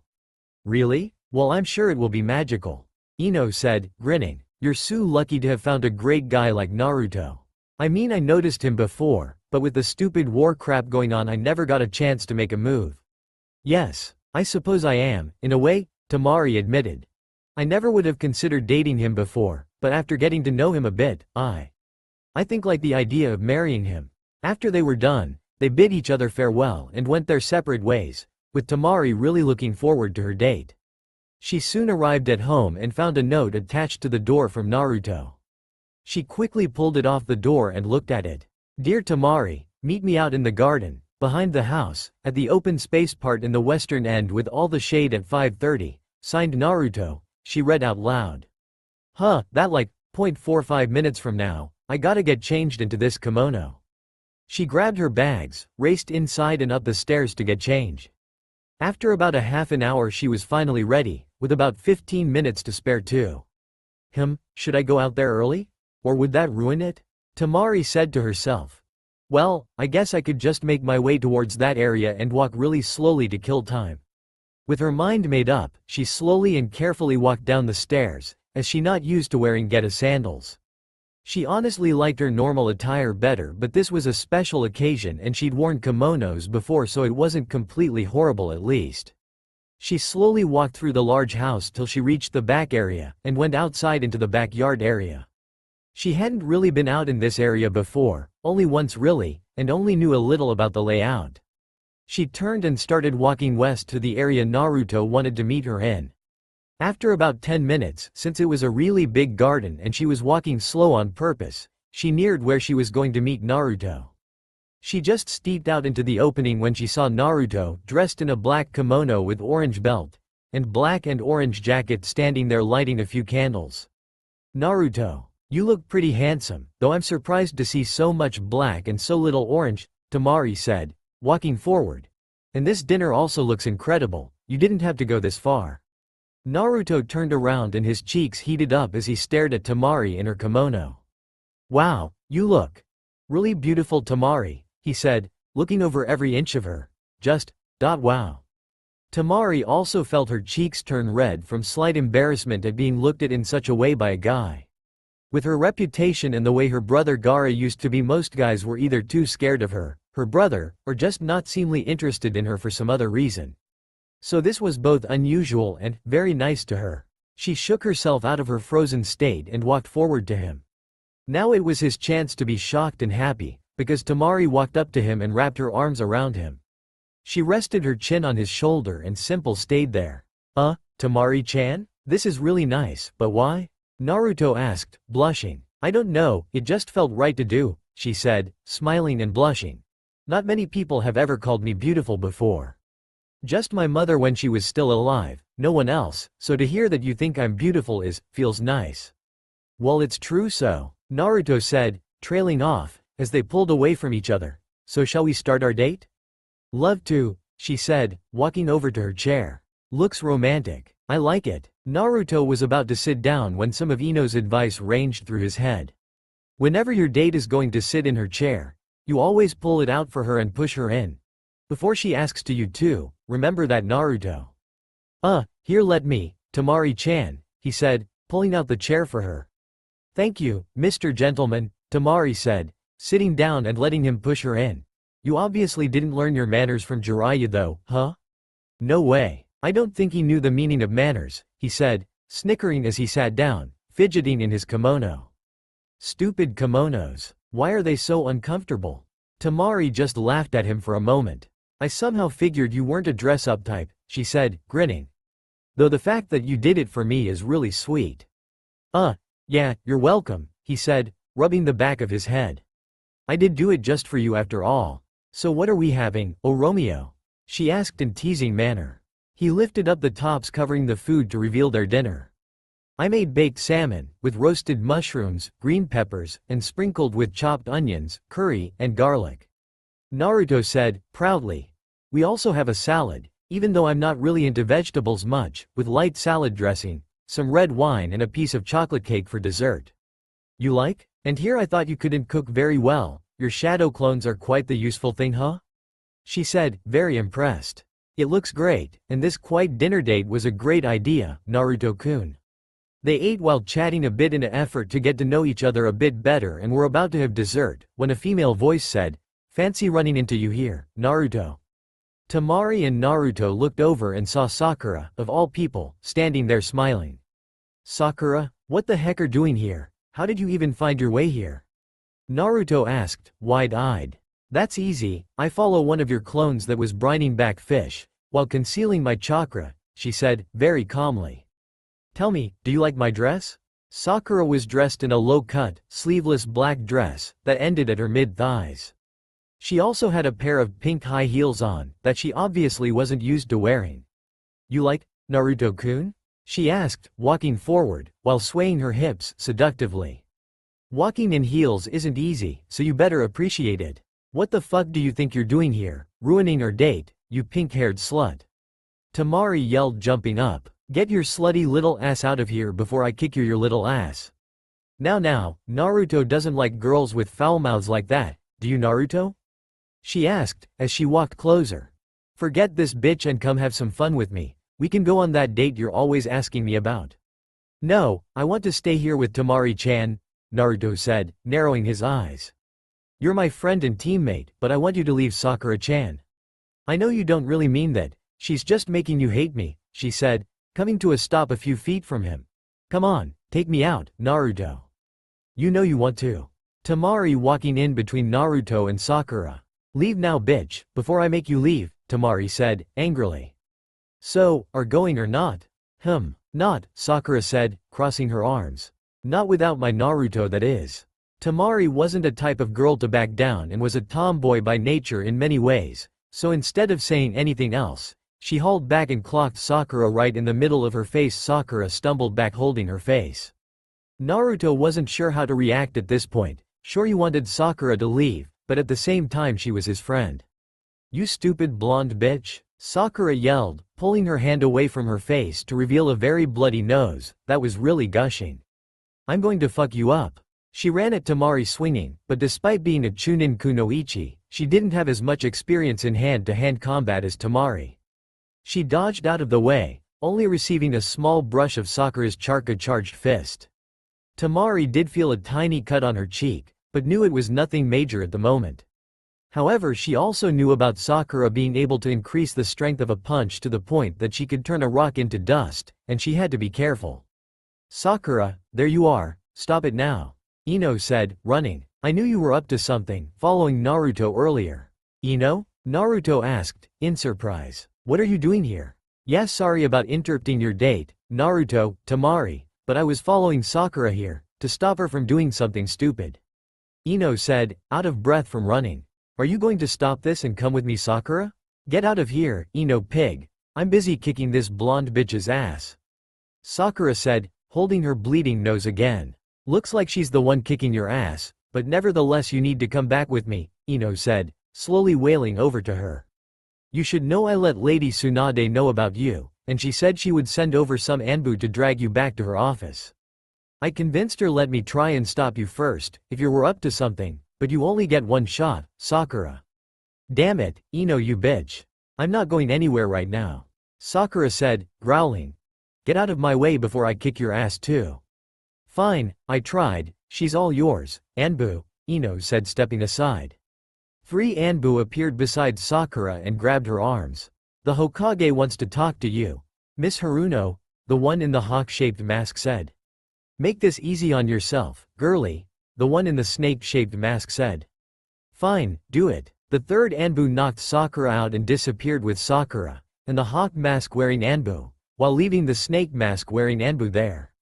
Really? Well, I'm sure it will be magical, Ino said, grinning. You're so lucky to have found a great guy like Naruto. I mean, I noticed him before, but with the stupid war crap going on I never got a chance to make a move. Yes, I suppose I am, in a way, Temari admitted. I never would have considered dating him before, but after getting to know him a bit, I think like the idea of marrying him. After they were done, they bid each other farewell and went their separate ways, with Temari really looking forward to her date. She soon arrived at home and found a note attached to the door from Naruto. She quickly pulled it off the door and looked at it. Dear Temari, meet me out in the garden, behind the house, at the open space part in the western end with all the shade at 5:30, signed Naruto, she read out loud. That like, 0.45 minutes from now, I gotta get changed into this kimono. She grabbed her bags, raced inside and up the stairs to get change. After about a half an hour she was finally ready, with about 15 minutes to spare too. Should I go out there early? Or would that ruin it? Temari said to herself. Well, I guess I could just make my way towards that area and walk really slowly to kill time. With her mind made up, she slowly and carefully walked down the stairs, as she not used to wearing Geta sandals. She honestly liked her normal attire better, but this was a special occasion and she'd worn kimonos before, so it wasn't completely horrible at least. She slowly walked through the large house till she reached the back area, and went outside into the backyard area. She hadn't really been out in this area before, only once really, and only knew a little about the layout. She turned and started walking west to the area Naruto wanted to meet her in. After about 10 minutes, since it was a really big garden and she was walking slow on purpose, she neared where she was going to meet Naruto. She just stepped out into the opening when she saw Naruto, dressed in a black kimono with orange belt, and black and orange jacket standing there lighting a few candles. "Naruto, you look pretty handsome, though I'm surprised to see so much black and so little orange," Temari said, walking forward. "And this dinner also looks incredible, you didn't have to go this far." Naruto turned around and his cheeks heated up as he stared at Temari in her kimono. "Wow, you look really beautiful, Temari," he said, looking over every inch of her. Wow. Temari also felt her cheeks turn red from slight embarrassment at being looked at in such a way by a guy. With her reputation and the way her brother Gaara used to be, most guys were either too scared of her brother, or just not seemingly interested in her for some other reason. So this was both unusual and very nice to her. She shook herself out of her frozen state and walked forward to him. Now it was his chance to be shocked and happy, because Temari walked up to him and wrapped her arms around him. She rested her chin on his shoulder and simple stayed there. Temari-chan? This is really nice, but why?" Naruto asked, blushing. "I don't know, it just felt right to do," she said, smiling and blushing. "Not many people have ever called me beautiful before. Just my mother when she was still alive, no one else, so to hear that you think I'm beautiful feels nice." "Well, it's true so," Naruto said, trailing off, as they pulled away from each other. "So shall we start our date?" "Love to," she said, walking over to her chair. "Looks romantic. I like it." Naruto was about to sit down when some of Ino's advice ranged through his head. "Whenever your date is going to sit in her chair, you always pull it out for her and push her in. Before she asks to you too, remember that, Naruto." Here let me, Temari-chan," he said, pulling out the chair for her. "Thank you, Mr. Gentleman," Temari said, sitting down and letting him push her in. "You obviously didn't learn your manners from Jiraiya though, huh?" "No way. I don't think he knew the meaning of manners," he said, snickering as he sat down, fidgeting in his kimono. "Stupid kimonos. Why are they so uncomfortable?" Temari just laughed at him for a moment. "I somehow figured you weren't a dress-up type," she said, grinning. "Though the fact that you did it for me is really sweet." Yeah, you're welcome," he said, rubbing the back of his head. "I did do it just for you after all. So what are we having, oh Romeo?" she asked in teasing manner. He lifted up the tops covering the food to reveal their dinner. "I made baked salmon, with roasted mushrooms, green peppers, and sprinkled with chopped onions, curry, and garlic," Naruto said, proudly. "We also have a salad, even though I'm not really into vegetables much, with light salad dressing, some red wine and a piece of chocolate cake for dessert." "You like? And here I thought you couldn't cook very well, your shadow clones are quite the useful thing, huh?" she said, very impressed. "It looks great, and this quiet dinner date was a great idea, Naruto-kun." They ate while chatting a bit in an effort to get to know each other a bit better and were about to have dessert, when a female voice said, "Fancy running into you here, Naruto." Temari and Naruto looked over and saw Sakura, of all people, standing there smiling. "Sakura, what the heck are you doing here? How did you even find your way here?" Naruto asked, wide-eyed. "That's easy, I follow one of your clones that was brining back fish, while concealing my chakra," she said, very calmly. "Tell me, do you like my dress?" Sakura was dressed in a low-cut, sleeveless black dress, that ended at her mid-thighs. She also had a pair of pink high heels on, that she obviously wasn't used to wearing. "You like, Naruto-kun?" she asked, walking forward, while swaying her hips seductively. "Walking in heels isn't easy, so you better appreciate it. What the fuck do you think you're doing here, ruining our date, you pink-haired slut?" Temari yelled, jumping up. "Get your slutty little ass out of here before I kick your little ass." Now, Naruto doesn't like girls with foul mouths like that, do you, Naruto?" she asked, as she walked closer. "Forget this bitch and come have some fun with me. We can go on that date you're always asking me about." "No, I want to stay here with Temari-chan," Naruto said, narrowing his eyes. "You're my friend and teammate, but I want you to leave Sakura-chan." "I know you don't really mean that, she's just making you hate me," she said, coming to a stop a few feet from him. "Come on, take me out, Naruto. You know you want to." Temari walking in between Naruto and Sakura. Leave now, bitch, before I make you leave, Temari said, angrily. So, are going or not? Not, Sakura said, crossing her arms. Not without my Naruto, that is. Temari wasn't a type of girl to back down and was a tomboy by nature in many ways, so instead of saying anything else, she hauled back and clocked Sakura right in the middle of her face. Sakura stumbled back holding her face. Naruto wasn't sure how to react at this point. Sure, he wanted Sakura to leave, but at the same time she was his friend. You stupid blonde bitch, Sakura yelled, pulling her hand away from her face to reveal a very bloody nose that was really gushing. I'm going to fuck you up. She ran at Temari swinging, but despite being a Chunin kunoichi, she didn't have as much experience in hand-to-hand combat as Temari. She dodged out of the way, only receiving a small brush of Sakura's charged fist. Temari did feel a tiny cut on her cheek, but knew it was nothing major at the moment. However, she also knew about Sakura being able to increase the strength of a punch to the point that she could turn a rock into dust, and she had to be careful. Sakura, there you are, stop it now, Ino said, running. I knew you were up to something, following Naruto earlier. Ino? Naruto asked, in surprise. What are you doing here? Yeah, sorry about interrupting your date, Naruto, Temari, but I was following Sakura here, to stop her from doing something stupid. Ino said, out of breath from running. Are you going to stop this and come with me, Sakura? Get out of here, Ino pig. I'm busy kicking this blonde bitch's ass. Sakura said, holding her bleeding nose again. Looks like she's the one kicking your ass, but nevertheless you need to come back with me, Ino said, slowly wailing over to her. You should know I let Lady Tsunade know about you, and she said she would send over some Anbu to drag you back to her office. I convinced her let me try and stop you first, if you were up to something, but you only get one shot, Sakura. Damn it, Ino you bitch. I'm not going anywhere right now. Sakura said, growling. Get out of my way before I kick your ass too. Fine, I tried, she's all yours, Anbu, Ino said stepping aside. 3 Anbu appeared beside Sakura and grabbed her arms. The Hokage wants to talk to you. Miss Haruno, the one in the hawk-shaped mask said. Make this easy on yourself, girly, the one in the snake-shaped mask said. Fine, do it. The 3rd Anbu knocked Sakura out and disappeared with Sakura, and the hawk mask wearing Anbu, while leaving the snake mask wearing Anbu there.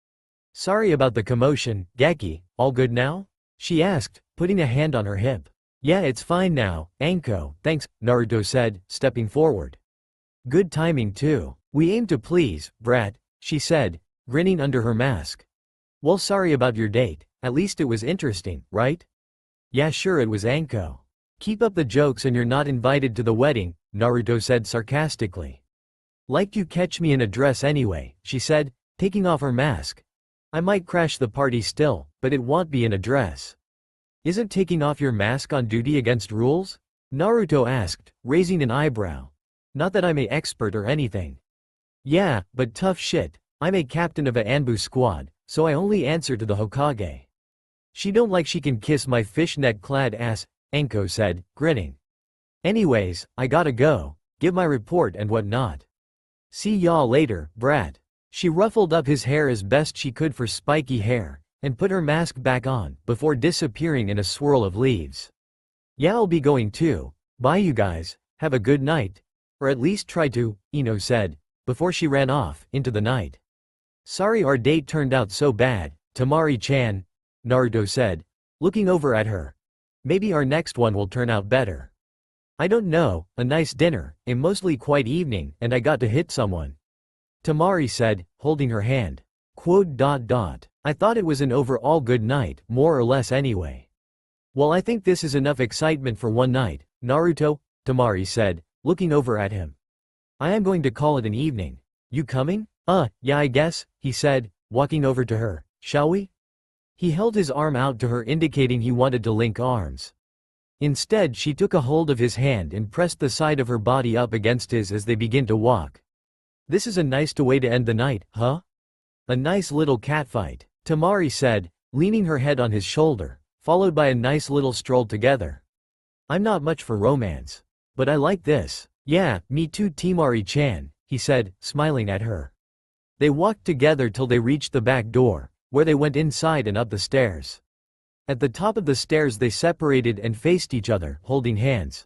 Sorry about the commotion, Geki, all good now? She asked, putting a hand on her hip. Yeah, it's fine now, Anko, thanks, Naruto said, stepping forward. Good timing too. We aim to please, brat, she said, grinning under her mask. Well, sorry about your date, at least it was interesting, right? Yeah, sure, it was Anko. Keep up the jokes and you're not invited to the wedding, Naruto said sarcastically. Like you catch me in a dress anyway, she said, taking off her mask. I might crash the party still, but it won't be in a dress. Isn't taking off your mask on duty against rules? Naruto asked, raising an eyebrow. Not that I'm a expert or anything. Yeah, but tough shit, I'm a captain of a Anbu squad, so I only answer to the Hokage. She don't like she can kiss my fishnet-clad ass, Anko said, grinning. Anyways, I gotta go, give my report and whatnot. See y'all later, brat. She ruffled up his hair as best she could for spiky hair, and put her mask back on, before disappearing in a swirl of leaves. Yeah, I'll be going too. Bye you guys, have a good night. Or at least try to, Ino said, before she ran off, into the night. Sorry our date turned out so bad, Temari-chan, Naruto said, looking over at her. Maybe our next one will turn out better. I don't know, a nice dinner, a mostly quiet evening, and I got to hit someone. Temari said, holding her hand. I thought it was an overall good night, more or less anyway. Well, I think this is enough excitement for one night, Naruto, Temari said, looking over at him. I am going to call it an evening. You coming? Yeah I guess, he said, walking over to her. Shall we? He held his arm out to her indicating he wanted to link arms. Instead she took a hold of his hand and pressed the side of her body up against his as they began to walk. This is a nice way to end the night, huh? A nice little catfight, Temari said, leaning her head on his shoulder, followed by a nice little stroll together. I'm not much for romance. But I like this. Yeah, me too Temari-chan, he said, smiling at her. They walked together till they reached the back door, where they went inside and up the stairs. At the top of the stairs they separated and faced each other, holding hands.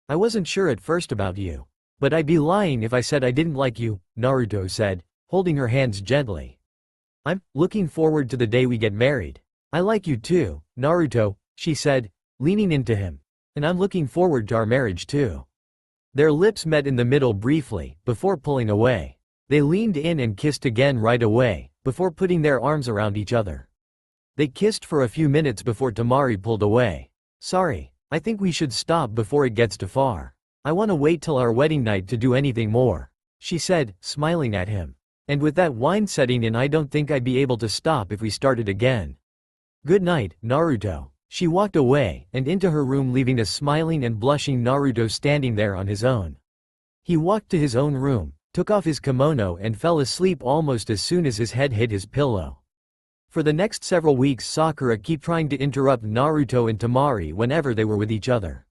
I wasn't sure at first about you. But I'd be lying if I said I didn't like you, Naruto said, holding her hands gently. I'm looking forward to the day we get married. I like you too, Naruto, she said, leaning into him. And I'm looking forward to our marriage too. Their lips met in the middle briefly, before pulling away. They leaned in and kissed again right away, before putting their arms around each other. They kissed for a few minutes before Tamari pulled away. Sorry, I think we should stop before it gets too far. I want to wait till our wedding night to do anything more, she said, smiling at him. And with that wine setting in, I don't think I'd be able to stop if we started again. Good night, Naruto. She walked away, and into her room, leaving a smiling and blushing Naruto standing there on his own. He walked to his own room, took off his kimono and fell asleep almost as soon as his head hit his pillow. For the next several weeks Sakura kept trying to interrupt Naruto and Tamari whenever they were with each other.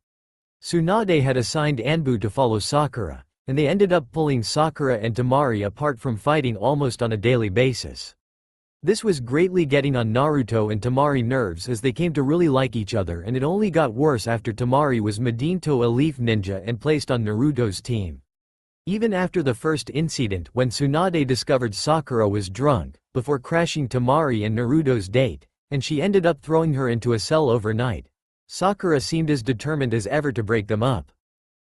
Tsunade had assigned Anbu to follow Sakura, and they ended up pulling Sakura and Tamari apart from fighting almost on a daily basis. This was greatly getting on Naruto and Tamari nerves as they came to really like each other, and it only got worse after Tamari was made to a leaf ninja and placed on Naruto's team. Even after the first incident when Tsunade discovered Sakura was drunk, before crashing Tamari and Naruto's date, and she ended up throwing her into a cell overnight, Sakura seemed as determined as ever to break them up.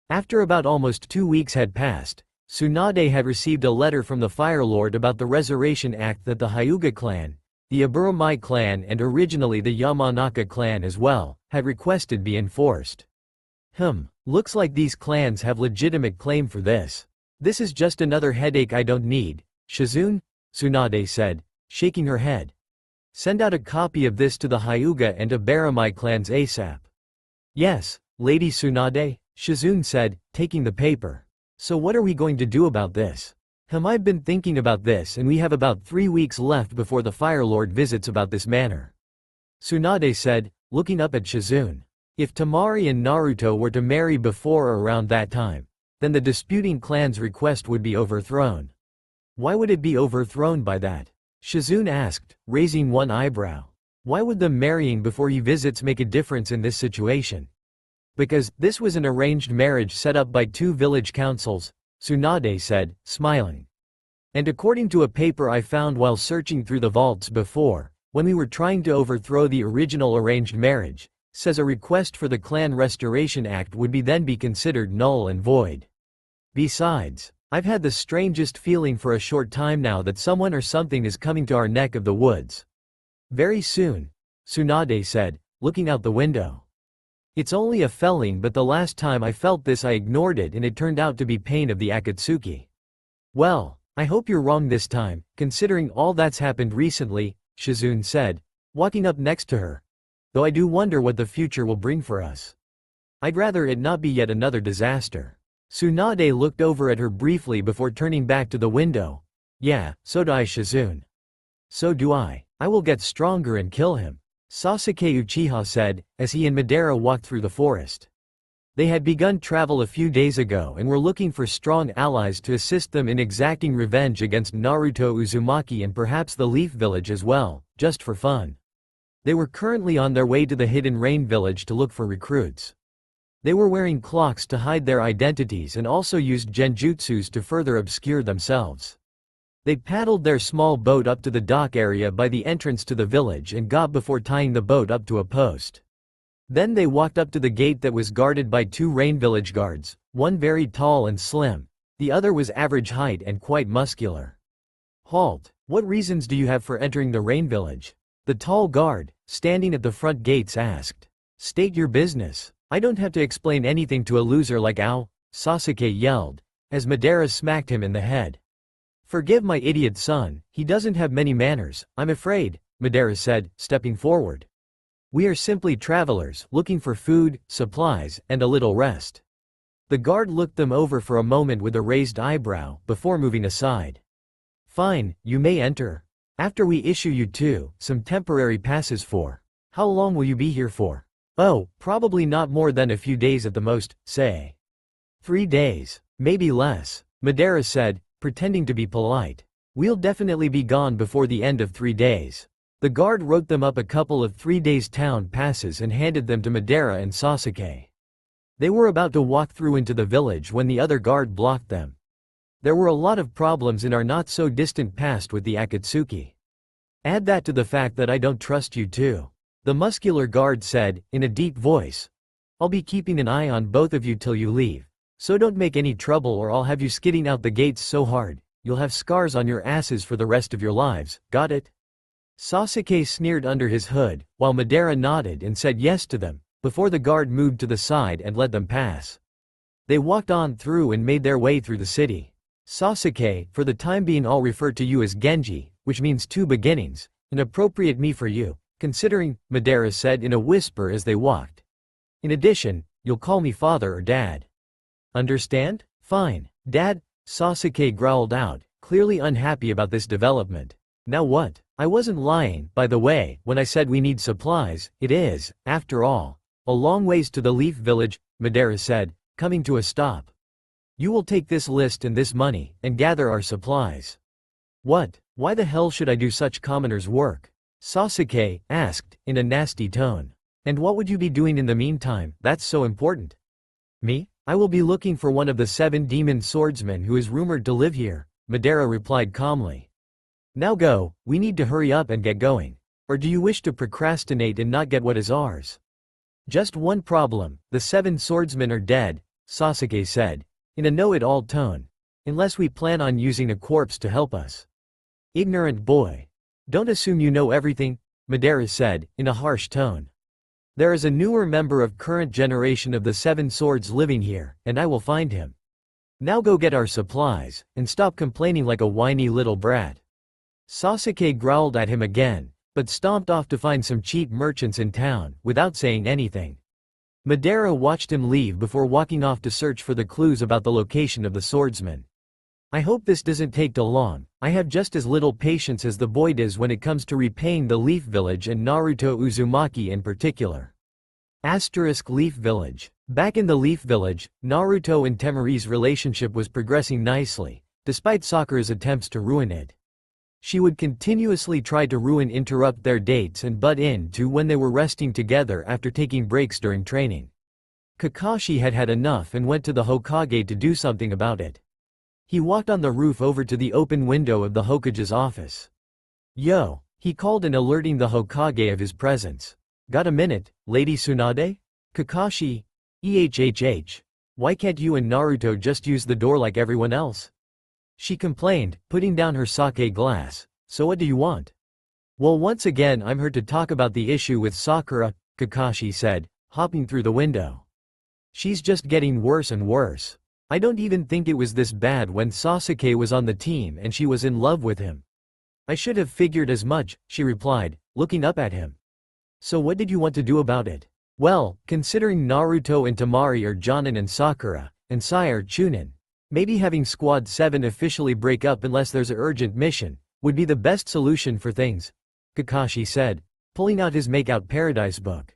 After about almost 2 weeks had passed, Tsunade had received a letter from the Fire Lord about the Resurrection Act that the Hyuga clan, the Aburomai clan and originally the Yamanaka clan as well, had requested be enforced. Looks like these clans have legitimate claim for this. This is just another headache I don't need, Shizune, Tsunade said, shaking her head. Send out a copy of this to the Hyuga and Aburomai clans ASAP. Yes, Lady Tsunade, Shizune said, taking the paper. So what are we going to do about this? I've been thinking about this and we have about 3 weeks left before the Fire Lord visits about this matter. Tsunade said, looking up at Shizune. If Tamari and Naruto were to marry before or around that time, then the disputing clan's request would be overthrown. Why would it be overthrown by that? Shizune asked, raising one eyebrow. Why would them marrying before he visits make a difference in this situation? Because this was an arranged marriage set up by 2 village councils, Tsunade said, smiling. And according to a paper I found while searching through the vaults before, when we were trying to overthrow the original arranged marriage, says a request for the Clan Restoration Act would then be considered null and void. Besides, I've had the strangest feeling for a short time now that someone or something is coming to our neck of the woods. Very soon, Tsunade said, looking out the window. It's only a feeling, but the last time I felt this I ignored it and it turned out to be pain of the Akatsuki. Well, I hope you're wrong this time, considering all that's happened recently, Shizune said, walking up next to her. Though I do wonder what the future will bring for us. I'd rather it not be yet another disaster. Tsunade looked over at her briefly before turning back to the window. Yeah, so do I, Shizune. So do I. I will get stronger and kill him, Sasuke Uchiha said, as he and Madara walked through the forest. They had begun travel a few days ago and were looking for strong allies to assist them in exacting revenge against Naruto Uzumaki and perhaps the Leaf Village as well, just for fun. They were currently on their way to the Hidden Rain Village to look for recruits. They were wearing cloaks to hide their identities and also used genjutsus to further obscure themselves. They paddled their small boat up to the dock area by the entrance to the village and got before tying the boat up to a post. Then they walked up to the gate that was guarded by 2 Rain Village guards, one very tall and slim, the other was average height and quite muscular. Halt, what reasons do you have for entering the Rain Village? The tall guard, standing at the front gates asked. State your business. I don't have to explain anything to a loser like Ao, Sasuke yelled, as Madara smacked him in the head. Forgive my idiot son, he doesn't have many manners, I'm afraid, Madara said, stepping forward. We are simply travelers, looking for food, supplies, and a little rest. The guard looked them over for a moment with a raised eyebrow, before moving aside. Fine, you may enter. After we issue you some temporary passes for. How long will you be here for? Oh, probably not more than a few days at the most, say. 3 days, maybe less, Madara said, pretending to be polite. We'll definitely be gone before the end of 3 days. The guard wrote them up a couple of 3 days town passes and handed them to Madara and Sasuke. They were about to walk through into the village when the other guard blocked them. There were a lot of problems in our not-so-distant past with the Akatsuki. Add that to the fact that I don't trust you too. The muscular guard said, in a deep voice. I'll be keeping an eye on both of you till you leave. So don't make any trouble or I'll have you skidding out the gates so hard, you'll have scars on your asses for the rest of your lives, got it? Sasuke sneered under his hood, while Madara nodded and said yes to them, before the guard moved to the side and let them pass. They walked on through and made their way through the city. Sasuke, for the time being I'll refer to you as Genji, which means two beginnings, an appropriate me for you, considering, Madara said in a whisper as they walked. In addition, you'll call me father or dad. Understand? Fine, Dad, Sasuke growled out, clearly unhappy about this development. Now what? I wasn't lying, by the way, when I said we need supplies, it is, after all, a long ways to the Leaf Village, Madara said, coming to a stop. You will take this list and this money, and gather our supplies. What? Why the hell should I do such commoner's work? Sasuke asked, in a nasty tone. And what would you be doing in the meantime, that's so important? Me? I will be looking for one of the 7 demon swordsmen who is rumored to live here, Madara replied calmly. Now go, we need to hurry up and get going. Or do you wish to procrastinate and not get what is ours? Just one problem, the 7 swordsmen are dead, Sasuke said, in a know-it-all tone. Unless we plan on using a corpse to help us. Ignorant boy. Don't assume you know everything, Madara said, in a harsh tone. There is a newer member of current generation of the 7 swords living here, and I will find him. Now go get our supplies, and stop complaining like a whiny little brat. Sasuke growled at him again, but stomped off to find some cheap merchants in town, without saying anything. Madara watched him leave before walking off to search for the clues about the location of the swordsman. I hope this doesn't take too long, I have just as little patience as the boy does when it comes to repaying the Leaf Village and Naruto Uzumaki in particular. Leaf Village. Back in the Leaf Village, Naruto and Temari's relationship was progressing nicely, despite Sakura's attempts to ruin it. She would continuously try to interrupt their dates and butt in too when they were resting together after taking breaks during training. Kakashi had had enough and went to the Hokage to do something about it. He walked on the roof over to the open window of the Hokage's office. Yo, he called and alerting the Hokage of his presence. Got a minute, Lady Tsunade? Kakashi, why can't you and Naruto just use the door like everyone else? She complained, putting down her sake glass. So what do you want? Well, once again I'm here to talk about the issue with Sakura, Kakashi said, hopping through the window. She's just getting worse and worse. I don't even think it was this bad when Sasuke was on the team and she was in love with him. I should have figured as much, she replied, looking up at him. So what did you want to do about it? Well, considering Naruto and Temari are Jonin and Sakura, and Sai are Chunin, maybe having Squad 7 officially break up unless there's an urgent mission, would be the best solution for things, Kakashi said, pulling out his Make-Out Paradise book.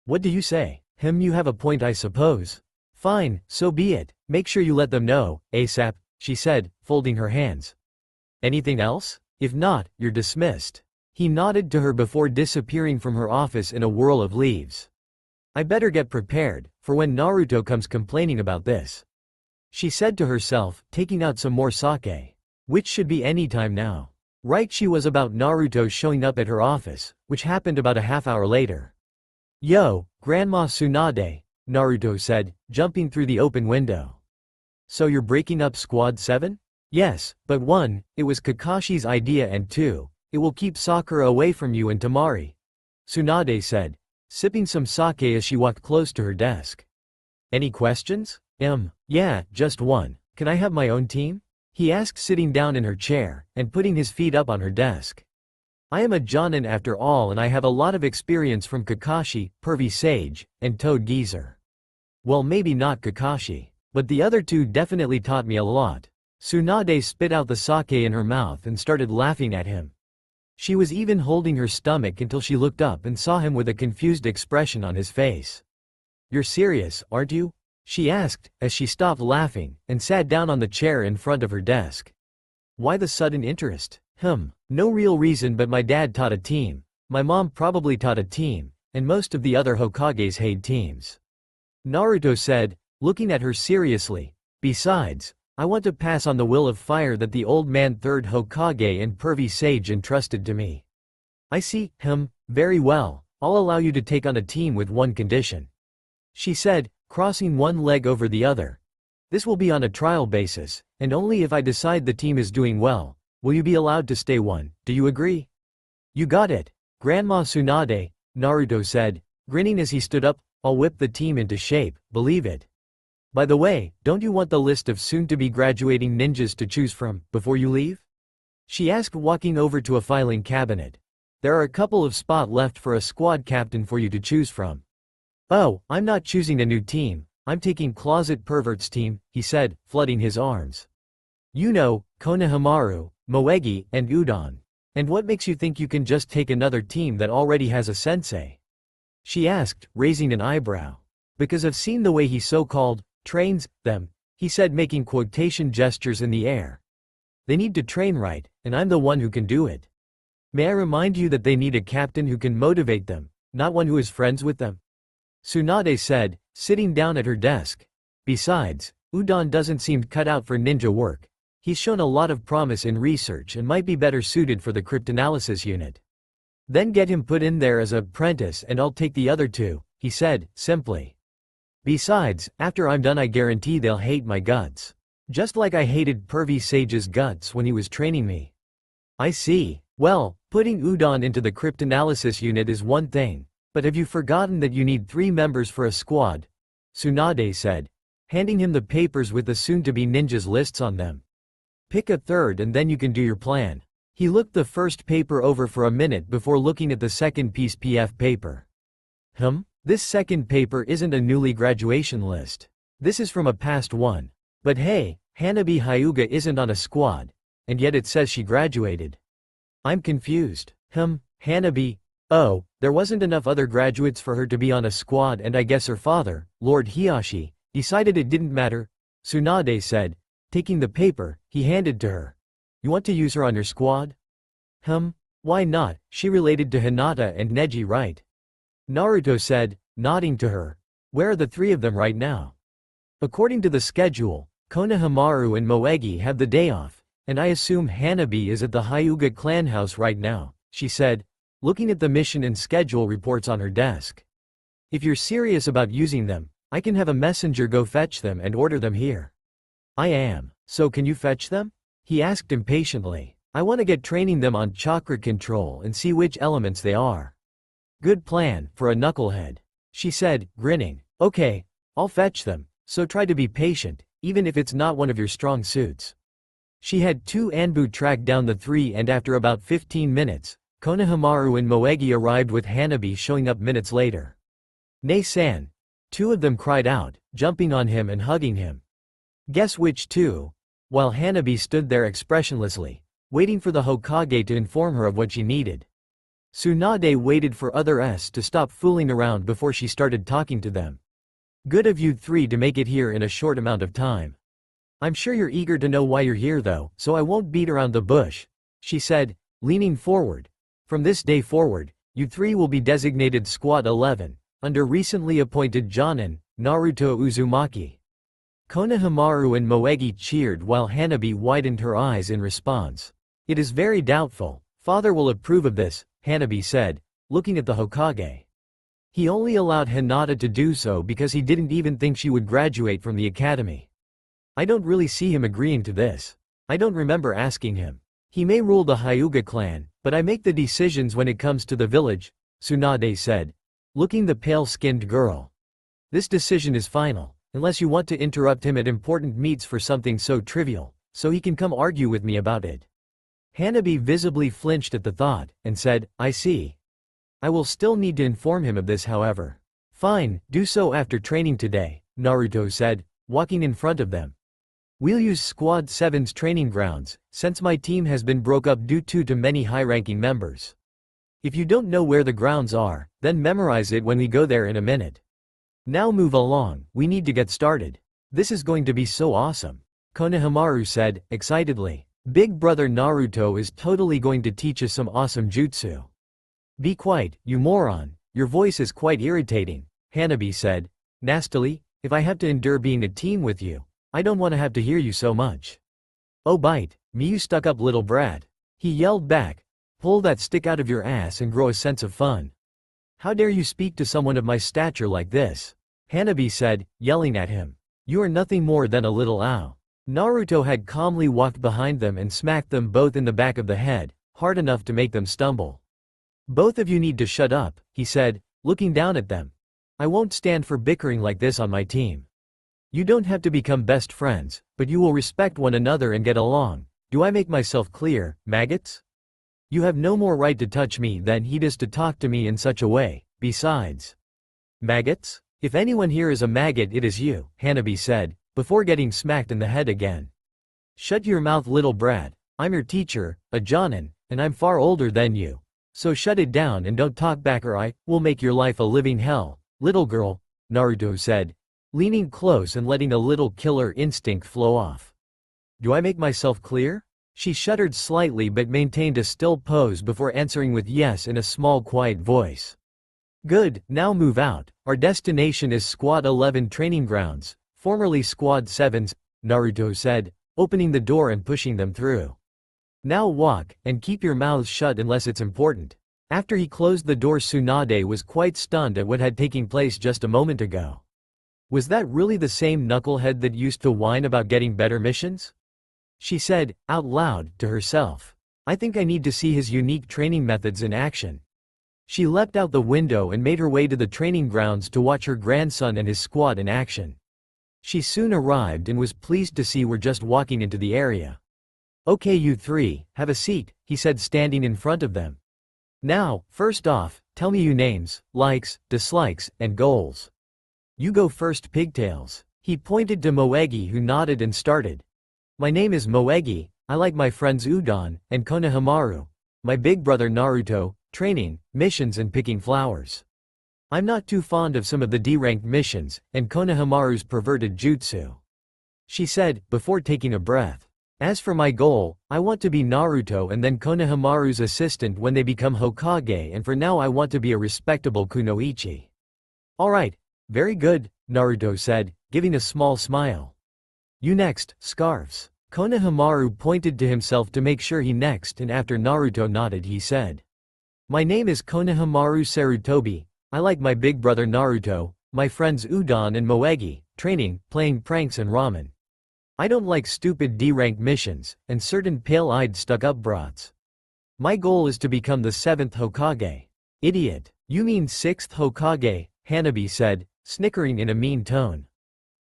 What do you say? You have a point I suppose. Fine, so be it, make sure you let them know, ASAP, she said, folding her hands. Anything else? If not, you're dismissed. He nodded to her before disappearing from her office in a whirl of leaves. I better get prepared, for when Naruto comes complaining about this. She said to herself, taking out some more sake. Which should be any time now. Right, she was about Naruto showing up at her office, which happened about a half-hour later. Yo, Grandma Tsunade, Naruto said, jumping through the open window. So you're breaking up Squad 7? Yes, but 1, it was Kakashi's idea and 2, it will keep Sakura away from you and Temari. Tsunade said, sipping some sake as she walked close to her desk. Any questions? Yeah, just one. Can I have my own team? He asked, sitting down in her chair, and putting his feet up on her desk. I am a Jonin after all, and I have a lot of experience from Kakashi, Pervy Sage, and Toad Geezer. Well, maybe not Kakashi, but the other 2 definitely taught me a lot. Tsunade spit out the sake in her mouth and started laughing at him. She was even holding her stomach until she looked up and saw him with a confused expression on his face. You're serious, aren't you? She asked, as she stopped laughing, and sat down on the chair in front of her desk. Why the sudden interest? No real reason, but my dad taught a team. My mom probably taught a team, and most of the other Hokages hate teams. Naruto said, looking at her seriously. Besides, I want to pass on the will of fire that the old man third Hokage and pervy sage entrusted to me. I see, very well, I'll allow you to take on a team with one condition. She said, crossing one leg over the other. This will be on a trial basis, and only if I decide the team is doing well, will you be allowed to stay one, do you agree? You got it, Grandma Tsunade, Naruto said, grinning as he stood up. I'll whip the team into shape, believe it. By the way, don't you want the list of soon-to-be graduating ninjas to choose from, before you leave? She asked, walking over to a filing cabinet. There are a couple of spots left for a squad captain for you to choose from. Oh, I'm not choosing a new team, I'm taking Closet Pervert's team, he said, flooding his arms. You know, Konohamaru, Moegi, and Udon. And what makes you think you can just take another team that already has a sensei? She asked, raising an eyebrow. Because I've seen the way he so-called trains them, he said, making quotation gestures in the air. They need to train right, and I'm the one who can do it. May I remind you that they need a captain who can motivate them, not one who is friends with them? Tsunade said, sitting down at her desk. Besides, Udon doesn't seem cut out for ninja work. He's shown a lot of promise in research and might be better suited for the cryptanalysis unit. Then get him put in there as an apprentice and I'll take the other two, he said, simply. Besides, after I'm done I guarantee they'll hate my guts. Just like I hated pervy Sage's guts when he was training me. I see. Well, putting Udon into the cryptanalysis unit is one thing, but have you forgotten that you need 3 members for a squad? Tsunade said, handing him the papers with the soon-to-be ninjas lists on them. Pick a third and then you can do your plan. He looked the first paper over for a minute before looking at the second piece PF paper. This second paper isn't a newly graduation list. This is from a past one. But hey, Hanabi Hyuga isn't on a squad, and yet it says she graduated. I'm confused. Hanabi. Oh, there wasn't enough other graduates for her to be on a squad, and I guess her father, Lord Hiyashi, decided it didn't matter, Tsunade said. Taking the paper, he handed to her. You want to use her on your squad? Why not, she related to Hinata and Neji, right? Naruto said, nodding to her. Where are the 3 of them right now? According to the schedule, Konohamaru and Moegi have the day off, and I assume Hanabi is at the Hyuga clan house right now, she said, looking at the mission and schedule reports on her desk. If you're serious about using them, I can have a messenger go fetch them and order them here. I am, so can you fetch them? He asked impatiently. I want to get training them on chakra control and see which elements they are. Good plan, for a knucklehead. She said, grinning. Okay, I'll fetch them, so try to be patient, even if it's not one of your strong suits. She had 2 Anbu track down the 3 and after about 15 minutes, Konohamaru and Moegi arrived with Hanabi showing up minutes later. Nei-san. 2 of them cried out, jumping on him and hugging him. Guess which 2? While Hanabi stood there expressionlessly, waiting for the Hokage to inform her of what she needed. Tsunade waited for others to stop fooling around before she started talking to them. Good of you 3 to make it here in a short amount of time. I'm sure you're eager to know why you're here though, so I won't beat around the bush, she said, leaning forward. From this day forward, you 3 will be designated Squad 11, under recently appointed Jonin, Naruto Uzumaki. Konohamaru and Moegi cheered while Hanabi widened her eyes in response. It is very doubtful, father will approve of this, Hanabi said, looking at the Hokage. He only allowed Hinata to do so because he didn't even think she would graduate from the academy. I don't really see him agreeing to this. I don't remember asking him. He may rule the Hyuga clan, but I make the decisions when it comes to the village, Tsunade said, looking the pale-skinned girl. This decision is final, unless you want to interrupt him at important meets for something so trivial, so he can come argue with me about it. Hanabi visibly flinched at the thought, and said, I see. I will still need to inform him of this however. Fine, do so after training today, Naruto said, walking in front of them. We'll use Squad 7's training grounds, since my team has been broke up due to too many high-ranking members. If you don't know where the grounds are, then memorize it when we go there in a minute. Now move along, we need to get started. This is going to be so awesome, Konohamaru said, excitedly. Big brother Naruto is totally going to teach us some awesome jutsu. Be quiet, you moron, your voice is quite irritating, Hanabi said, nastily, if I have to endure being a team with you, I don't want to have to hear you so much. Oh bite, me you stuck-up little brat. He yelled back, pull that stick out of your ass and grow a sense of fun. How dare you speak to someone of my stature like this? Hanabi said, yelling at him. You are nothing more than a little ow. Naruto had calmly walked behind them and smacked them both in the back of the head, hard enough to make them stumble. Both of you need to shut up, he said, looking down at them. I won't stand for bickering like this on my team. You don't have to become best friends, but you will respect one another and get along. Do I make myself clear, maggots? You have no more right to touch me than he does to talk to me in such a way, besides. Maggots? If anyone here is a maggot it is you, Hanabi said, before getting smacked in the head again. Shut your mouth little brat, I'm your teacher, a jonin, and I'm far older than you. So shut it down and don't talk back or I will make your life a living hell, little girl, Naruto said, leaning close and letting a little killer instinct flow off. Do I make myself clear? She shuddered slightly but maintained a still pose before answering with yes in a small quiet voice. Good, now move out, our destination is Squad 11 training grounds, formerly Squad 7's, Naruto said, opening the door and pushing them through. Now walk, and keep your mouths shut unless it's important. After he closed the door Tsunade was quite stunned at what had taken place just a moment ago. Was that really the same knucklehead that used to whine about getting better missions? She said, out loud, to herself. I think I need to see his unique training methods in action. She leapt out the window and made her way to the training grounds to watch her grandson and his squad in action. She soon arrived and was pleased to see we're just walking into the area. Okay you three, have a seat, he said standing in front of them. Now, first off, tell me your names, likes, dislikes, and goals. You go first Pigtails. He pointed to Moegi who nodded and started. My name is Moegi, I like my friends Udon and Konohamaru. My big brother Naruto, training, missions and picking flowers. I'm not too fond of some of the D-ranked missions, and Konohamaru's perverted jutsu. She said, before taking a breath. As for my goal, I want to be Naruto and then Konohamaru's assistant when they become Hokage and for now I want to be a respectable kunoichi. Alright, very good, Naruto said, giving a small smile. You next, Scarves. Konohamaru pointed to himself to make sure he next and after Naruto nodded he said. My name is Konohamaru Sarutobi, I like my big brother Naruto, my friends Udon and Moegi, training, playing pranks and ramen. I don't like stupid D-rank missions, and certain pale-eyed stuck-up brats. My goal is to become the 7th Hokage. Idiot. You mean 6th Hokage, Hanabi said, snickering in a mean tone.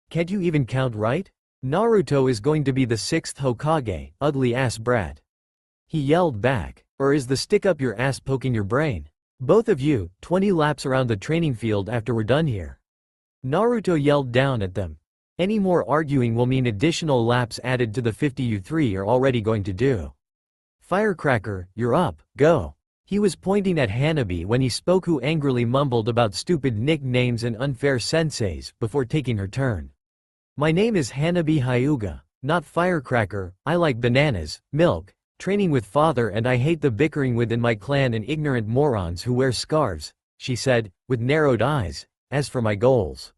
Can't you even count right? Naruto is going to be the 6th Hokage, ugly-ass brat. He yelled back. Or is the stick up your ass poking your brain? Both of you, 20 laps around the training field after we're done here. Naruto yelled down at them. Any more arguing will mean additional laps added to the 50 you three are already going to do. Firecracker, you're up, go. He was pointing at Hanabi when he spoke who angrily mumbled about stupid nicknames and unfair senseis before taking her turn. My name is Hanabi Hyuga, not Firecracker, I like bananas, milk, training with father and I hate the bickering within my clan and ignorant morons who wear scarves, she said, with narrowed eyes. As for my goals,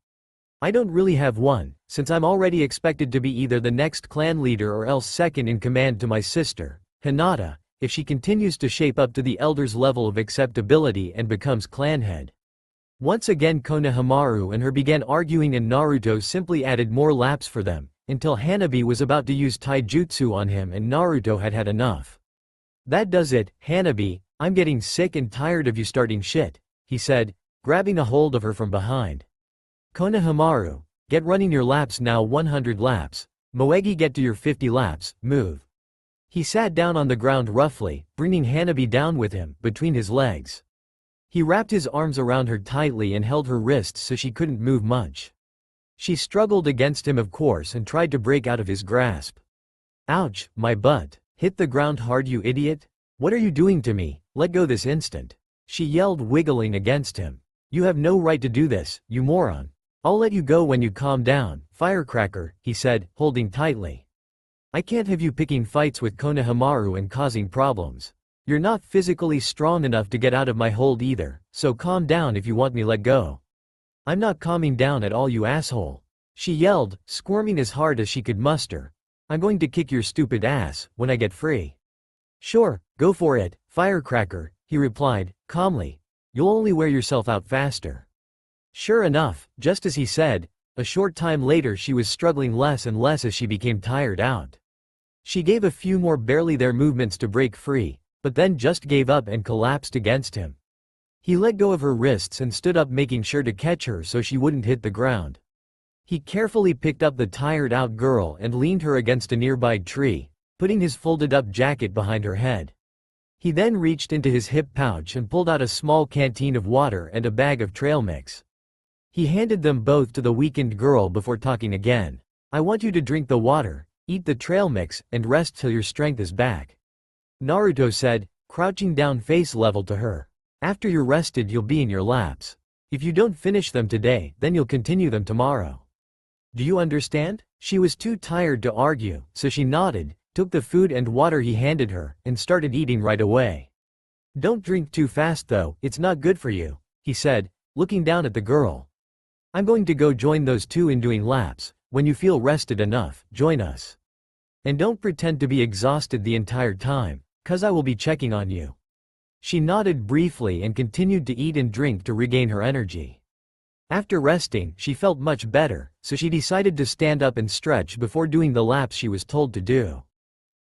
I don't really have one, since I'm already expected to be either the next clan leader or else second in command to my sister, Hinata, if she continues to shape up to the elder's level of acceptability and becomes clan head. Once again Konohamaru and her began arguing and Naruto simply added more laps for them, until Hanabi was about to use taijutsu on him and Naruto had had enough. That does it, Hanabi, I'm getting sick and tired of you starting shit, he said, grabbing a hold of her from behind. Konohamaru, get running your laps now 100 laps, Moegi get to your 50 laps, move. He sat down on the ground roughly, bringing Hanabi down with him, between his legs. He wrapped his arms around her tightly and held her wrists so she couldn't move much. She struggled against him of course and tried to break out of his grasp. Ouch, my butt. Hit the ground hard you idiot. What are you doing to me? Let go this instant. She yelled wiggling against him. You have no right to do this, you moron. I'll let you go when you calm down, Firecracker, he said, holding tightly. I can't have you picking fights with Konohamaru and causing problems. You're not physically strong enough to get out of my hold either, so calm down if you want me let go. I'm not calming down at all, you asshole. She yelled, squirming as hard as she could muster. I'm going to kick your stupid ass when I get free. Sure, go for it, firecracker, he replied, calmly. You'll only wear yourself out faster. Sure enough, just as he said, a short time later she was struggling less and less as she became tired out. She gave a few more barely there movements to break free, but then just gave up and collapsed against him. He let go of her wrists and stood up, making sure to catch her so she wouldn't hit the ground. He carefully picked up the tired-out girl and leaned her against a nearby tree, putting his folded-up jacket behind her head. He then reached into his hip pouch and pulled out a small canteen of water and a bag of trail mix. He handed them both to the weakened girl before talking again. I want you to drink the water, eat the trail mix, and rest till your strength is back. Naruto said, crouching down face level to her. After you're rested you'll be in your laps. If you don't finish them today, then you'll continue them tomorrow. Do you understand? She was too tired to argue, so she nodded, took the food and water he handed her, and started eating right away. Don't drink too fast though, it's not good for you, he said, looking down at the girl. I'm going to go join those two in doing laps. When you feel rested enough, join us. And don't pretend to be exhausted the entire time, 'cause I will be checking on you. She nodded briefly and continued to eat and drink to regain her energy. After resting, she felt much better, so she decided to stand up and stretch before doing the laps she was told to do.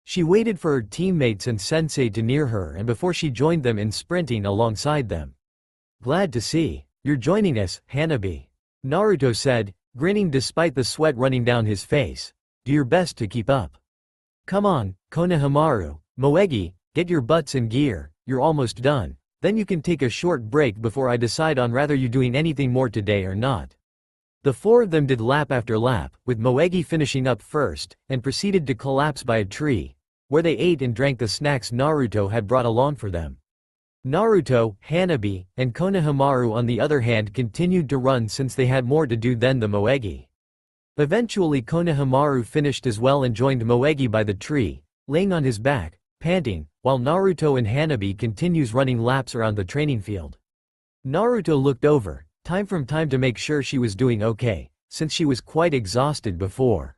She waited for her teammates and sensei to near her and before she joined them in sprinting alongside them. Glad to see you're joining us, Hanabi, Naruto said, grinning despite the sweat running down his face. Do your best to keep up. Come on, Konohamaru, Moegi, get your butts in gear, you're almost done. Then you can take a short break before I decide on whether you're doing anything more today or not. The four of them did lap after lap, with Moegi finishing up first, and proceeded to collapse by a tree, where they ate and drank the snacks Naruto had brought along for them. Naruto, Hanabi, and Konohamaru on the other hand continued to run since they had more to do than the Moegi. Eventually Konohamaru finished as well and joined Moegi by the tree, laying on his back, panting, while Naruto and Hanabi continues running laps around the training field. Naruto looked over, time from time to make sure she was doing okay, since she was quite exhausted before.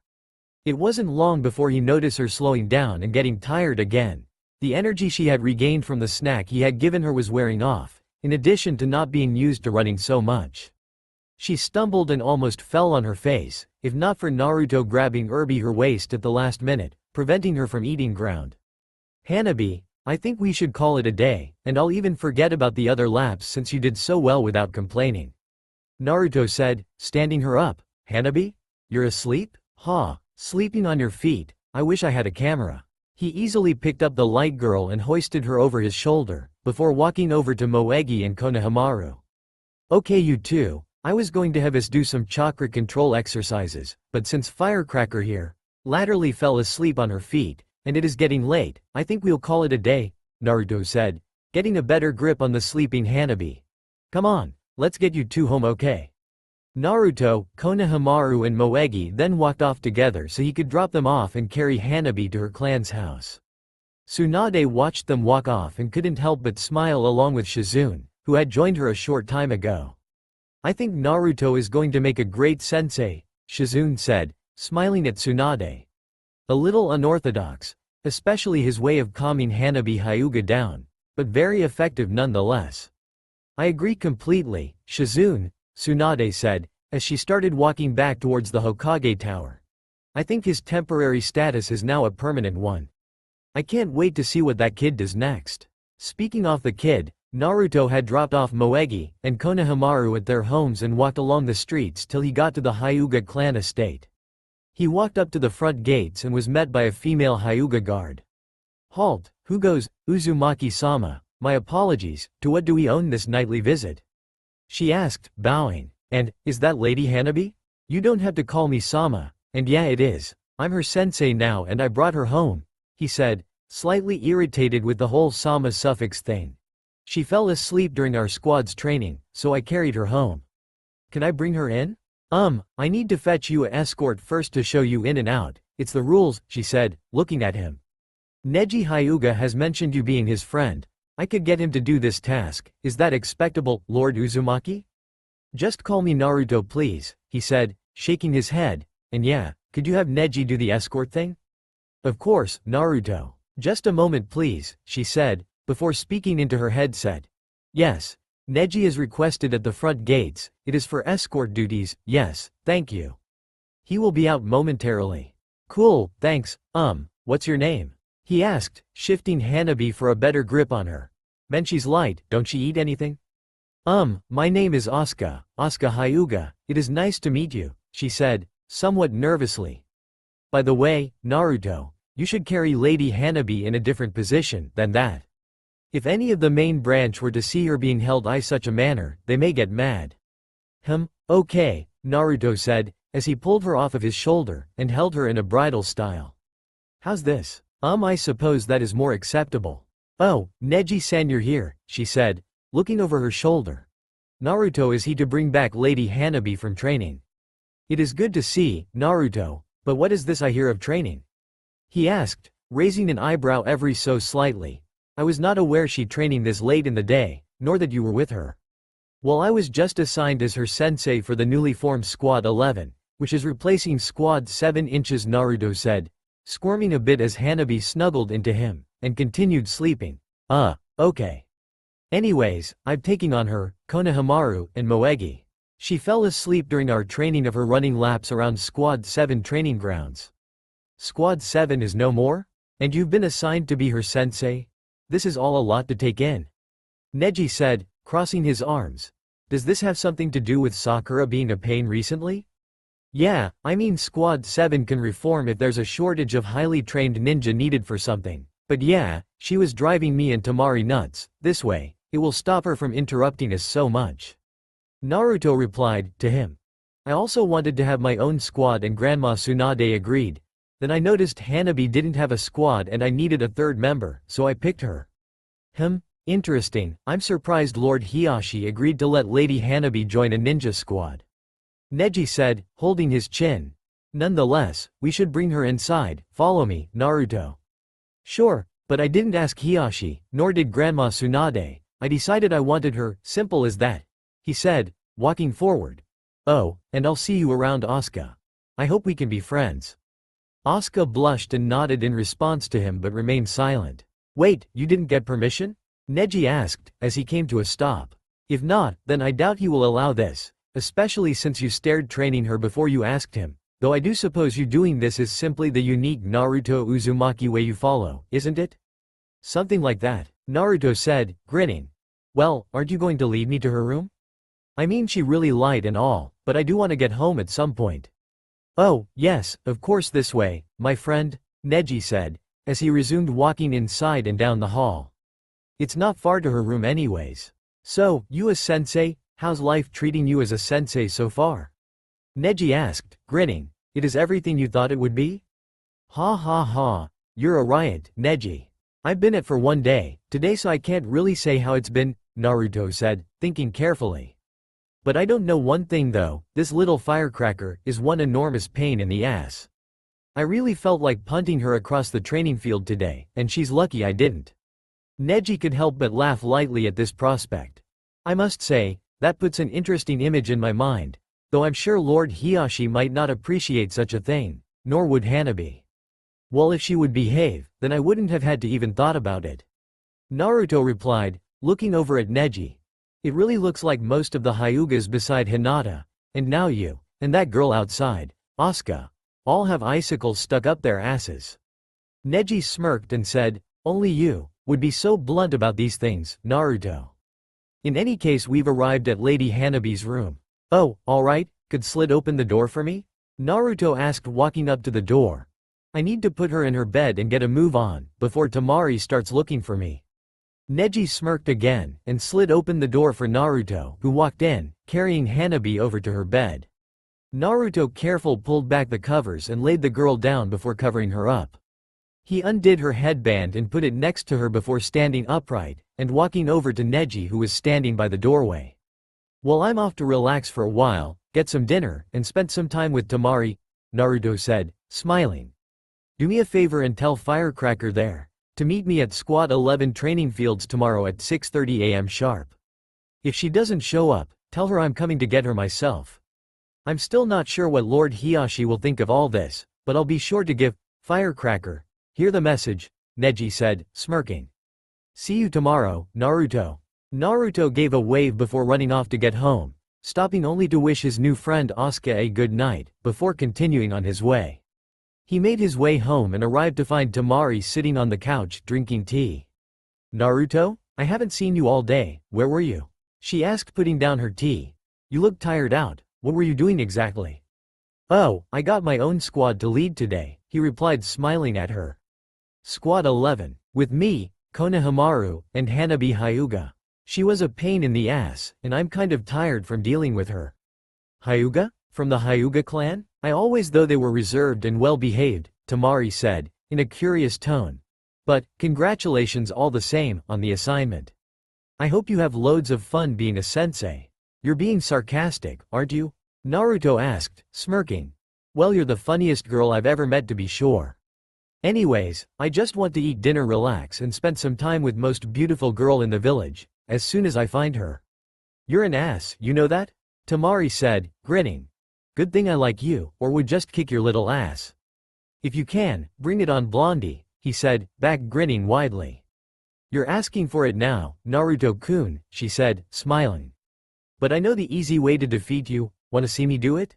It wasn't long before he noticed her slowing down and getting tired again. The energy she had regained from the snack he had given her was wearing off, in addition to not being used to running so much. She stumbled and almost fell on her face, if not for Naruto grabbing her waist at the last minute, preventing her from eating ground. Hanabi, I think we should call it a day, and I'll even forget about the other laps since you did so well without complaining. Naruto said, standing her up. Hanabi? You're asleep? Ha, sleeping on your feet, I wish I had a camera. He easily picked up the light girl and hoisted her over his shoulder, before walking over to Moegi and Konohamaru. Okay you two, I was going to have us do some chakra control exercises, but since Firecracker here latterly fell asleep on her feet, and it is getting late, I think we'll call it a day, Naruto said, getting a better grip on the sleeping Hanabi. Come on, let's get you two home okay. Naruto, Konohamaru and Moegi then walked off together so he could drop them off and carry Hanabi to her clan's house. Tsunade watched them walk off and couldn't help but smile along with Shizune, who had joined her a short time ago. I think Naruto is going to make a great sensei, Shizune said, smiling at Tsunade. A little unorthodox, especially his way of calming Hanabi Hyuga down, but very effective nonetheless. I agree completely, Shizune, Tsunade said, as she started walking back towards the Hokage Tower. I think his temporary status is now a permanent one. I can't wait to see what that kid does next. Speaking of the kid, Naruto had dropped off Moegi and Konohamaru at their homes and walked along the streets till he got to the Hyuga clan estate. He walked up to the front gates and was met by a female Hyuga guard. Halt, who goes, Uzumaki-sama, my apologies, to what do we own this nightly visit? She asked, bowing. And, is that Lady Hanabi? You don't have to call me Sama, and yeah it is, I'm her sensei now and I brought her home, he said, slightly irritated with the whole Sama suffix thing. She fell asleep during our squad's training, so I carried her home. Can I bring her in? I need to fetch you an escort first to show you in and out. It's the rules, she said, looking at him. Neji Hyuga has mentioned you being his friend. I could get him to do this task. Is that expectable, Lord Uzumaki? Just call me Naruto please, he said, shaking his head. And yeah, could you have Neji do the escort thing? Of course, Naruto. Just a moment please, she said, before speaking into her headset. Yes. Neji is requested at the front gates. It is for escort duties. Yes, thank you. He will be out momentarily. Cool, thanks. What's your name? He asked, shifting Hanabi for a better grip on her. Man, she's light, don't she eat anything? My name is Asuka Hyuga. It is nice to meet you, she said, somewhat nervously. By the way, Naruto, you should carry Lady Hanabi in a different position than that. If any of the main branch were to see her being held in such a manner, they may get mad. Okay, Naruto said, as he pulled her off of his shoulder and held her in a bridal style. How's this? I suppose that is more acceptable. Oh, Neji-san, you're here, she said, looking over her shoulder. Naruto, is he to bring back Lady Hanabi from training? It is good to see, Naruto, but what is this I hear of training? He asked, raising an eyebrow ever so slightly. I was not aware she'd training this late in the day, nor that you were with her. Well, I was just assigned as her sensei for the newly formed Squad 11, which is replacing Squad 7 inches, Naruto said, squirming a bit as Hanabi snuggled into him, and continued sleeping. Okay. Anyways, I'm taking on her, Konohamaru, and Moegi. She fell asleep during our training of her running laps around Squad 7 training grounds. Squad 7 is no more? And you've been assigned to be her sensei? This is all a lot to take in. Neji said, crossing his arms. Does this have something to do with Sakura being a pain recently? Yeah, I mean Squad 7 can reform if there's a shortage of highly trained ninja needed for something. But yeah, she was driving me and Tamari nuts. This way, it will stop her from interrupting us so much. Naruto replied to him. I also wanted to have my own squad and Grandma Tsunade agreed. Then I noticed Hanabi didn't have a squad and I needed a third member, so I picked her. Interesting. I'm surprised Lord Hiashi agreed to let Lady Hanabi join a ninja squad. Neji said, holding his chin. Nonetheless, we should bring her inside. Follow me, Naruto. Sure, but I didn't ask Hiashi, nor did Grandma Tsunade. I decided I wanted her, simple as that. He said, walking forward. Oh, and I'll see you around, Asuka. I hope we can be friends. Asuka blushed and nodded in response to him but remained silent. Wait, you didn't get permission? Neji asked, as he came to a stop. If not, then I doubt he will allow this, especially since you started training her before you asked him, though I do suppose you doing this is simply the unique Naruto Uzumaki way you follow, isn't it? Something like that, Naruto said, grinning. Well, aren't you going to lead me to her room? I mean, she really lied and all, but I do want to get home at some point. Oh, yes, of course, this way, my friend, Neji said, as he resumed walking inside and down the hall. It's not far to her room anyways. So, you as sensei, how's life treating you as a sensei so far? Neji asked, grinning. It is everything you thought it would be? Ha ha ha, you're a riot, Neji. I've been it for one day, today, so I can't really say how it's been, Naruto said, thinking carefully. But I don't know one thing though, this little firecracker is one enormous pain in the ass. I really felt like punting her across the training field today, and she's lucky I didn't. Neji could help but laugh lightly at this prospect. I must say, that puts an interesting image in my mind, though I'm sure Lord Hiashi might not appreciate such a thing, nor would Hanabi. Well, if she would behave, then I wouldn't have had to even thought about it. Naruto replied, looking over at Neji. It really looks like most of the Hyugas beside Hinata, and now you, and that girl outside, Asuka, all have icicles stuck up their asses. Neji smirked and said, only you would be so blunt about these things, Naruto. In any case, we've arrived at Lady Hanabi's room. Oh, alright, could Slid open the door for me? Naruto asked, walking up to the door. I need to put her in her bed and get a move on, before Tamari starts looking for me. Neji smirked again, and Slid opened the door for Naruto, who walked in, carrying Hanabi over to her bed. Naruto carefully pulled back the covers and laid the girl down before covering her up. He undid her headband and put it next to her before standing upright, and walking over to Neji, who was standing by the doorway. Well, I'm off to relax for a while, get some dinner, and spend some time with Tamari, Naruto said, smiling. Do me a favor and tell Firecracker there to meet me at Squad 11 training fields tomorrow at 6:30 a.m. sharp. If she doesn't show up, tell her I'm coming to get her myself. I'm still not sure what Lord Hiyashi will think of all this, but I'll be sure to give Firecracker here the message, Neji said, smirking. See you tomorrow, Naruto. Naruto gave a wave before running off to get home, stopping only to wish his new friend Asuka a good night, before continuing on his way. He made his way home and arrived to find Temari sitting on the couch drinking tea. Naruto, I haven't seen you all day, where were you? She asked, putting down her tea. You look tired out, what were you doing exactly? Oh, I got my own squad to lead today, he replied, smiling at her. Squad 11, with me, Konohamaru, and Hanabi Hyuga. She was a pain in the ass, and I'm kind of tired from dealing with her. Hyuga? From the Hyuga clan? I always thought they were reserved and well-behaved, Temari said, in a curious tone. But, congratulations all the same, on the assignment. I hope you have loads of fun being a sensei. You're being sarcastic, aren't you? Naruto asked, smirking. Well, you're the funniest girl I've ever met, to be sure. Anyways, I just want to eat dinner, relax, and spend some time with most beautiful girl in the village, as soon as I find her. You're an ass, you know that? Temari said, grinning. Good thing I like you, or would just kick your little ass. If you can, bring it on, Blondie, he said, back grinning widely. You're asking for it now, Naruto-kun, she said, smiling. But I know the easy way to defeat you, wanna see me do it?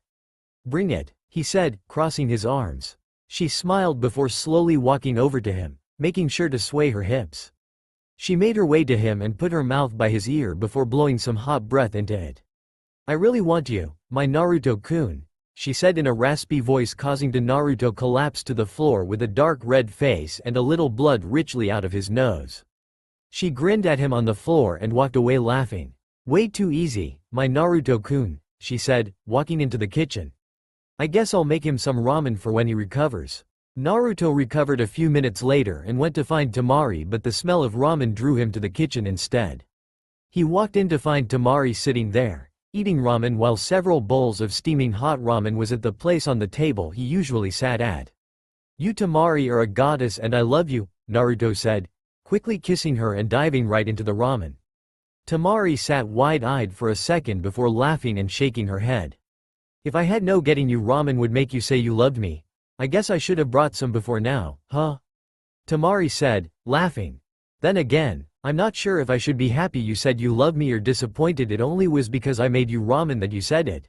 Bring it, he said, crossing his arms. She smiled before slowly walking over to him, making sure to sway her hips. She made her way to him and put her mouth by his ear before blowing some hot breath into it. I really want you, my Naruto-kun, she said in a raspy voice, causing Naruto collapse to the floor with a dark red face and a little blood richly out of his nose. She grinned at him on the floor and walked away laughing. Way too easy, my Naruto-kun, she said, walking into the kitchen. I guess I'll make him some ramen for when he recovers. Naruto recovered a few minutes later and went to find Temari, but the smell of ramen drew him to the kitchen instead. He walked in to find Temari sitting there, eating ramen while several bowls of steaming hot ramen was at the place on the table he usually sat at. You Temari are a goddess and I love you, Naruto said, quickly kissing her and diving right into the ramen. Temari sat wide-eyed for a second before laughing and shaking her head. If I had no getting you ramen would make you say you loved me, I guess I should have brought some before now, huh? Temari said, laughing. Then again, I'm not sure if I should be happy you said you love me or disappointed it only was because I made you ramen that you said it.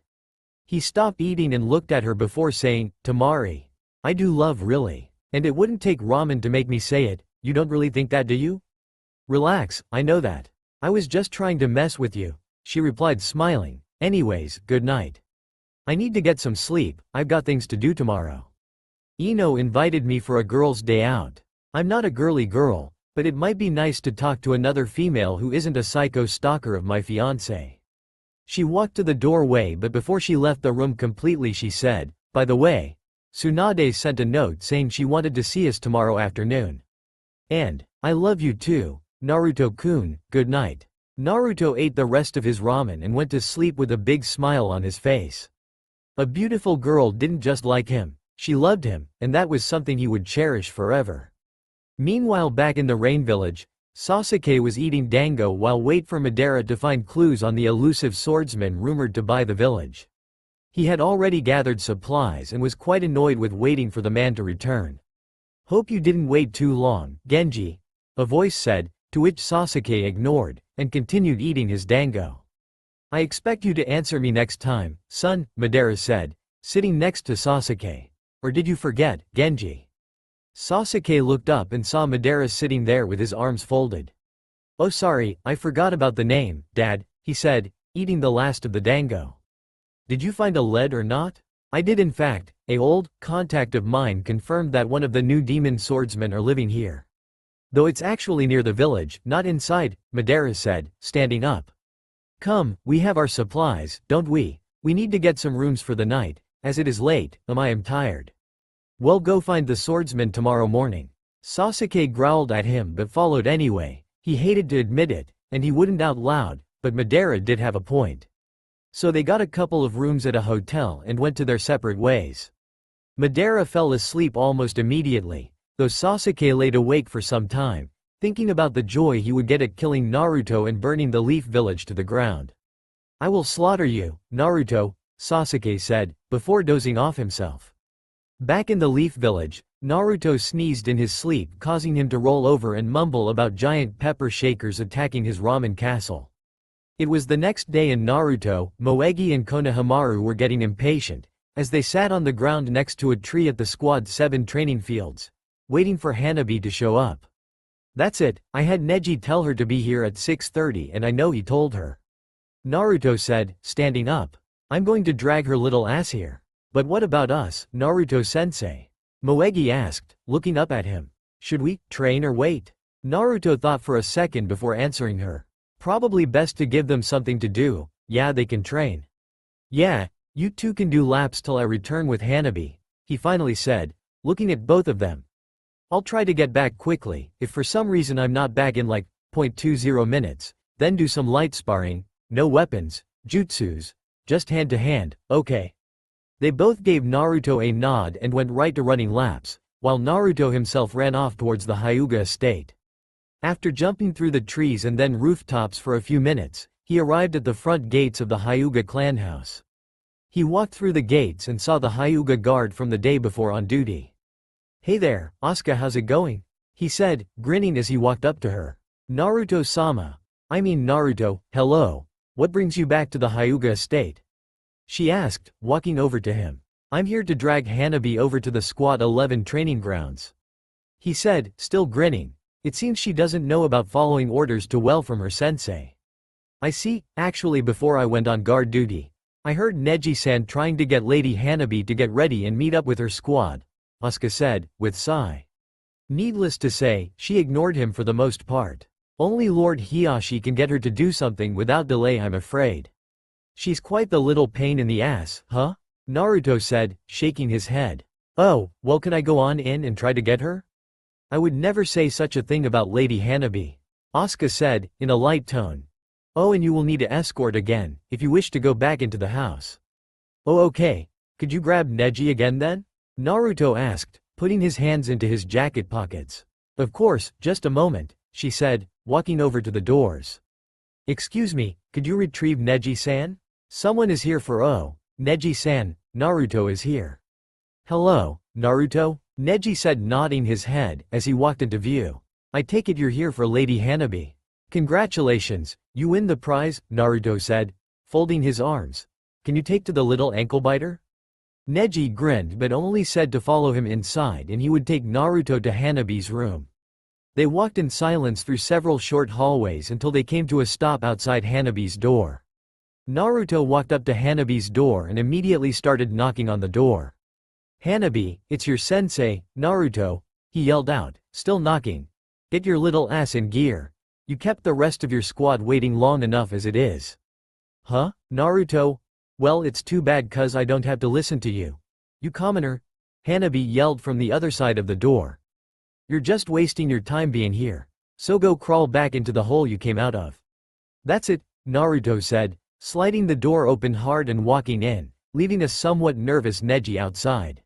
He stopped eating and looked at her before saying, Temari, I do love really. And it wouldn't take ramen to make me say it, you don't really think that, do you? Relax, I know that. I was just trying to mess with you, she replied, smiling. Anyways, good night. I need to get some sleep, I've got things to do tomorrow. Ino invited me for a girl's day out. I'm not a girly girl, but it might be nice to talk to another female who isn't a psycho stalker of my fiancé. She walked to the doorway, but before she left the room completely she said, by the way, Tsunade sent a note saying she wanted to see us tomorrow afternoon. And, I love you too, Naruto-kun, good night. Naruto ate the rest of his ramen and went to sleep with a big smile on his face. A beautiful girl didn't just like him, she loved him, and that was something he would cherish forever. Meanwhile, back in the Rain Village, Sasuke was eating dango while wait for Madara to find clues on the elusive swordsman rumored to buy the village. He had already gathered supplies and was quite annoyed with waiting for the man to return. Hope you didn't wait too long, Genji, a voice said, to which Sasuke ignored, and continued eating his dango. I expect you to answer me next time, son, Madara said, sitting next to Sasuke. Or did you forget, Genji? Sasuke looked up and saw Madara sitting there with his arms folded. Oh sorry, I forgot about the name, Dad, he said, eating the last of the dango. Did you find a lead or not? I did, in fact. A old contact of mine confirmed that one of the new demon swordsmen are living here. Though it's actually near the village, not inside, Madara said, standing up. Come, we have our supplies, don't we? We need to get some rooms for the night, as it is late, I am tired. Well, go find the swordsman tomorrow morning. Sasuke growled at him but followed anyway. He hated to admit it, and he wouldn't out loud, but Madara did have a point. So they got a couple of rooms at a hotel and went to their separate ways. Madara fell asleep almost immediately, though Sasuke laid awake for some time, thinking about the joy he would get at killing Naruto and burning the Leaf Village to the ground. "I will slaughter you, Naruto," Sasuke said, before dozing off himself. Back in the Leaf Village, Naruto sneezed in his sleep, causing him to roll over and mumble about giant pepper shakers attacking his ramen castle. It was the next day and Naruto, Moegi and Konohamaru were getting impatient, as they sat on the ground next to a tree at the Squad 7 training fields, waiting for Hanabi to show up. "That's it, I had Neji tell her to be here at 6:30 and I know he told her," Naruto said, standing up. "I'm going to drag her little ass here." "But what about us, Naruto-sensei?" Moegi asked, looking up at him. "Should we train or wait?" Naruto thought for a second before answering her. "Probably best to give them something to do. Yeah, they can train." "Yeah, you two can do laps till I return with Hanabi," he finally said, looking at both of them. "I'll try to get back quickly. If for some reason I'm not back in like 0.20 minutes, then do some light sparring, no weapons, jutsus, just hand to hand, okay?" They both gave Naruto a nod and went right to running laps, while Naruto himself ran off towards the Hyuga estate. After jumping through the trees and then rooftops for a few minutes, he arrived at the front gates of the Hyuga clan house. He walked through the gates and saw the Hyuga guard from the day before on duty. "Hey there, Asuka, how's it going?" he said, grinning as he walked up to her. "Naruto-sama. I mean Naruto, hello. What brings you back to the Hyuga estate?" she asked, walking over to him. "I'm here to drag Hanabi over to the Squad 11 training grounds," he said, still grinning. It seems she doesn't know about following orders too well from her sensei. "I see, actually before I went on guard duty, I heard Neji-san trying to get Lady Hanabi to get ready and meet up with her squad," Asuka said, with sigh. Needless to say, she ignored him for the most part. "Only Lord Hiyashi can get her to do something without delay, I'm afraid. She's quite the little pain in the ass, huh?" Naruto said, shaking his head. "Oh, well, can I go on in and try to get her?" "I would never say such a thing about Lady Hanabi," Asuka said, in a light tone. "Oh, and you will need to escort again, if you wish to go back into the house." "Oh, okay. Could you grab Neji again then?" Naruto asked, putting his hands into his jacket pockets. "Of course, just a moment," she said, walking over to the doors. "Excuse me, could you retrieve Neji-san? Someone is here for Neji-san, Naruto is here." "Hello, Naruto," Neji said, nodding his head as he walked into view. "I take it you're here for Lady Hanabi." "Congratulations, you win the prize," Naruto said, folding his arms. "Can you take to the little ankle-biter?" Neji grinned but only said to follow him inside and he would take Naruto to Hanabi's room. They walked in silence through several short hallways until they came to a stop outside Hanabi's door. Naruto walked up to Hanabi's door and immediately started knocking on the door. "Hanabi, it's your sensei, Naruto," he yelled out, still knocking. "Get your little ass in gear. You kept the rest of your squad waiting long enough as it is." "Huh, Naruto? Well, it's too bad cuz I don't have to listen to you. You commoner," Hanabi yelled from the other side of the door. "You're just wasting your time being here. So go crawl back into the hole you came out of." "That's it," Naruto said, sliding the door open hard and walking in, leaving a somewhat nervous Neji outside.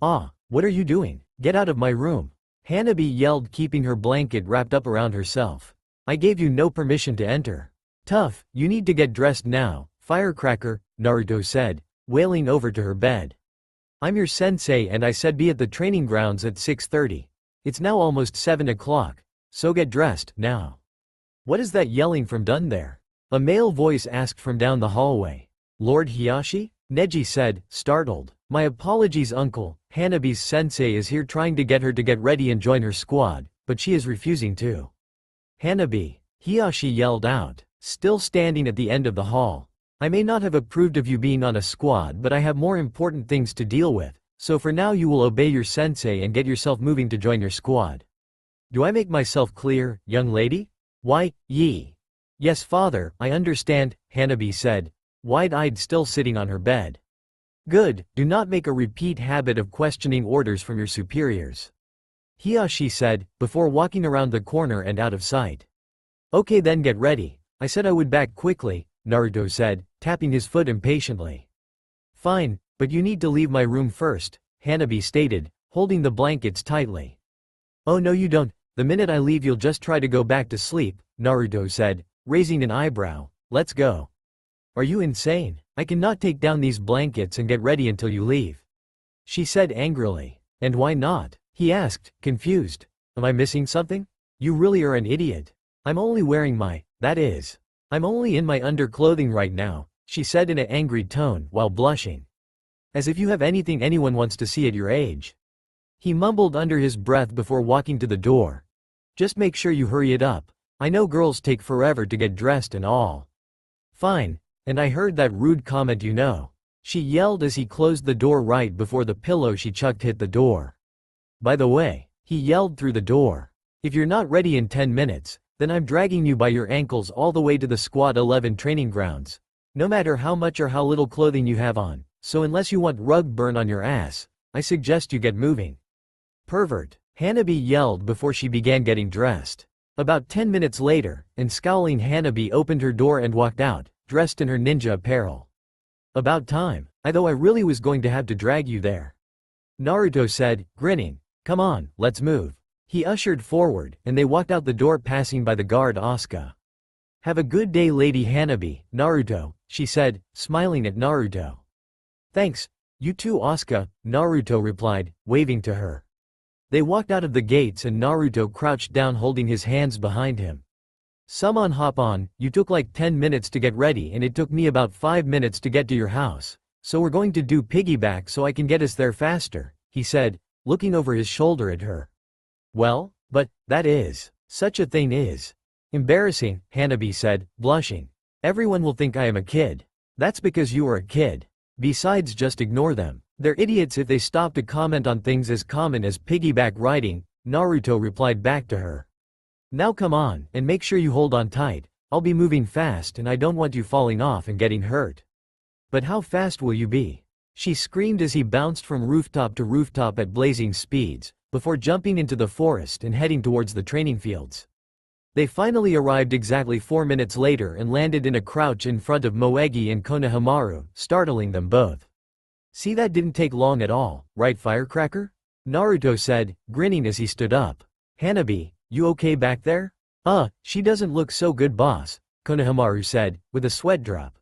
"Ah, what are you doing? Get out of my room," Hanabi yelled, keeping her blanket wrapped up around herself. "I gave you no permission to enter." "Tough, you need to get dressed now, firecracker," Naruto said, wailing over to her bed. "I'm your sensei and I said be at the training grounds at 6:30. It's now almost 7 o'clock, so get dressed, now." "What is that yelling from down there?" a male voice asked from down the hallway. "Lord Hiyashi?" Neji said, startled. "My apologies, uncle, Hanabi's sensei is here trying to get her to get ready and join her squad, but she is refusing to." "Hanabi," Hiyashi yelled out, still standing at the end of the hall. "I may not have approved of you being on a squad, but I have more important things to deal with, so for now you will obey your sensei and get yourself moving to join your squad. Do I make myself clear, young lady?" "Why, Yes, father, I understand," Hanabi said, wide-eyed, still sitting on her bed. "Good, do not make a repeat habit of questioning orders from your superiors," Hiyashi said, before walking around the corner and out of sight. "Okay then, get ready. I said I would back quickly," Naruto said, tapping his foot impatiently. "Fine, but you need to leave my room first," Hanabi stated, holding the blankets tightly. Oh no you don't, the minute I leave you'll just try to go back to sleep, Naruto said, raising an eyebrow. Let's go. Are you insane? I cannot take down these blankets and get ready until you leave. She said angrily. And why not? He asked, confused. Am I missing something? You really are an idiot. I'm only wearing I'm only in my underclothing right now, she said in an angry tone while blushing. As if you have anything anyone wants to see at your age. He mumbled under his breath before walking to the door. Just make sure you hurry it up. I know girls take forever to get dressed and all. Fine, and I heard that rude comment you know. She yelled as he closed the door right before the pillow she chucked hit the door. By the way, he yelled through the door. If you're not ready in 10 minutes, then I'm dragging you by your ankles all the way to the Squad 11 training grounds. No matter how much or how little clothing you have on, so unless you want rug burn on your ass, I suggest you get moving. Pervert, Hanabi yelled before she began getting dressed. About 10 minutes later, and scowling Hanabi opened her door and walked out, dressed in her ninja apparel. About time, though I really was going to have to drag you there. Naruto said, grinning. Come on, let's move. He ushered forward, and they walked out the door passing by the guard Asuka. Have a good day Lady Hanabi, Naruto, she said, smiling at Naruto. Thanks, you too Asuka, Naruto replied, waving to her. They walked out of the gates and Naruto crouched down holding his hands behind him. Summon hop on, you took like 10 minutes to get ready and it took me about 5 minutes to get to your house, so we're going to do piggyback so I can get us there faster, he said, looking over his shoulder at her. Well, but, that is, such a thing is. Embarrassing, Hanabi said, blushing. Everyone will think I am a kid. That's because you are a kid. Besides just ignore them. They're idiots if they stop to comment on things as common as piggyback riding, Naruto replied back to her. Now come on, and make sure you hold on tight. I'll be moving fast and I don't want you falling off and getting hurt. But how fast will you be? She screamed as he bounced from rooftop to rooftop at blazing speeds, before jumping into the forest and heading towards the training fields. They finally arrived exactly 4 minutes later and landed in a crouch in front of Moegi and Konohamaru, startling them both. See, that didn't take long at all, right Firecracker? Naruto said, grinning as he stood up. Hanabi, you okay back there? She doesn't look so good boss, Konohamaru said, with a sweat drop.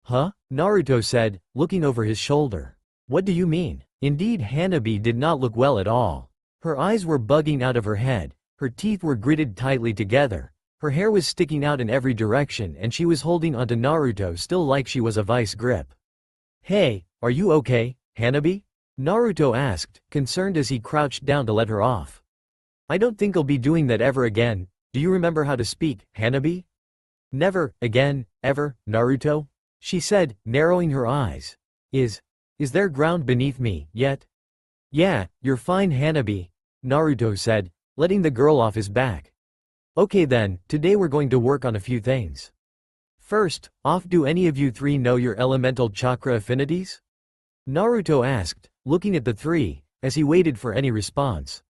Huh? Naruto said, looking over his shoulder. What do you mean? Indeed Hanabi did not look well at all. Her eyes were bugging out of her head, her teeth were gritted tightly together, her hair was sticking out in every direction and she was holding onto Naruto still like she was a vice grip. Hey, are you okay, Hanabi? Naruto asked, concerned as he crouched down to let her off. I don't think I'll be doing that ever again. Do you remember how to speak, Hanabi? Never, again, ever, Naruto? She said, narrowing her eyes. Is there ground beneath me, yet? Yeah, you're fine Hanabi, Naruto said, letting the girl off his back. Okay then, today we're going to work on a few things. First, off, do any of you three know your elemental chakra affinities? Naruto asked, looking at the three, as he waited for any response.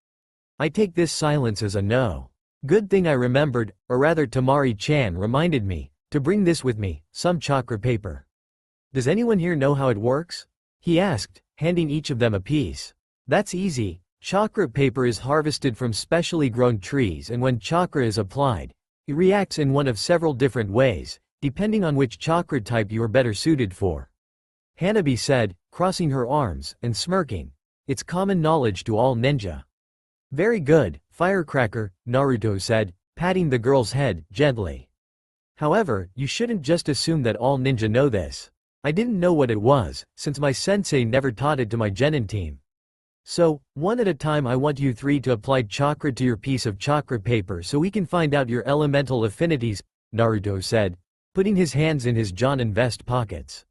I take this silence as a no. Good thing I remembered, or rather Tamari-chan reminded me, to bring this with me, some chakra paper. Does anyone here know how it works? He asked, handing each of them a piece. That's easy. Chakra paper is harvested from specially grown trees and when chakra is applied, it reacts in one of several different ways, depending on which chakra type you are better suited for. Hanabi said, crossing her arms and smirking. It's common knowledge to all ninja. Very good, Firecracker, Naruto said, patting the girl's head gently. However, you shouldn't just assume that all ninja know this. I didn't know what it was, since my sensei never taught it to my genin team. So, one at a time I want you three to apply chakra to your piece of chakra paper so we can find out your elemental affinities, Naruto said, putting his hands in his jonin vest pockets.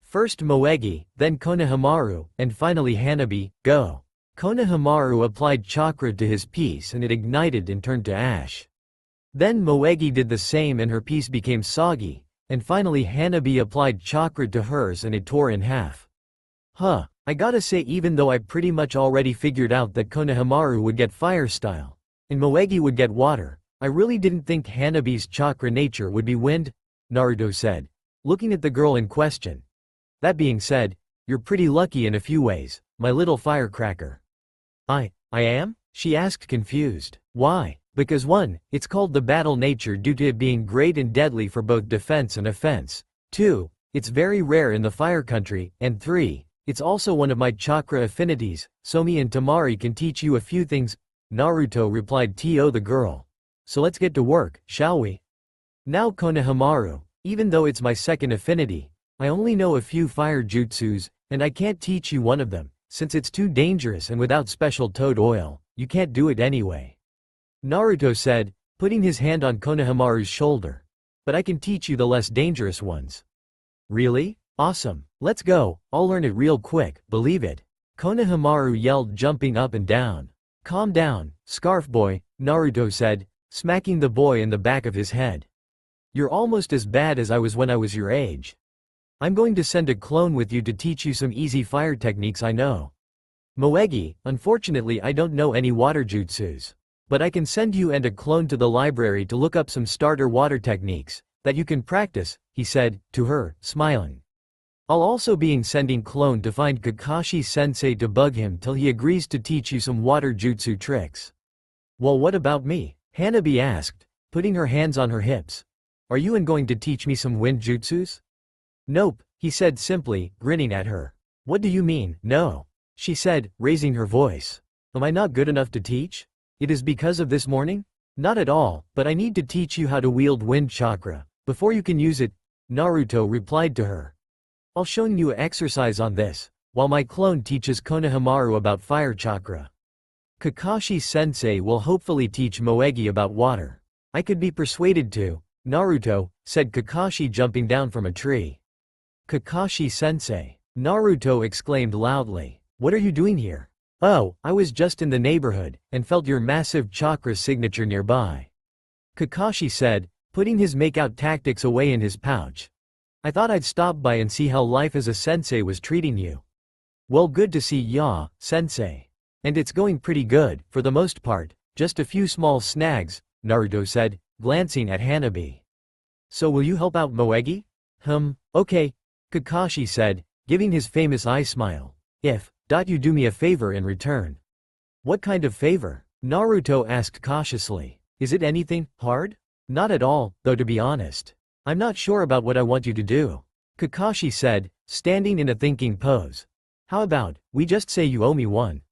First Moegi, then Konohamaru, and finally Hanabi, go. Konohamaru applied chakra to his piece and it ignited and turned to ash. Then Moegi did the same and her piece became soggy, and finally Hanabi applied chakra to hers and it tore in half. I gotta say even though I pretty much already figured out that Konohamaru would get fire style, and Moegi would get water, I really didn't think Hanabi's chakra nature would be wind, Naruto said, looking at the girl in question. That being said, you're pretty lucky in a few ways, my little firecracker. I am? She asked confused. Why? Because 1. It's called the battle nature due to it being great and deadly for both defense and offense. 2. It's very rare in the fire country, and 3. It's also one of my chakra affinities, so me and Tamari can teach you a few things. Naruto replied to the girl. So let's get to work, shall we? Now Konohamaru, even though it's my second affinity, I only know a few fire jutsus, and I can't teach you one of them, since it's too dangerous and without special toad oil, you can't do it anyway. Naruto said, putting his hand on Konohamaru's shoulder. But I can teach you the less dangerous ones. Really? Awesome. Let's go, I'll learn it real quick, believe it. Konohamaru yelled, jumping up and down. Calm down, Scarf Boy, Naruto said, smacking the boy in the back of his head. You're almost as bad as I was when I was your age. I'm going to send a clone with you to teach you some easy fire techniques I know. Moegi, unfortunately I don't know any water jutsus. But I can send you and a clone to the library to look up some starter water techniques that you can practice, he said, to her, smiling. I'll also be sending clone to find Kakashi-sensei to bug him till he agrees to teach you some water jutsu tricks. Well, what about me? Hanabi asked, putting her hands on her hips. Are you going to teach me some wind jutsus? Nope, he said simply, grinning at her. What do you mean, no? She said, raising her voice. Am I not good enough to teach? It is because of this morning? Not at all, but I need to teach you how to wield wind chakra, before you can use it, Naruto replied to her. I'll show you an exercise on this, while my clone teaches Konohamaru about fire chakra. Kakashi-sensei will hopefully teach Moegi about water. I could be persuaded to, Naruto, said Kakashi jumping down from a tree. Kakashi-sensei, Naruto exclaimed loudly. What are you doing here? Oh, I was just in the neighborhood, and felt your massive chakra signature nearby. Kakashi said, putting his make-out tactics away in his pouch. I thought I'd stop by and see how life as a sensei was treating you. Well, good to see ya, sensei. And it's going pretty good, for the most part, just a few small snags, Naruto said, glancing at Hanabi. So will you help out Moegi? Okay, Kakashi said, giving his famous eye smile. If you do me a favor in return. What kind of favor? Naruto asked cautiously. Is it anything hard? Not at all, though to be honest. I'm not sure about what I want you to do. Kakashi said, standing in a thinking pose. How about, we just say you owe me one?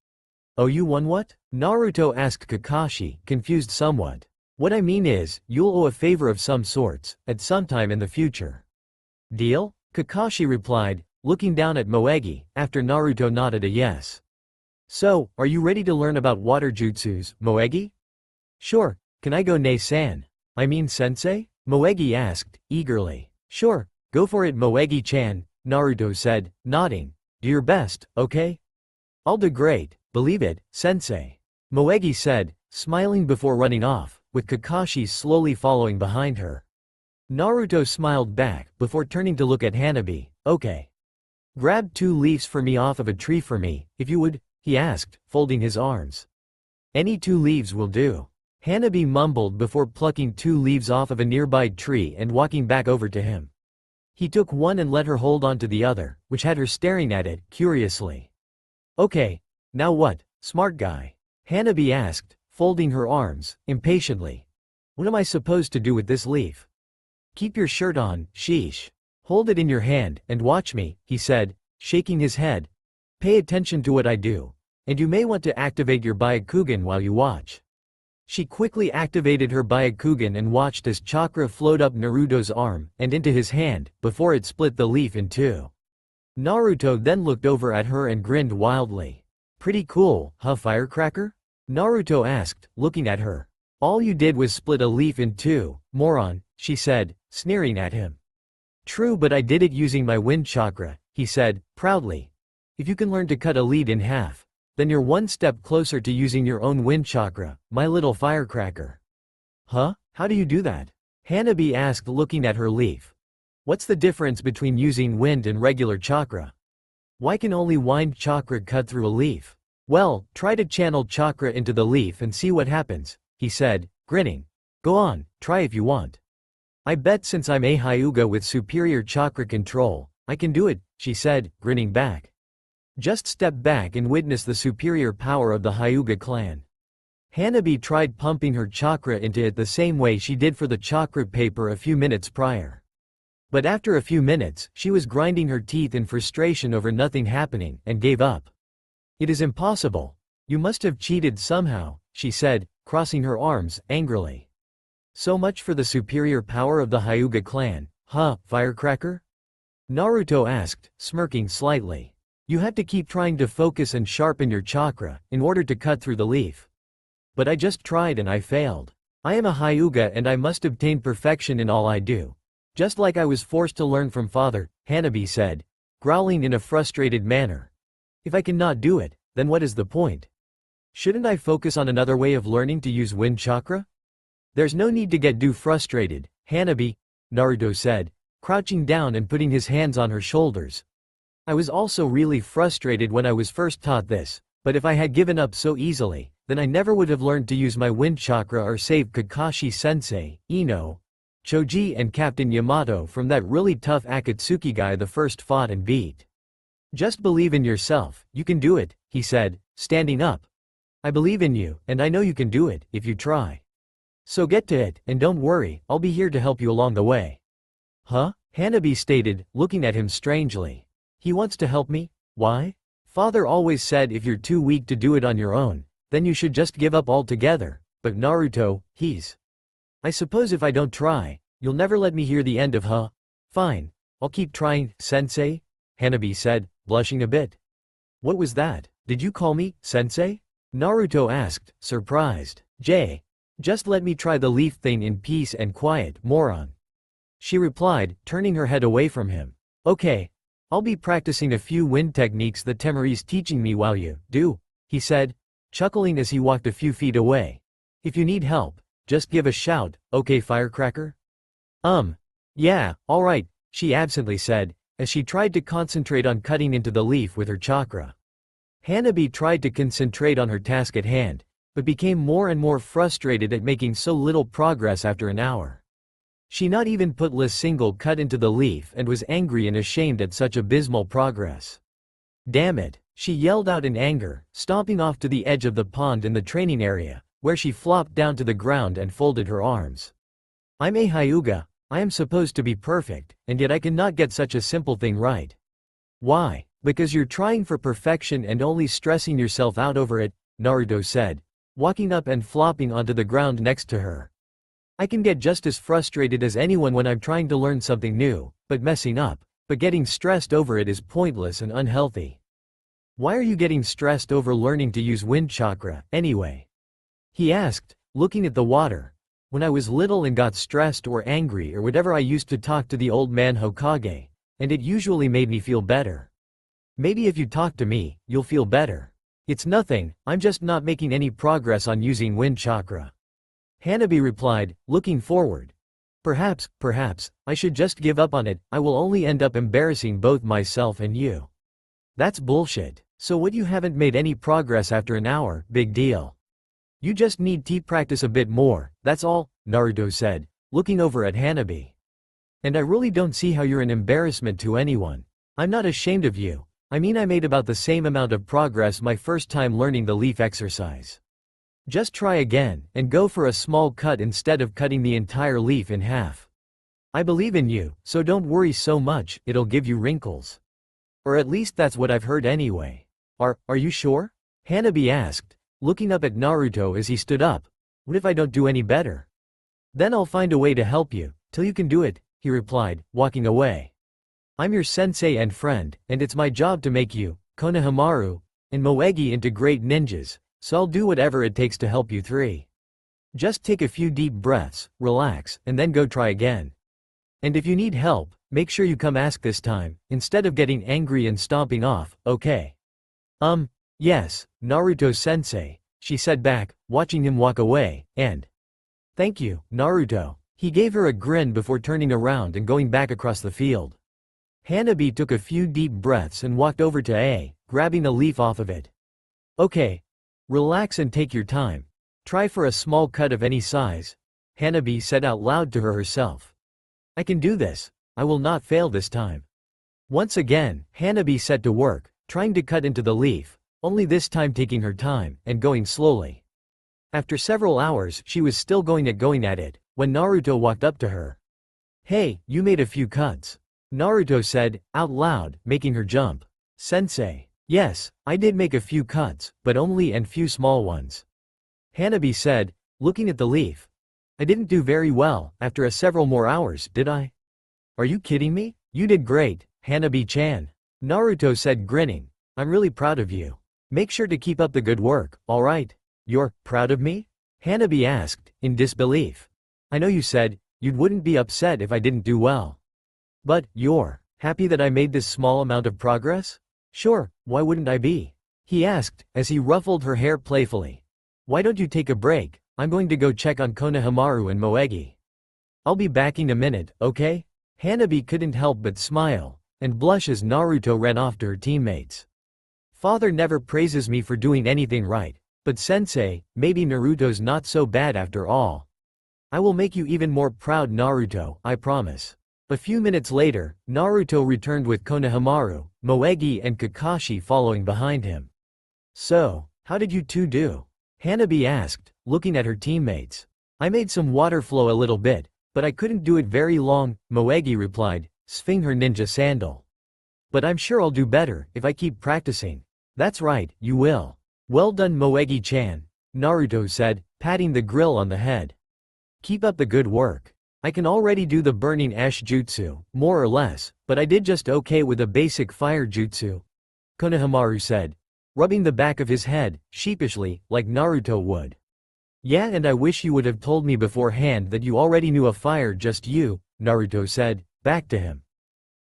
Oh, you won what? Naruto asked Kakashi, confused somewhat. What I mean is, you'll owe a favor of some sorts, at some time in the future. Deal? Kakashi replied, looking down at Moegi, after Naruto nodded a yes. So, are you ready to learn about water jutsus, Moegi? Sure, can I go ne-san? I mean sensei? Moegi asked, eagerly. Sure, go for it Moegi-chan, Naruto said, nodding. Do your best, okay? I'll do great, believe it, sensei. Moegi said, smiling before running off, with Kakashi slowly following behind her. Naruto smiled back, before turning to look at Hanabi. Okay. Grab 2 leaves for me off of a tree for me, if you would, he asked, folding his arms. Any 2 leaves will do. Hanabi mumbled before plucking 2 leaves off of a nearby tree and walking back over to him. He took one and let her hold on to the other, which had her staring at it, curiously. Okay, now what, smart guy? Hanabi asked, folding her arms, impatiently. What am I supposed to do with this leaf? Keep your shirt on, sheesh. Hold it in your hand, and watch me, he said, shaking his head. Pay attention to what I do. And you may want to activate your Byakugan while you watch. She quickly activated her Byakugan and watched as chakra flowed up Naruto's arm, and into his hand, before it split the leaf in 2. Naruto then looked over at her and grinned wildly. Pretty cool, huh firecracker? Naruto asked, looking at her. All you did was split a leaf in 2, moron, she said, sneering at him. True, but I did it using my wind chakra, he said, proudly. If you can learn to cut a lead in half, then you're one step closer to using your own wind chakra, my little firecracker. Huh? How do you do that? Hanabi asked, looking at her leaf. What's the difference between using wind and regular chakra? Why can only wind chakra cut through a leaf? Well, try to channel chakra into the leaf and see what happens, he said, grinning. Go on, try if you want. I bet since I'm a Hyuga with superior chakra control, I can do it, she said, grinning back. Just step back and witness the superior power of the Hyuga clan. Hanabi tried pumping her chakra into it the same way she did for the chakra paper a few minutes prior. But after a few minutes, she was grinding her teeth in frustration over nothing happening, and gave up. "It is impossible. You must have cheated somehow," she said, crossing her arms, angrily. "So much for the superior power of the Hyuga clan, huh, firecracker?" Naruto asked, smirking slightly. "You have to keep trying to focus and sharpen your chakra, in order to cut through the leaf. But I just tried and I failed. I am a Hyuga and I must obtain perfection in all I do. Just like I was forced to learn from father," Hanabi said, growling in a frustrated manner. "If I cannot do it, then what is the point? Shouldn't I focus on another way of learning to use wind chakra?" "There's no need to get too frustrated, Hanabi," Naruto said, crouching down and putting his hands on her shoulders. "I was also really frustrated when I was first taught this, but if I had given up so easily, then I never would have learned to use my wind chakra or save Kakashi-sensei, Ino, Choji and Captain Yamato from that really tough Akatsuki guy the first fought and beat. Just believe in yourself, you can do it," he said, standing up. "I believe in you, and I know you can do it, if you try. So get to it, and don't worry, I'll be here to help you along the way." "Huh?" Hanabi stated, looking at him strangely. "He wants to help me? Why? Father always said if you're too weak to do it on your own, then you should just give up altogether, but Naruto, I suppose if I don't try, you'll never let me hear the end of huh? Fine, I'll keep trying, sensei," Hanabi said, blushing a bit. "What was that? Did you call me, sensei?" Naruto asked, surprised. Just let me try the leaf thing in peace and quiet, moron," she replied, turning her head away from him. "Okay. I'll be practicing a few wind techniques that Temari's teaching me while you do," he said, chuckling as he walked a few feet away. "If you need help, just give a shout, okay firecracker?" Yeah, alright," she absently said, as she tried to concentrate on cutting into the leaf with her chakra. Hanabi tried to concentrate on her task at hand, but became more and more frustrated at making so little progress after an hour. She not even put a single cut into the leaf and was angry and ashamed at such abysmal progress. "Damn it," she yelled out in anger, stomping off to the edge of the pond in the training area, where she flopped down to the ground and folded her arms. "I'm a Hyuga, I am supposed to be perfect, and yet I cannot get such a simple thing right." "Why? Because you're trying for perfection and only stressing yourself out over it," Naruto said, walking up and flopping onto the ground next to her. "I can get just as frustrated as anyone when I'm trying to learn something new, but getting stressed over it is pointless and unhealthy." "Why are you getting stressed over learning to use wind chakra, anyway?" he asked, looking at the water. "When I was little and got stressed or angry or whatever, I used to talk to the old man Hokage, and it usually made me feel better. Maybe if you talk to me, you'll feel better." "It's nothing, I'm just not making any progress on using wind chakra," Hanabi replied, looking forward. Perhaps, I should just give up on it, I will only end up embarrassing both myself and you." "That's bullshit. So what, you haven't made any progress after an hour, big deal. You just need to practice a bit more, that's all," Naruto said, looking over at Hanabi. "And I really don't see how you're an embarrassment to anyone. I'm not ashamed of you. I mean, I made about the same amount of progress my first time learning the leaf exercise. Just try again, and go for a small cut instead of cutting the entire leaf in half. I believe in you, so don't worry so much, it'll give you wrinkles. Or at least that's what I've heard anyway." Are you sure?" Hanabi asked, looking up at Naruto as he stood up. "What if I don't do any better?" "Then I'll find a way to help you, till you can do it," he replied, walking away. "I'm your sensei and friend, and it's my job to make you, Konohamaru, and Moegi into great ninjas, so I'll do whatever it takes to help you three. Just take a few deep breaths, relax, and then go try again. And if you need help, make sure you come ask this time, instead of getting angry and stomping off, okay?" Yes, Naruto-sensei," she said back, watching him walk away, and "Thank you, Naruto." He gave her a grin before turning around and going back across the field. Hanabi took a few deep breaths and walked over to grabbing a leaf off of it. "Okay. Relax and take your time. Try for a small cut of any size," Hanabi said out loud to her herself. "I can do this. I will not fail this time." Once again, Hanabi set to work, trying to cut into the leaf, only this time taking her time and going slowly. After several hours she was still going at it, when Naruto walked up to her. "Hey, you made a few cuts," Naruto said, out loud, making her jump. "Sensei." "Yes, I did make a few cuts, but only and few small ones," Hanabi said, looking at the leaf. "I didn't do very well after several more hours, did I?" "Are you kidding me? You did great, Hanabi-chan," Naruto said, grinning. "I'm really proud of you. Make sure to keep up the good work, alright?" "You're proud of me?" Hanabi asked, in disbelief. "I know you said you wouldn't be upset if I didn't do well. But you're happy that I made this small amount of progress?" "Sure, why wouldn't I be?" he asked, as he ruffled her hair playfully. "Why don't you take a break? I'm going to go check on Konohamaru and Moegi. I'll be back in a minute, okay?" Hanabi couldn't help but smile and blush as Naruto ran off to her teammates. "Father never praises me for doing anything right, but sensei, maybe Naruto's not so bad after all. I will make you even more proud, Naruto, I promise." A few minutes later, Naruto returned with Konohamaru, Moegi and Kakashi following behind him. "So, how did you two do?" Hanabi asked, looking at her teammates. "I made some water flow a little bit, but I couldn't do it very long," Moegi replied, swinging her ninja sandal. "But I'm sure I'll do better if I keep practicing." "That's right, you will. Well done, Moegi-chan," Naruto said, patting the grill on the head. "Keep up the good work. I can already do the burning ash jutsu, more or less, but I did just okay with a basic fire jutsu," Konohamaru said, rubbing the back of his head, sheepishly, like Naruto would. "Yeah, and I wish you would have told me beforehand that you already knew a fire just you," Naruto said, back to him.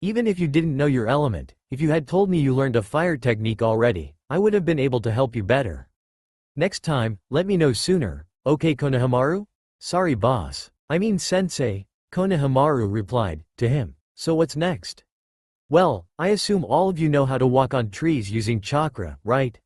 "Even if you didn't know your element, if you had told me you learned a fire technique already, I would have been able to help you better. Next time, let me know sooner, okay Konohamaru?" "Sorry boss. I mean sensei," Konohamaru replied, to him. "So what's next?" "Well, I assume all of you know how to walk on trees using chakra, right?"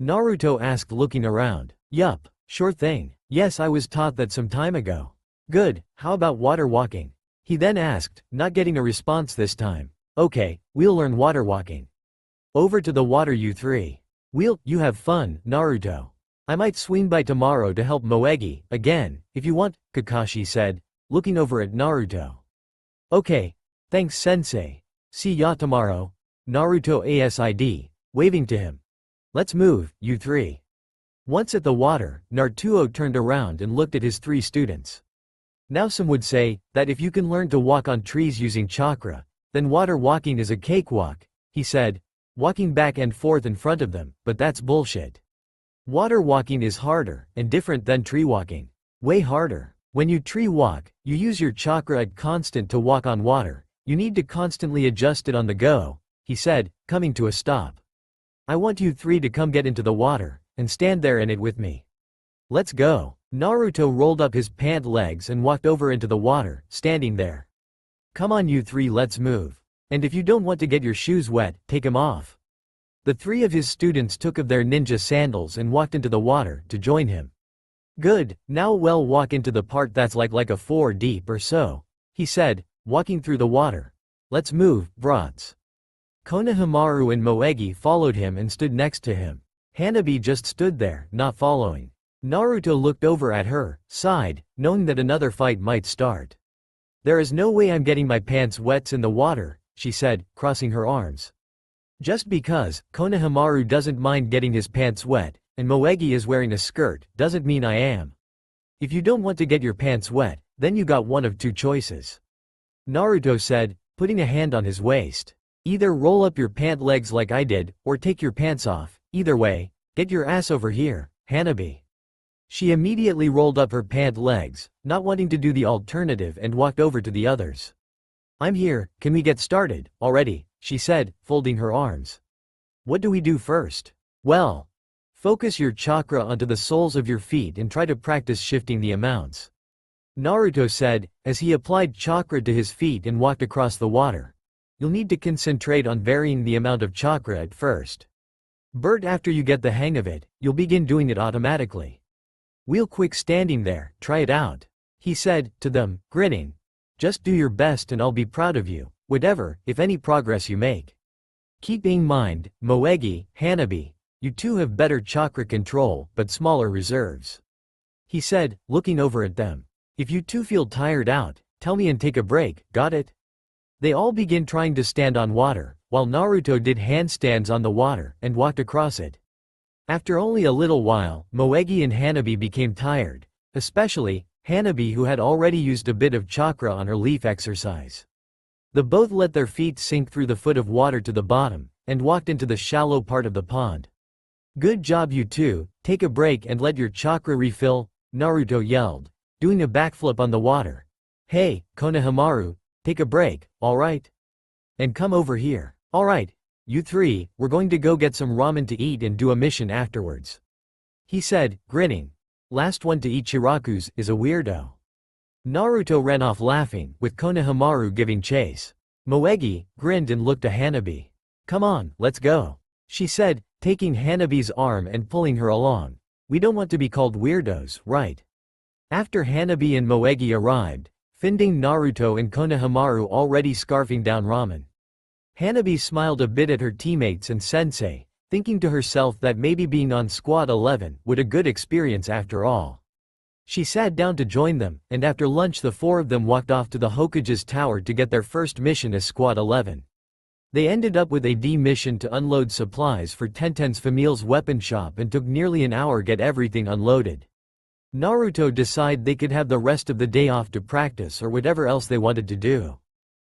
Naruto asked, looking around. "Yup, sure thing. Yes, I was taught that some time ago." "Good, how about water walking?" he then asked, not getting a response this time. "Okay, we'll learn water walking. Over to the water you three. You have fun, Naruto. I might swing by tomorrow to help Moegi, again, if you want," Kakashi said, looking over at Naruto. "Okay, thanks sensei. See ya tomorrow," Naruto asid, waving to him. "Let's move, you three." Once at the water, Naruto turned around and looked at his three students. "Now some would say that if you can learn to walk on trees using chakra, then water walking is a cakewalk," he said, walking back and forth in front of them, "but that's bullshit. Water walking is harder and different than tree walking. Way harder. When you tree walk, you use your chakra at constant to walk on water. You need to constantly adjust it on the go," he said, coming to a stop. "I want you three to come get into the water and stand there in it with me. Let's go." Naruto rolled up his pant legs and walked over into the water, standing there. "Come on you three, let's move. And if you don't want to get your shoes wet, take 'em off." The three of his students took off their ninja sandals and walked into the water to join him. "Good, now we'll walk into the part that's like a 4 deep or so," he said, walking through the water. "Let's move, brats." Konohamaru and Moegi followed him and stood next to him. Hanabi just stood there, not following. Naruto looked over at her, sighed, knowing that another fight might start. "There is no way I'm getting my pants wet in the water," she said, crossing her arms. Just because Konohamaru doesn't mind getting his pants wet, and Moegi is wearing a skirt, doesn't mean I am. If you don't want to get your pants wet, then you got one of two choices," Naruto said, putting a hand on his waist. "Either roll up your pant legs like I did, or take your pants off. Either way, get your ass over here, Hanabi." She immediately rolled up her pant legs, not wanting to do the alternative, and walked over to the others. "I'm here, can we get started already?" she said, folding her arms. "What do we do first?" "Well, focus your chakra onto the soles of your feet and try to practice shifting the amounts," Naruto said, as he applied chakra to his feet and walked across the water. "You'll need to concentrate on varying the amount of chakra at first. But after you get the hang of it, you'll begin doing it automatically. Real quick standing there, try it out," he said, to them, grinning. "Just do your best and I'll be proud of you, whatever, if any progress you make." Keep in mind, Moegi, Hanabi, you two have better chakra control but smaller reserves. He said, looking over at them. If you two feel tired out, tell me and take a break, got it? They all begin trying to stand on water, while Naruto did handstands on the water and walked across it. After only a little while, Moegi and Hanabi became tired, especially Hanabi, who had already used a bit of chakra on her leaf exercise. The both let their feet sink through the foot of water to the bottom, and walked into the shallow part of the pond. Good job you two, take a break and let your chakra refill, Naruto yelled, doing a backflip on the water. Hey, Konohamaru, take a break, alright? And come over here. Alright, you three, we're going to go get some ramen to eat and do a mission afterwards. He said, grinning. Last one to eat Shiraku's is a weirdo. Naruto ran off laughing, with Konohamaru giving chase. Moegi grinned and looked to Hanabi. Come on, let's go. She said, taking Hanabi's arm and pulling her along. We don't want to be called weirdos, right? After Hanabi and Moegi arrived, finding Naruto and Konohamaru already scarfing down ramen. Hanabi smiled a bit at her teammates and sensei, thinking to herself that maybe being on Squad 11 would a good experience after all. She sat down to join them, and after lunch the four of them walked off to the Hokage's tower to get their first mission as Squad 11. They ended up with a D mission to unload supplies for Tenten's Famile's weapon shop and took nearly an hour get everything unloaded. Naruto decided they could have the rest of the day off to practice or whatever else they wanted to do.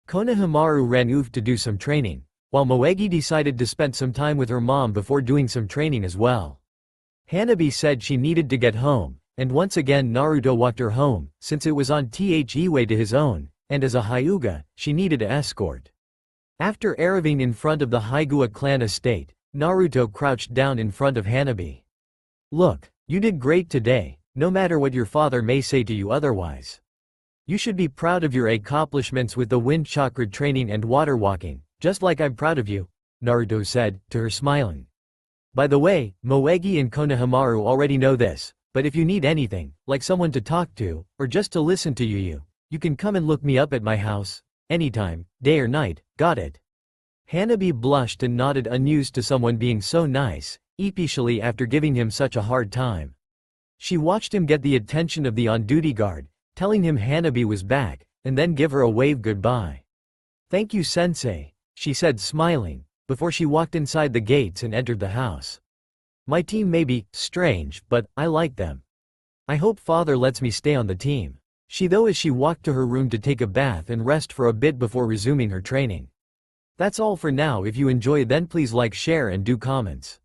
Konohamaru ran off to do some training, while Moegi decided to spend some time with her mom before doing some training as well. Hanabi said she needed to get home, and once again Naruto walked her home, since it was on the way to his own, and as a Hyuga, she needed an escort. After arriving in front of the Hyuga clan estate, Naruto crouched down in front of Hanabi. Look, you did great today, no matter what your father may say to you otherwise. You should be proud of your accomplishments with the wind chakra training and water walking, just like I'm proud of you, Naruto said, to her smiling. By the way, Moegi and Konohamaru already know this, but if you need anything, like someone to talk to, or just to listen to you can come and look me up at my house, anytime, day or night, got it? Hanabi blushed and nodded unused to someone being so nice, especially after giving him such a hard time. She watched him get the attention of the on-duty guard, telling him Hanabi was back, and then give her a wave goodbye. Thank you sensei, she said smiling, before she walked inside the gates and entered the house. My team may be strange, but I like them. I hope father lets me stay on the team. She though as she walked to her room to take a bath and rest for a bit before resuming her training. That's all for now. If you enjoy then please like, share and do comments.